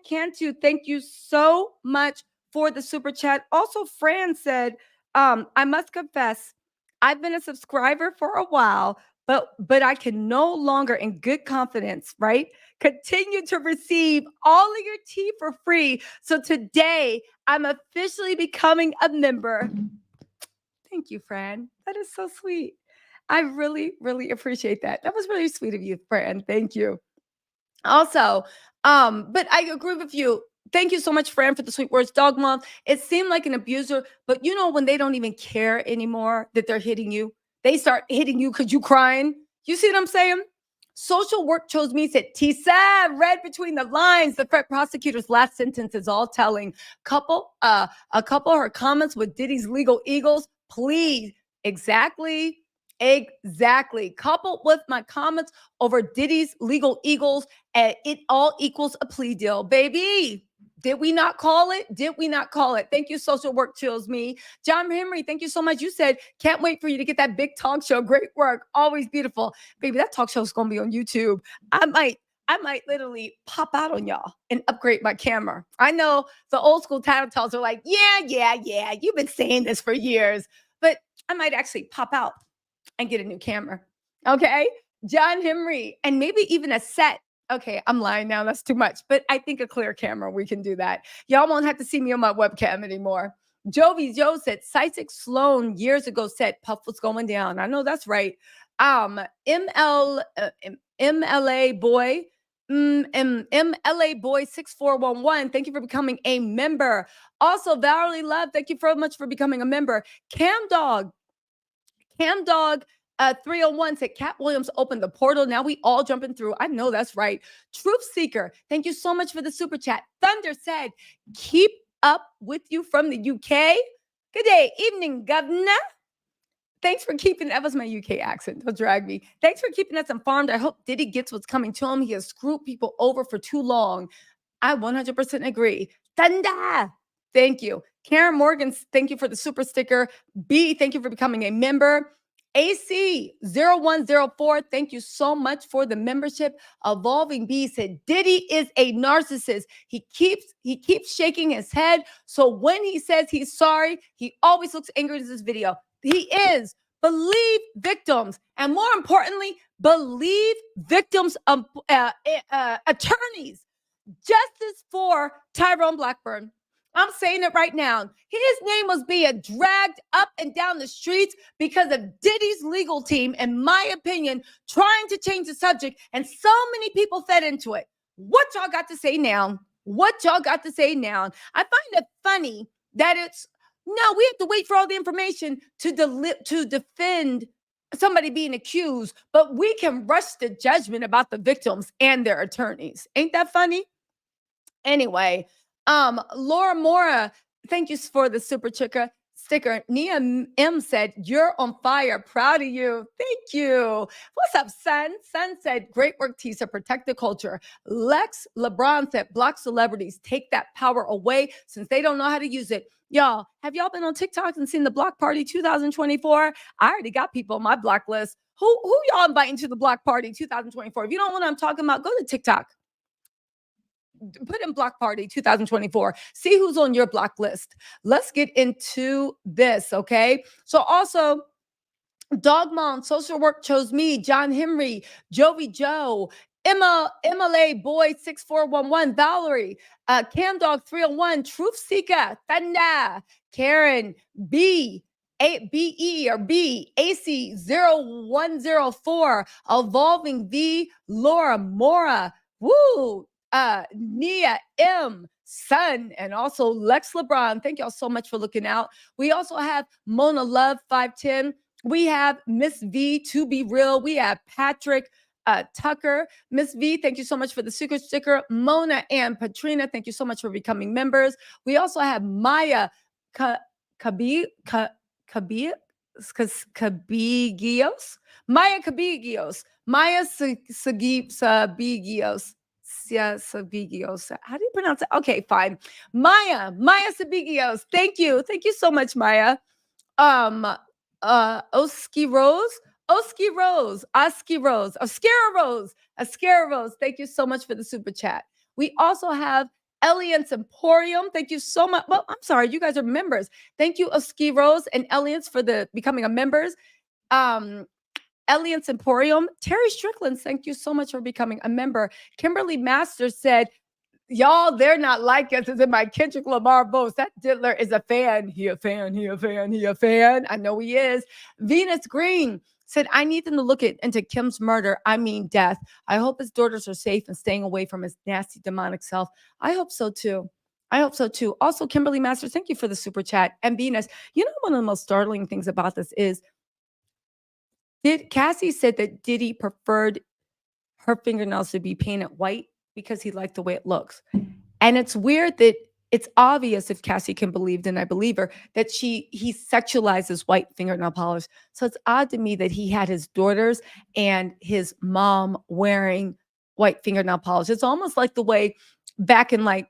Cantu, thank you so much for the super chat. Also, Fran said, I must confess, I've been a subscriber for a while, but I can no longer in good confidence, right, continue to receive all of your tea for free. So today I'm officially becoming a member. Thank you, Fran. That is so sweet. I really, really appreciate that. That was really sweet of you, Fran. Thank you. Also, but I agree with you. Thank you so much, Fran, for the sweet words. Dog Mom, it seemed like an abuser, but you know when they don't even care anymore that they're hitting you, they start hitting you because you crying. You see what I'm saying? Social work chose me, said Tisa, read between the lines. The prosecutor's last sentence is all telling. A couple of her comments with Diddy's legal eagles, please. Exactly. Coupled with my comments over Diddy's legal eagles, and it all equals a plea deal, baby. Did we not call it? Thank you, Social Work Chills Me. John Henry, thank you so much. You said, can't wait for you to get that big talk show. Great work. Always beautiful. Baby, that talk show is going to be on YouTube. I might literally pop out on y'all and upgrade my camera. I know the old school tattletales are like, yeah. You've been saying this for years, but I might actually pop out and get a new camera. Okay. John Henry, and maybe even a set. Okay, I'm lying now. That's too much. But I think a clear camera, we can do that. Y'all won't have to see me on my webcam anymore. Jovi Joe said, Sisek Sloan years ago said Puff was going down. I know that's right. MLA boy, MLA boy 6411. Thank you for becoming a member. Also, Valerie Love, thank you very much for becoming a member. Cam Dog 301 said Cat Williams opened the portal. Now we all jumping through. I know that's right. Truth Seeker, thank you so much for the super chat. Thunder said, keep up with you from the UK. Good day, evening, governor. Thanks for keeping, that was my UK accent. Don't drag me. Thanks for keeping us informed. I hope Diddy gets what's coming to him. He has screwed people over for too long. I 100% agree. Thunder. Thank you. Karen Morgan, thank you for the super sticker. B, thank you for becoming a member. AC0104, thank you so much for the membership. Evolving B said, Diddy is a narcissist. He keeps shaking his head. So when he says he's sorry, he always looks angry in this video. He is. Believe victims. And more importantly, believe victims' attorneys. Justice for Tyrone Blackburn. I'm saying it right now. His name was being dragged up and down the streets because of Diddy's legal team, in my opinion, trying to change the subject. And so many people fed into it. What y'all got to say now? What y'all got to say now? I find it funny that we have to wait for all the information to defend somebody being accused, but we can rush the judgment about the victims and their attorneys. Ain't that funny? Anyway, Laura Mora, thank you for the super sticker. Nia M said, you're on fire. Proud of you. Thank you. What's up, son? Son said, great work, Tisa. Protect the culture. Lex LeBron said, block celebrities. Take that power away since they don't know how to use it. Y'all, have y'all been on TikTok and seen the Block Party 2024? I already got people on my block list. Who y'all inviting to the Block Party 2024? If you don't know what I'm talking about, go to TikTok. Put in Block Party 2024. See who's on your block list. Let's get into this, okay? So also, Dog Mom, Social Work Chose Me, John Henry, Jovi Joe, MLA Boy 6411, Valerie, Cam Dog 301, Truth Seeker, Thanda, Karen, B, BE or B, AC 0104, Evolving V, Laura Mora, woo, Nia M, Son, and also Lex LeBron. Thank y'all so much for looking out. We also have Mona Love 510. We have Miss V, to be real. We have Patrick Tucker. Miss V, thank you so much for the secret sticker. Mona and Patrina, thank you so much for becoming members. We also have Maya Cabigios. Maya Cabigios. Maya Sabigios. Sabigios. How do you pronounce it? Okay, fine. Maya Sabigios. Thank you. Thank you so much, Maya. Oski Rose. Ascara Rose. Thank you so much for the super chat. We also have Alliance Emporium. Thank you so much. Well, I'm sorry, you guys are members. Thank you, Oski Rose and Alliance, for the becoming a members. Alliance Emporium. Terry Strickland, thank you so much for becoming a member. Kimberly Masters said, y'all, they're not like us. It's in my Kendrick Lamar votes. That Diddler is a fan. He a fan. I know he is. Venus Green said, I need them to look into Kim's murder. I mean, death. I hope his daughters are safe and staying away from his nasty demonic self. I hope so too. Also, Kimberly Masters, thank you for the super chat. And Venus, you know, one of the most startling things about this is, Cassie said that Diddy preferred her fingernails to be painted white because he liked the way it looks. And it's weird that it's obvious, if Cassie can believe, and I believe her, that he sexualizes white fingernail polish. So it's odd to me that he had his daughters and his mom wearing white fingernail polish. It's almost like the way back in like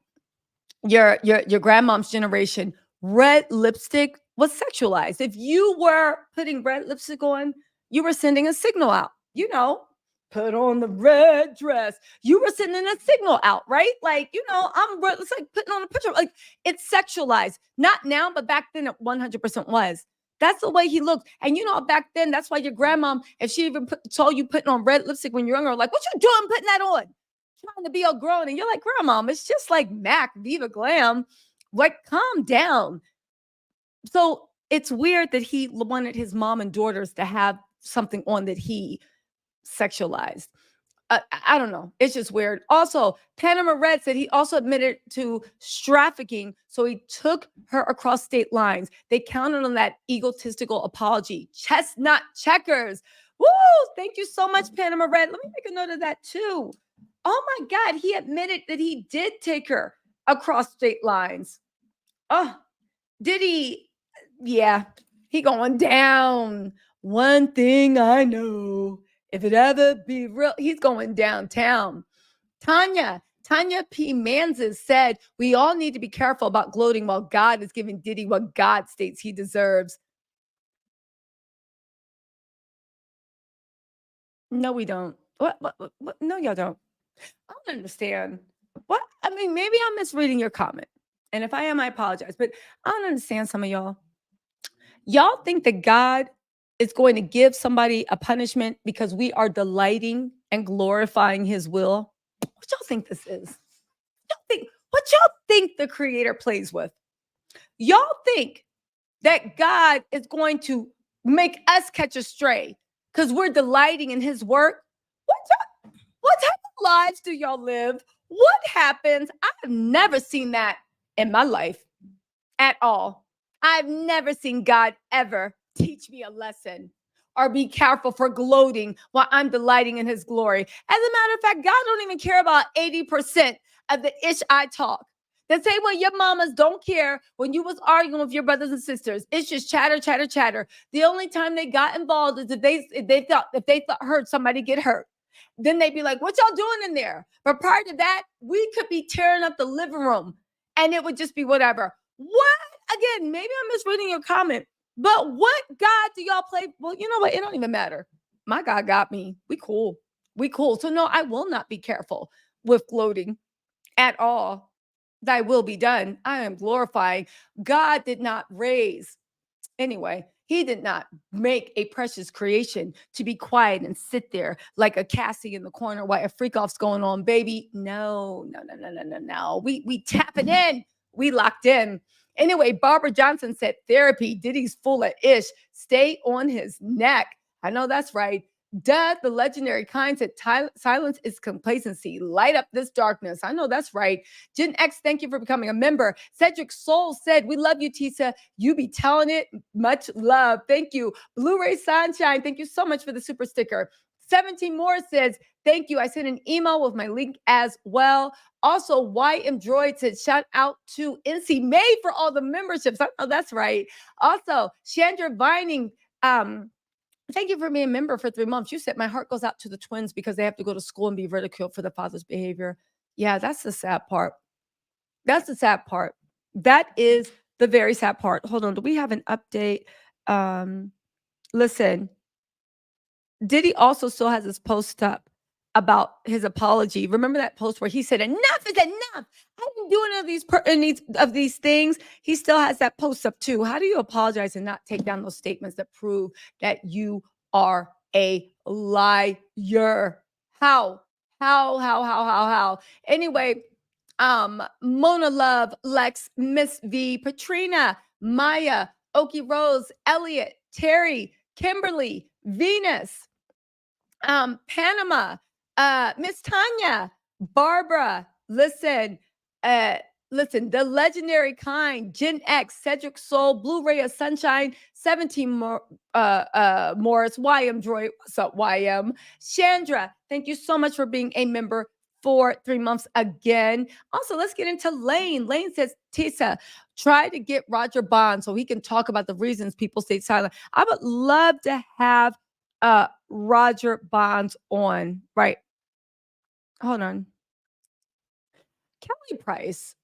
your grandmom's generation, red lipstick was sexualized. If you were putting red lipstick on, you were sending a signal out, you know, put on the red dress. You were sending a signal out, right? Like, you know, it's like putting on a picture. Like, it's sexualized. Not now, but back then it 100% was. That's the way he looked. And you know, back then, that's why your grandmom, if she even saw you putting on red lipstick when you're younger, like, what you doing putting that on? Trying to be all grown. And you're like, grandmom, it's just like Mac, Viva Glam. Like, calm down. So it's weird that he wanted his mom and daughters to have something on that he sexualized. I don't know. It's just weird. Also, Panama Red said he also admitted to trafficking, so he took her across state lines. They counted on that egotistical apology. Chestnut checkers. Woo! Thank you so much, Panama Red. Let me make a note of that too. Oh my God, he admitted that he did take her across state lines. Oh, Diddy, yeah, he going down. One thing I know, if it ever be real, he's going downtown. Tanya P. Manzes said, we all need to be careful about gloating while God is giving Diddy what God states he deserves. No, we don't. What? No, y'all don't. I don't understand. What? I mean, maybe I'm misreading your comment. And if I am, I apologize. But I don't understand some of y'all. Y'all think that God is going to give somebody a punishment because we are delighting and glorifying his will? What y'all think this is? What y'all think the creator plays with? Y'all think that God is going to make us catch a stray because we're delighting in his work? What type of lives do y'all live? What happens? I've never seen that in my life at all. I've never seen God ever teach me a lesson or be careful for gloating while I'm delighting in his glory. As a matter of fact, God don't even care about 80% of the ish I talk. The same way your mamas don't care when you was arguing with your brothers and sisters. It's just chatter, chatter, chatter. The only time they got involved is if they heard somebody get hurt. Then they'd be like, what y'all doing in there? But prior to that, we could be tearing up the living room and it would just be whatever. What? Again, maybe I'm misreading your comment, but what God do y'all play? Well, you know what? It don't even matter. My God got me. We cool. So no, I will not be careful with gloating at all. Thy will be done. I am glorifying. God did not raise. Anyway, he did not make a precious creation to be quiet and sit there like a Cassie in the corner while a freak off's going on, baby. No. We tapping in. We locked in. Anyway, Barbara Johnson said therapy. Diddy's full of ish. Stay on his neck. I know that's right. Death, the legendary kind said silence is complacency. Light up this darkness. I know that's right. Gen X, thank you for becoming a member. Cedric Soul said, we love you, Tisa. You be telling it. Much love. Thank you. Blu-ray Sunshine, thank you so much for the super sticker. 17 more says, thank you. I sent an email with my link as well. Also, YM Droid said, shout out to NC May for all the memberships. I know that's right. Also, Chandra Vining, thank you for being a member for 3 months. You said my heart goes out to the twins because they have to go to school and be ridiculed for the father's behavior. Yeah, that's the sad part. That's the sad part. That is the very sad part. Hold on. Do we have an update? Listen, Diddy also still has his post up about his apology. Remember that post where he said, enough is enough. I didn't do any of these things. He still has that post up too. How do you apologize and not take down those statements that prove that you are a liar? How? Anyway, Mona Love, Lex, Miss V, Patrina, Maya, Okie Rose, Elliot, Terry, Kimberly, Venus, Panama, Miss Tanya, Barbara, listen, the legendary kind, Gen X, Cedric Soul, Blu-ray of Sunshine, 17 Morris, YM Droid, what's up, YM? Chandra, thank you so much for being a member for 3 months again. Also, let's get into Lane. Lane says, Tisa, try to get Roger Bond so he can talk about the reasons people stay silent. I would love to have Roger Bonds on. Right. Hold on. Kelly Price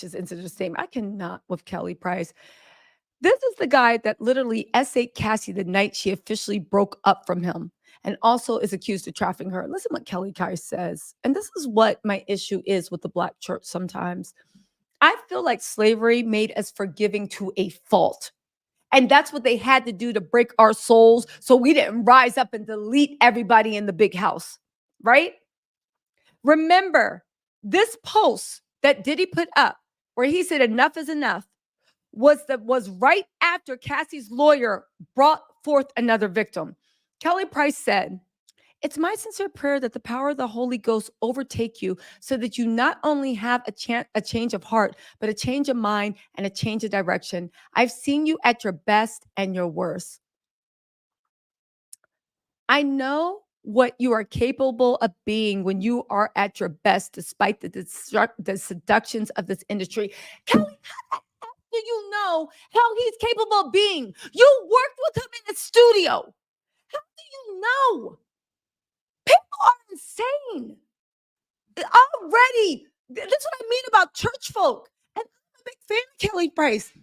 just entered the statement. I cannot with Kelly Price. This is the guy that literally essayed Cassie the night she officially broke up from him and also is accused of trafficking her. Listen what Kelly Price says. And this is what my issue is with the Black church sometimes. I feel like slavery made us forgiving to a fault. And that's what they had to do to break our souls so we didn't rise up and delete everybody in the big house, right? Remember, this post that Diddy put up where he said enough is enough was right after Cassie's lawyer brought forth another victim. Kelly Price said, "It's my sincere prayer that the power of the Holy Ghost overtake you so that you not only have a change of heart, but a change of mind and a change of direction. I've seen you at your best and your worst. I know what you are capable of being when you are at your best, despite the seductions of this industry." Kelly, how the heck do you know how he's capable of being? You worked with him in the studio. How do you know? People are insane already. That's what I mean about church folk. And I'm a big fan of Kelly Price.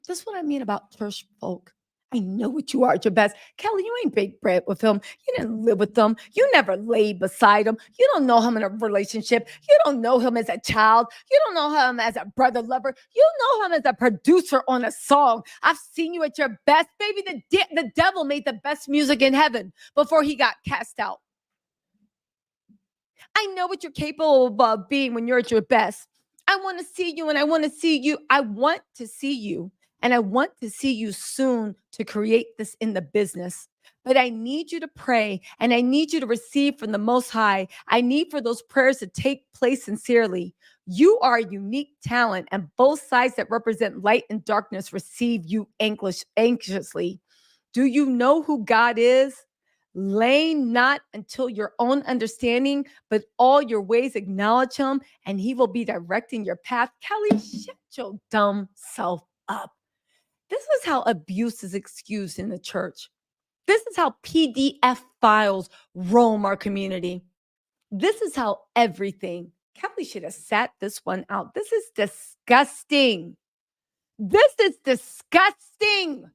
That's what I mean about church folk. I know what you are at your best. Kelly, you ain't baked bread with him. You didn't live with them. You never laid beside him. You don't know him in a relationship. You don't know him as a child. You don't know him as a brother lover. You know him as a producer on a song. I've seen you at your best. Baby, the devil made the best music in heaven before he got cast out. I know what you're capable of being when you're at your best. I want to see you and I want to see you. I want to see you and I want to see you soon to create this in the business. But I need you to pray and I need you to receive from the Most High. I need for those prayers to take place sincerely. You are a unique talent, and both sides that represent light and darkness receive you anxiously. Do you know who God is? Lean not until your own understanding, but all your ways acknowledge him, and he will be directing your path. Kelly, shut your dumb self up. This is how abuse is excused in the church. This is how PDF files roam our community. This is how everything. Kelly should have sat this one out. This is disgusting. This is disgusting.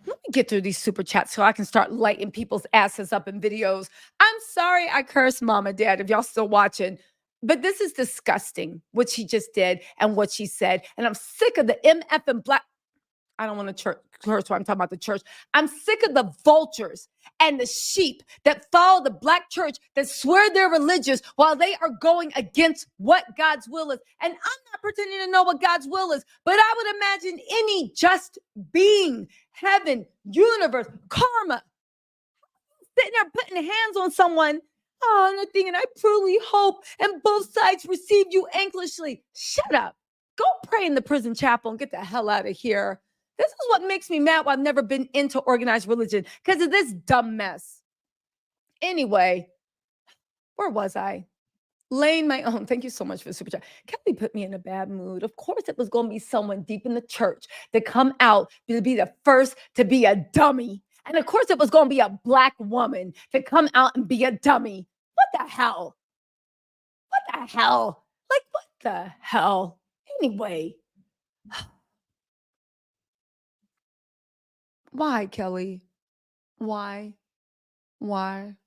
Let me get through these super chats so I can start lighting people's asses up in videos. I'm sorry I cursed mom and dad if y'all still watching, but this is disgusting what she just did and what she said. And I'm sick of the MF and black. I don't want to curse while I'm talking about the church. I'm sick of the vultures and the sheep that follow the black church that swear they're religious while they are going against what God's will is. And I'm not pretending to know what God's will is, but I would imagine any just being, heaven, universe, karma, sitting there putting hands on someone. Oh, and they're thinking, I truly hope, and both sides receive you anxiously. Shut up. Go pray in the prison chapel and get the hell out of here. This is what makes me mad why I've never been into organized religion, because of this dumb mess. Anyway, where was I? Laying my own. Thank you so much for the super chat. Kelly put me in a bad mood. Of course, it was going to be someone deep in the church to come out to be the first to be a dummy. And of course, it was going to be a black woman to come out and be a dummy. What the hell? What the hell? Like, what the hell? Anyway. Why, Kelly? Why? Why?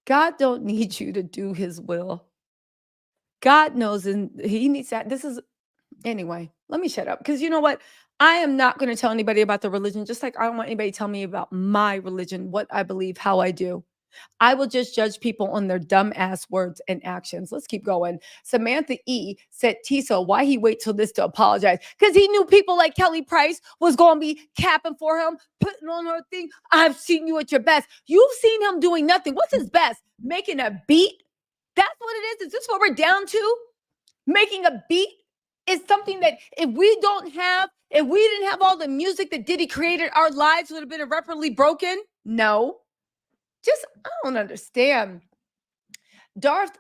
God don't need you to do his will. God knows, and he needs that. Anyway, let me shut up. Because you know what? I am not going to tell anybody about the religion, just like I don't want anybody to tell me about my religion, what I believe, how I do. I will just judge people on their dumb ass words and actions. Let's keep going. Samantha E said, Tiso, why he wait till this to apologize? Because he knew people like Kelly Price was going to be capping for him, putting on her thing. I've seen you at your best. You've seen him doing nothing. What's his best? Making a beat? That's what it is. Is this what we're down to? Making a beat is something that if we didn't have all the music that Diddy created, our lives would have been irreparably broken? No. I don't understand. Darth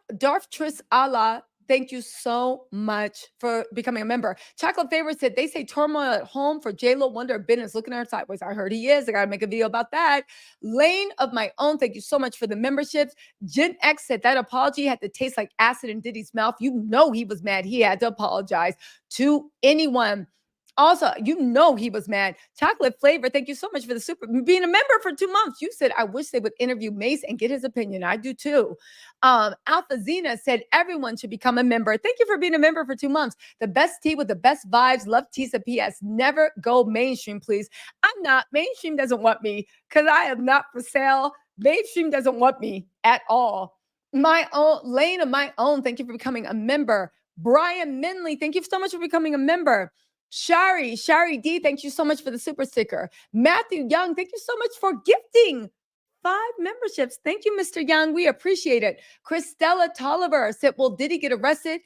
Tris Allah, thank you so much for becoming a member. Chocolate Favor said, they say turmoil at home for J-Lo. Wonder if Ben is looking at her sideways. I heard he is. I got to make a video about that. Lane of my own, thank you so much for the memberships. Jen X said that apology had to taste like acid in Diddy's mouth. You know he was mad. He had to apologize to anyone. Also, you know he was mad. Chocolate Flavor, thank you so much for being a member for 2 months. You said, I wish they would interview Mace and get his opinion. I do too. Alpha Zena said, everyone should become a member. Thank you for being a member for 2 months. The best tea with the best vibes. Love Tisa PS. Never go mainstream, please. I'm not. Mainstream doesn't want me because I am not for sale. Mainstream doesn't want me at all. My own lane of my own. Thank you for becoming a member. Brian Minley, thank you so much for becoming a member. Shari D, thank you so much for the super sticker. Matthew Young, thank you so much for gifting 5 memberships. Thank you, Mr. Young. We appreciate it. Christella Tolliver said, will Diddy get arrested?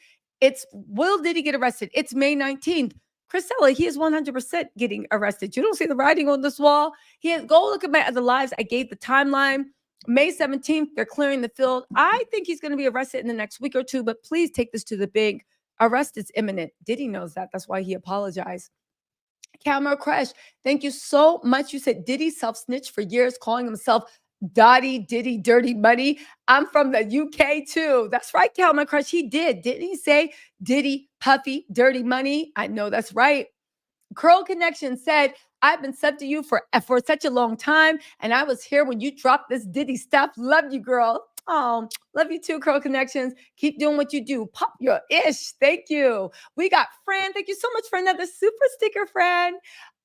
Will Diddy get arrested? It's May 19th. Christella, he is 100% getting arrested. You don't see the writing on this wall. Go look at my other lives. I gave the timeline. May 17th, they're clearing the field. I think he's going to be arrested in the next week or two, but please take this to the big. Arrest is imminent. Diddy knows that. That's why he apologized. Camera Crash, thank you so much. You said Diddy self-snitched for years, calling himself Diddy, Dirty Money. I'm from the UK too. That's right, Camera Crash. He did. Didn't he say Diddy, Puffy, Dirty Money? I know that's right. Curl Connection said, I've been sub to you for such a long time, and I was here when you dropped this Diddy stuff. Love you, girl. Oh, love you too, Curl Connections. Keep doing what you do. Pop your ish. Thank you. We got Fran. Thank you so much for another super sticker, Fran.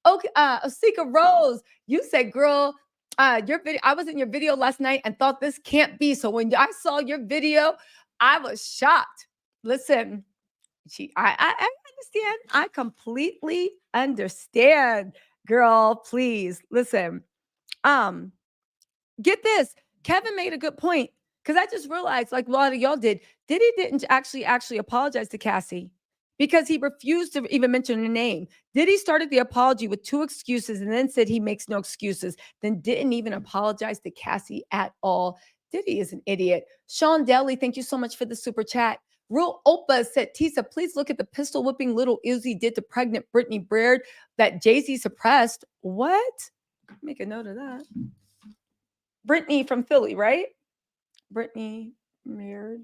Okay, Osika Rose, you said, girl, your video. I was in your video last night and thought this can't be. So when I saw your video, I was shocked. Listen, I understand. I completely understand, girl. Please listen. Get this. Kevin made a good point because I just realized, like a lot of y'all did, Diddy didn't actually apologize to Cassie because he refused to even mention her name. Diddy started the apology with 2 excuses and then said he makes no excuses, then didn't even apologize to Cassie at all. Diddy is an idiot. Sean Daly, thank you so much for the super chat. Real Opa said, Tisa, please look at the pistol whipping little Uzi did to pregnant Brittany Baird that Jay-Z suppressed. What? Make a note of that. Brittany from Philly, right? Brittany Baird.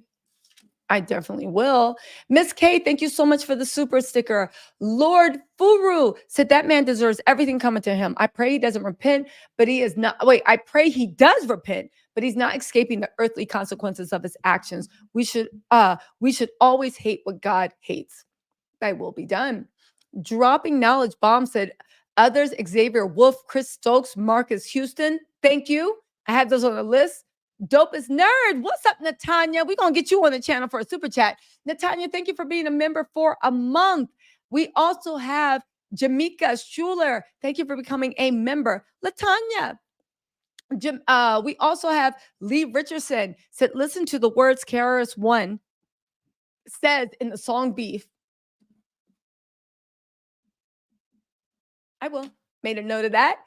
I definitely will. Miss K, thank you so much for the super sticker. Lord Furu said that man deserves everything coming to him. I pray he doesn't repent, but he is not. Wait, I pray he does repent, but he's not escaping the earthly consequences of his actions. We should always hate what God hates. Thy will be done. Dropping Knowledge Bomb said, others, Xavier Wolf, Chris Stokes, Marcus Houston. Thank you. I have those on the list. Dopest Nerd. What's up, Natanya? We're going to get you on the channel for a super chat. Natanya, thank you for being a member for a month. We also have Jamika Schuler. Thank you for becoming a member. Latanya. We also have Lee Richardson. Said, listen to the words KRS-One says in the song Beef. I will. Made a note of that.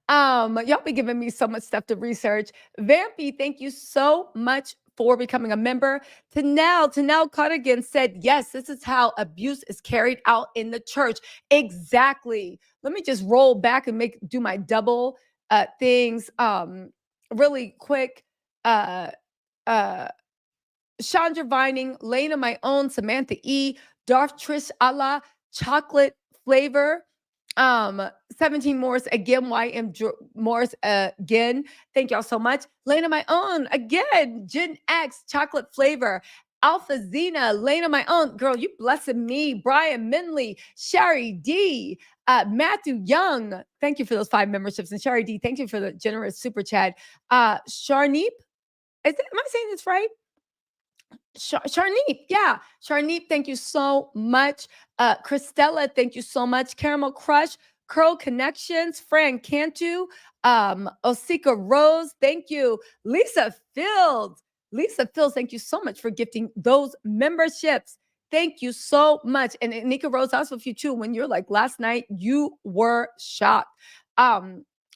Y'all be giving me so much stuff to research. Vampy, thank you so much for becoming a member. Tanel Cardigan said, yes, this is how abuse is carried out in the church. Exactly. Let me just roll back and do my double things really quick. Chandra Vining, Lane of My Own, Samantha E, Darth Trish Allah, Chocolate Flavor, 17 Morris again, YM Morris again. Thank y'all so much. Lane of My Own again, Gen X, Chocolate Flavor, Alpha Zena, Lane of My Own. Girl, you blessing me. Brian Minley, Shari D, Matthew Young. Thank you for those 5 memberships. And Shari D, thank you for the generous super chat. Sharneep, am I saying this right? Sharneep, yeah. Sharneep, thank you so much. Christella, thank you so much. Caramel Crush, Curl Connections, Fran Cantu, Osika Rose, thank you. Lisa Fields, thank you so much for gifting those memberships. Thank you so much. And Nika Rose, also with you too. When you're like last night, you were shocked.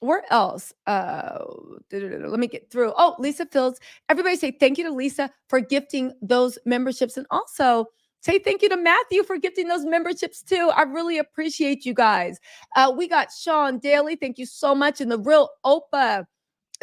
Where else? Let me get through. Oh, Lisa Fields. Everybody say thank you to Lisa for gifting those memberships. And also say thank you to Matthew for gifting those memberships too. I really appreciate you guys. We got Sean Daly. Thank you so much. And the Real Opa.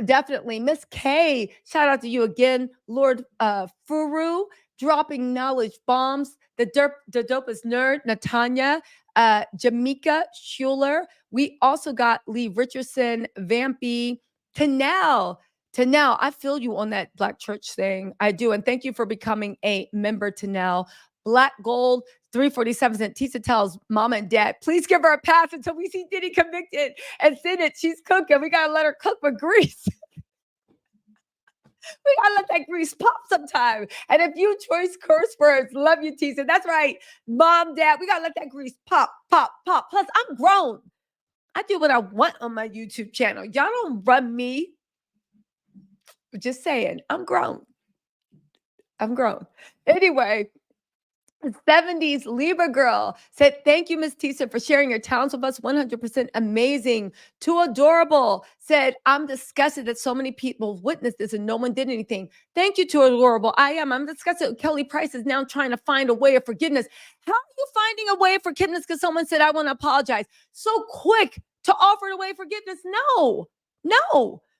Definitely. Miss K. Shout out to you again. Lord Furu. Dropping Knowledge Bombs. The Dopest Nerd. Natanya. Jamika Schuler. We also got Lee Richardson, Vampy, Tanel. I feel you on that Black Church thing. I do. And thank you for becoming a member, Tanel. Black Gold 347 cent. Tisa tells mama and dad, please give her a pass until we see Diddy convicted and send it. She's cooking. We got to let her cook with grease. We gotta let that grease pop sometime. And if you choice curse words, love you, Tisa. That's right. Mom, dad, we gotta let that grease pop, pop, pop. Plus, I'm grown. I do what I want on my YouTube channel. Y'all don't run me. Just saying, I'm grown. I'm grown. Anyway, 70s Libra girl said, thank you, Miss Tisa, for sharing your talents with us. 100% amazing. Too adorable said, I'm disgusted that so many people witnessed this and no one did anything. Thank you, Too Adorable. I'm disgusted. Kelly Price is now trying to find a way of forgiveness. How are you finding a way of forgiveness? Because someone said, I want to apologize. So quick to offer a way of forgiveness. No.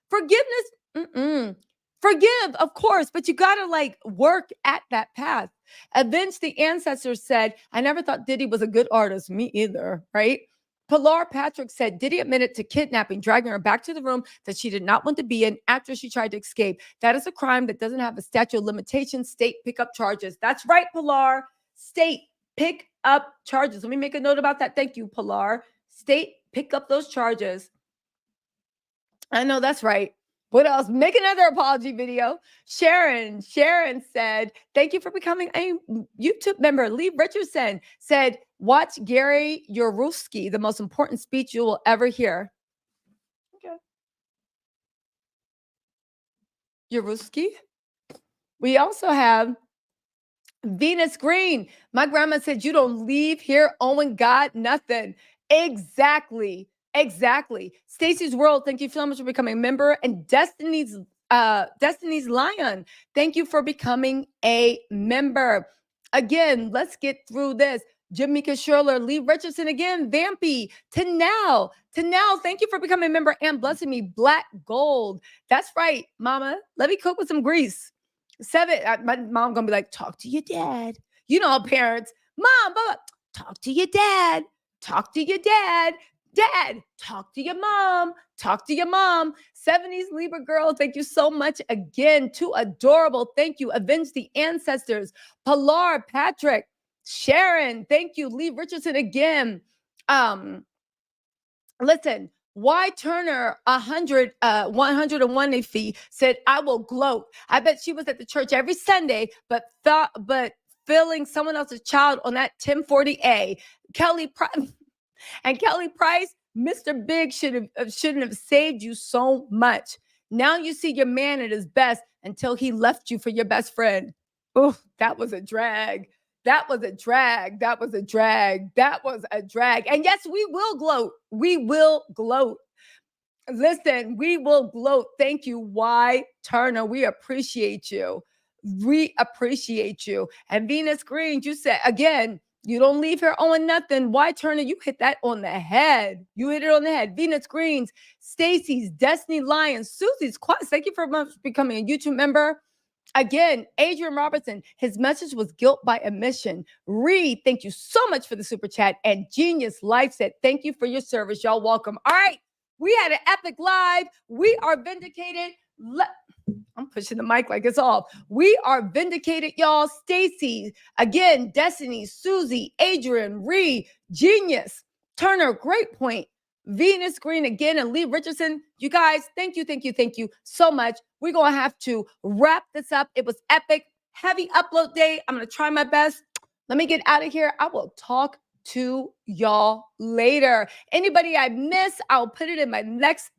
Forgiveness. Forgive, of course, but you got to work at that path. Avenge the Ancestors said, I never thought Diddy was a good artist. Me either, right? Pilar Patrick said, Diddy admitted to kidnapping, dragging her back to the room that she did not want to be in after she tried to escape. That is a crime that doesn't have a statute of limitations. State pick up charges. That's right, Pilar. State pick up charges. Let me make a note about that. Thank you, Pilar. State pick up those charges. I know that's right. What else? Make another apology video. Sharon said, thank you for becoming a YouTube member. Lee Richardson said, watch Gary Yourofsky, the most important speech you will ever hear. Okay. Yourofsky. We also have Venus Green. My grandma said, you don't leave here owing God nothing. Exactly. Stacy's World, thank you so much for becoming a member. And Destiny's Lion, thank you for becoming a member. Again, let's get through this. Jamaica Sherler, Lee Richardson again, Vampy, Tanel, thank you for becoming a member and blessing me. Black Gold. That's right, mama. Let me cook with some grease. 7, my mom gonna be like, talk to your dad. You know, parents, mom, Baba, talk to your dad. Dad, talk to your mom. 70s Libra girl, thank you so much again. Too adorable. Thank you. Avenge the Ancestors. Pilar Patrick. Sharon, thank you. Lee Richardson again. Listen, why Turner 101 fee said, I will gloat. I bet she was at the church every Sunday, but filling someone else's child on that 1040A. Kelly Price, Mr. Big shouldn't have saved you so much. Now you see your man at his best until he left you for your best friend. Oh, that was a drag. And yes, we will gloat. Listen, we will gloat. Thank you, Y Turner. We appreciate you. And Venus Green, you said, again, you don't leave here owing nothing. Y Turner, you hit that on the head. Venus Greens, Stacy's, Destiny Lions, Susie's Quest. Thank you for becoming a YouTube member. Again, Adrian Robertson, his message was guilt by admission. Reed, thank you so much for the super chat. And Genius Life said, thank you for your service. Y'all welcome. All right, we had an epic live. We are vindicated. I'm pushing the mic like it's off. We are vindicated, y'all. Stacy, again, Destiny, Susie, Adrian, Reed, Genius, Turner, great point. Venus Green again, and Lee Richardson. You guys, thank you so much. We're going to have to wrap this up. It was epic. Heavy upload day. I'm going to try my best. Let me get out of here. I will talk to y'all later. Anybody I miss, I'll put it in my next